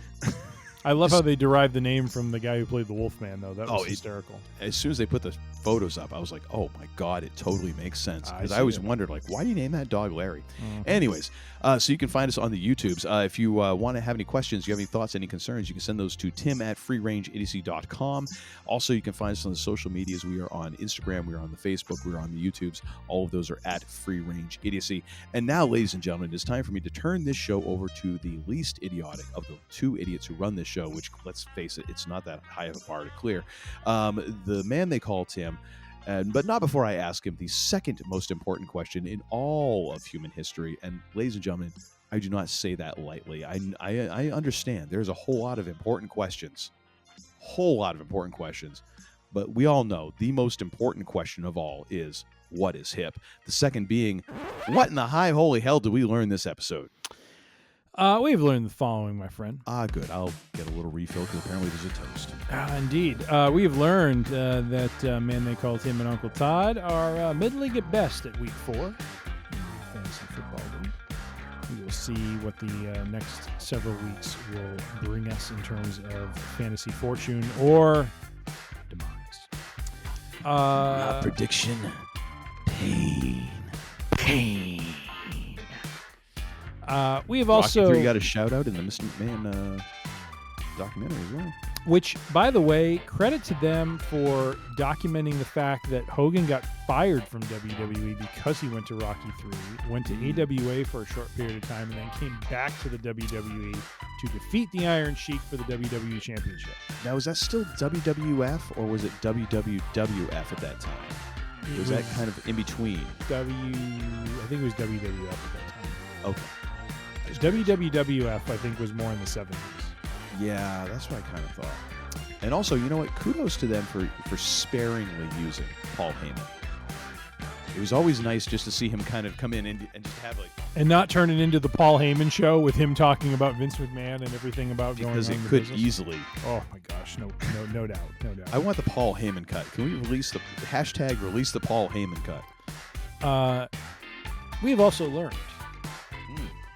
I love how they derived the name from the guy who played the Wolfman, though. That was hysterical. As soon as they put the photos up, I was like, oh my God, it totally makes sense. Because I see always it. wondered, like, why do you name that dog Larry? Anyways, so you can find us on the YouTubes. If you want to have any questions, you have any thoughts, any concerns, you can send those to tim@freerangeidiocy.com. Also, you can find us on the social medias. We are on Instagram, we are on the Facebook, we are on the YouTubes. All of those are at Free Range Idiocy. And now, ladies and gentlemen, it is time for me to turn this show over to the least idiotic of the two idiots who run this show, which, let's face it, it's not that high of a bar to clear. The man they call Tim. But not before I ask him the second most important question in all of human history. And ladies and gentlemen, I do not say that lightly. I understand there's a whole lot of important questions. But we all know the most important question of all is, what is hip? The second being, what in the high holy hell did we learn this episode? We've learned the following, my friend. Good. I'll get a little refill because apparently there's a toast. Indeed. We have learned that man they call Tim and Uncle Todd are middling at best at week 4 in the fantasy football league. We will see what the next several weeks will bring us in terms of fantasy fortune or demise. Not prediction. Pain. We have also got a shout out in the Mr. McMahon documentary as well. Which, by the way, credit to them for documenting the fact that Hogan got fired from WWE because he went to Rocky III, went to AWA for a short period of time, and then came back to the WWE to defeat the Iron Sheik for the WWE Championship. Now, was that still WWF or was it WWWF at that time? Was that kind of in between? I think it was WWF at that time. Okay. WWWF, I think, was more in the 70s. Yeah, that's what I kind of thought. And also, you know what? Kudos to them for sparingly using Paul Heyman. It was always nice just to see him kind of come in and just have like... And not turn it into the Paul Heyman show with him talking about Vince McMahon and everything about going on because it in the could business. easily. Oh my gosh, no doubt. I want the Paul Heyman cut. Can we release the hashtag release the Paul Heyman cut? We have also learned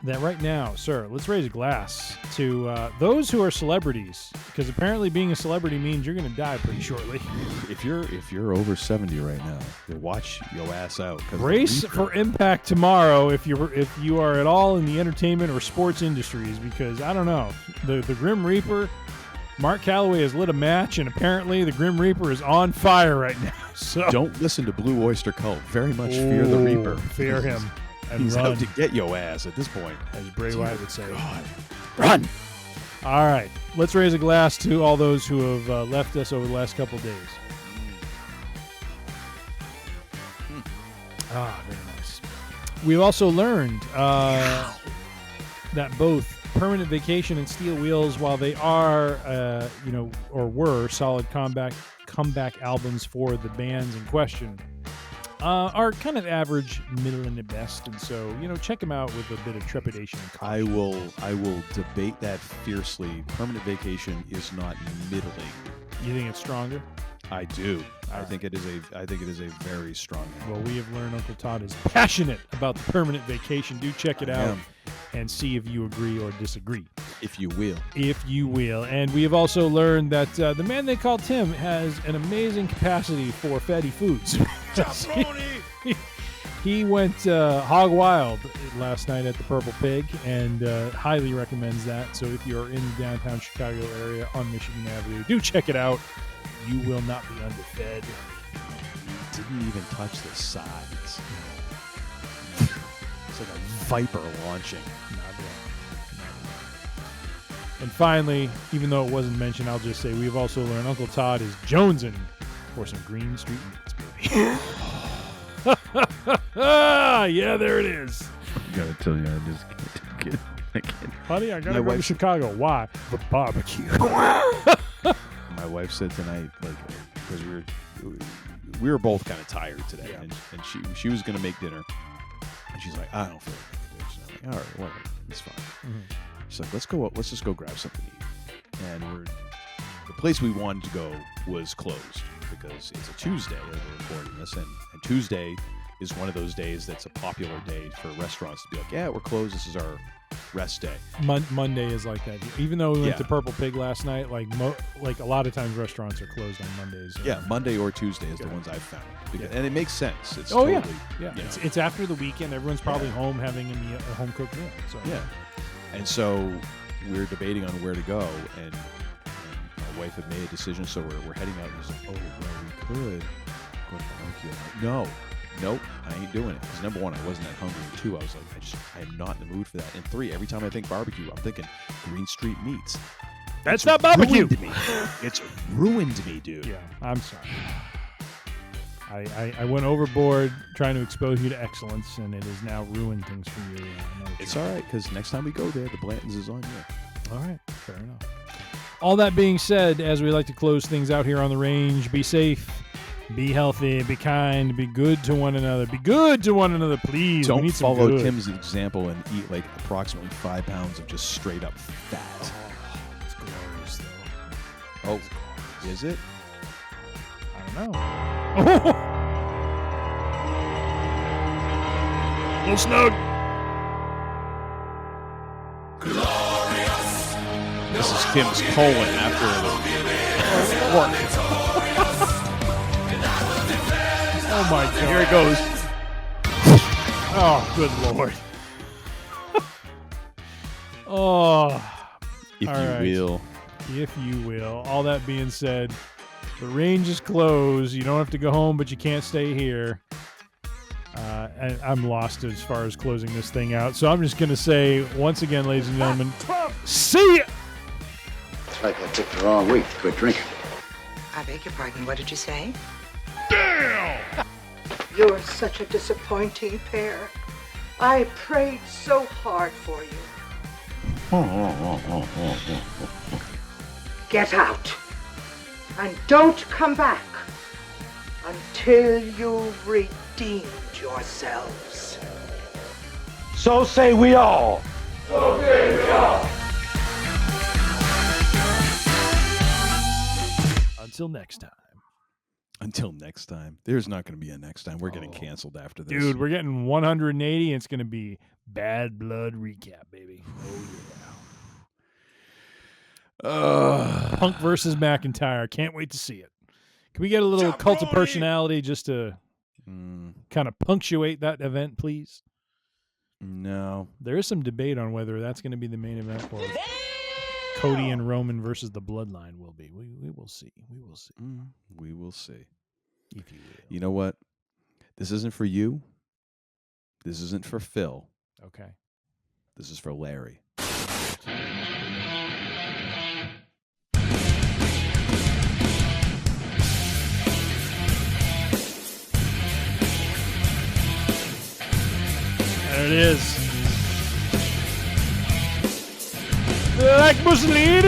that right now, sir, let's raise a glass to those who are celebrities, because apparently being a celebrity means you're going to die pretty shortly. If you're over 70 right now, then watch your ass out. Brace for impact tomorrow if you are at all in the entertainment or sports industries, because I don't know, the Grim Reaper, Mark Calloway has lit a match, and apparently the Grim Reaper is on fire right now. So don't listen to Blue Oyster Cult. Very much fear the Reaper. Fear him. And he's run. out to get your ass at this point. As Bray Wyatt would say. God. Run! All right. Let's raise a glass to all those who have left us over the last couple days. Very nice. We've also learned that both Permanent Vacation and Steel Wheels, while they are, or were solid comeback albums for the bands in question, are kind of average, middle, and at best, and so check them out with a bit of trepidation and caution. I will debate that fiercely. Permanent Vacation is not middling. You think it's stronger? I do. I think it is a very strong album. Well, we have learned Uncle Todd is passionate about the Permanent Vacation. Do check it out and see if you agree or disagree. If you will. And we have also learned that the man they call Tim has an amazing capacity for fatty foods. He went hog wild last night at the Purple Pig and highly recommends that. So if you're in the downtown Chicago area on Michigan Avenue, do check it out. You will not be underfed. Didn't even touch the sides. It's like a viper launching. Not wrong. And finally, even though it wasn't mentioned, I'll just say we've also learned Uncle Todd is jonesing for some Green Street meats, baby. Yeah, there it is. I gotta tell you, I just can't take it. I can't. Honey, I gotta go to Chicago. Why? The barbecue. My wife said tonight, like, because we were both kind of tired today, and she was gonna make dinner, and she's like, I don't feel like making dinner. So I'm like, all right, whatever, it's fine. Mm-hmm. She's like, let's just go grab something to eat. And the place we wanted to go was closed because it's a Tuesday that we're recording this, and Tuesday is one of those days that's a popular day for restaurants to be like, yeah, we're closed. This is our rest day. Monday is like that. Even though we went to Purple Pig last night, like a lot of times restaurants are closed on Mondays. Yeah, Monday or Tuesday is the ones I've found. And it makes sense. It's yeah. It's after the weekend. Everyone's probably home having a home cooked meal. So. Yeah. And so we're debating on where to go, and my wife had made a decision, so we're heading out, and he's like, oh, well, we could go to barbecue. Nope, I ain't doing it. Because number one, I wasn't that hungry, and two, I was like, I am not in the mood for that. And three, every time I think barbecue, I'm thinking Green Street Meats. That's not barbecue. It's ruined me, dude. Yeah, I'm sorry. I went overboard trying to expose you to excellence, and it has now ruined things for you. It's all right, because next time we go there, the Blantons is on you. All right, fair enough. All that being said, as we like to close things out here on the range, be safe, be healthy, be kind, be good to one another. Be good to one another, please. Don't follow Tim's example and eat like approximately 5 pounds of just straight up fat. Oh, it's glorious, though. Oh, is it? I don't know. A little snug. Glorious. This is Tim's colon after work. Oh my God. Here it goes. Oh, good Lord. Oh. If you will. If you will. All that being said, the range is closed. You don't have to go home, but you can't stay here. And I'm lost as far as closing this thing out. So I'm just going to say, once again, ladies and gentlemen, see ya! It's like I picked the wrong week to quit drinking. I beg your pardon, what did you say? Damn! You're such a disappointing pair. I prayed so hard for you. Get out. And don't come back until you've redeemed yourselves. So say we all. So say we all. Until next time. Until next time. There's not going to be a next time. We're getting canceled after this. Dude, we're getting 180, and it's going to be Bad Blood recap, baby. Oh, yeah. Punk versus McIntyre. Can't wait to see it. Can we get a little cult of personality just to kind of punctuate that event, please? No. There is some debate on whether that's going to be the main event or Cody and Roman versus the Bloodline will be. We will see. We will see. We will see. If you will. You know what? This isn't for you. This isn't for Phil. Okay. This is for Larry. There it is. Like Mussolini.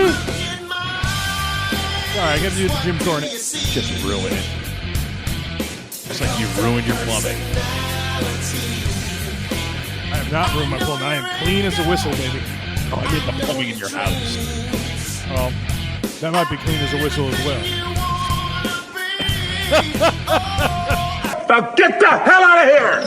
Sorry, I got to do the Jim Cornette. Just ruin it. Just like you ruined your plumbing. I have not ruined my plumbing. I am clean as a whistle, baby. Oh, I did the plumbing in your house. Well, that might be clean as a whistle as well. Now get the hell out of here!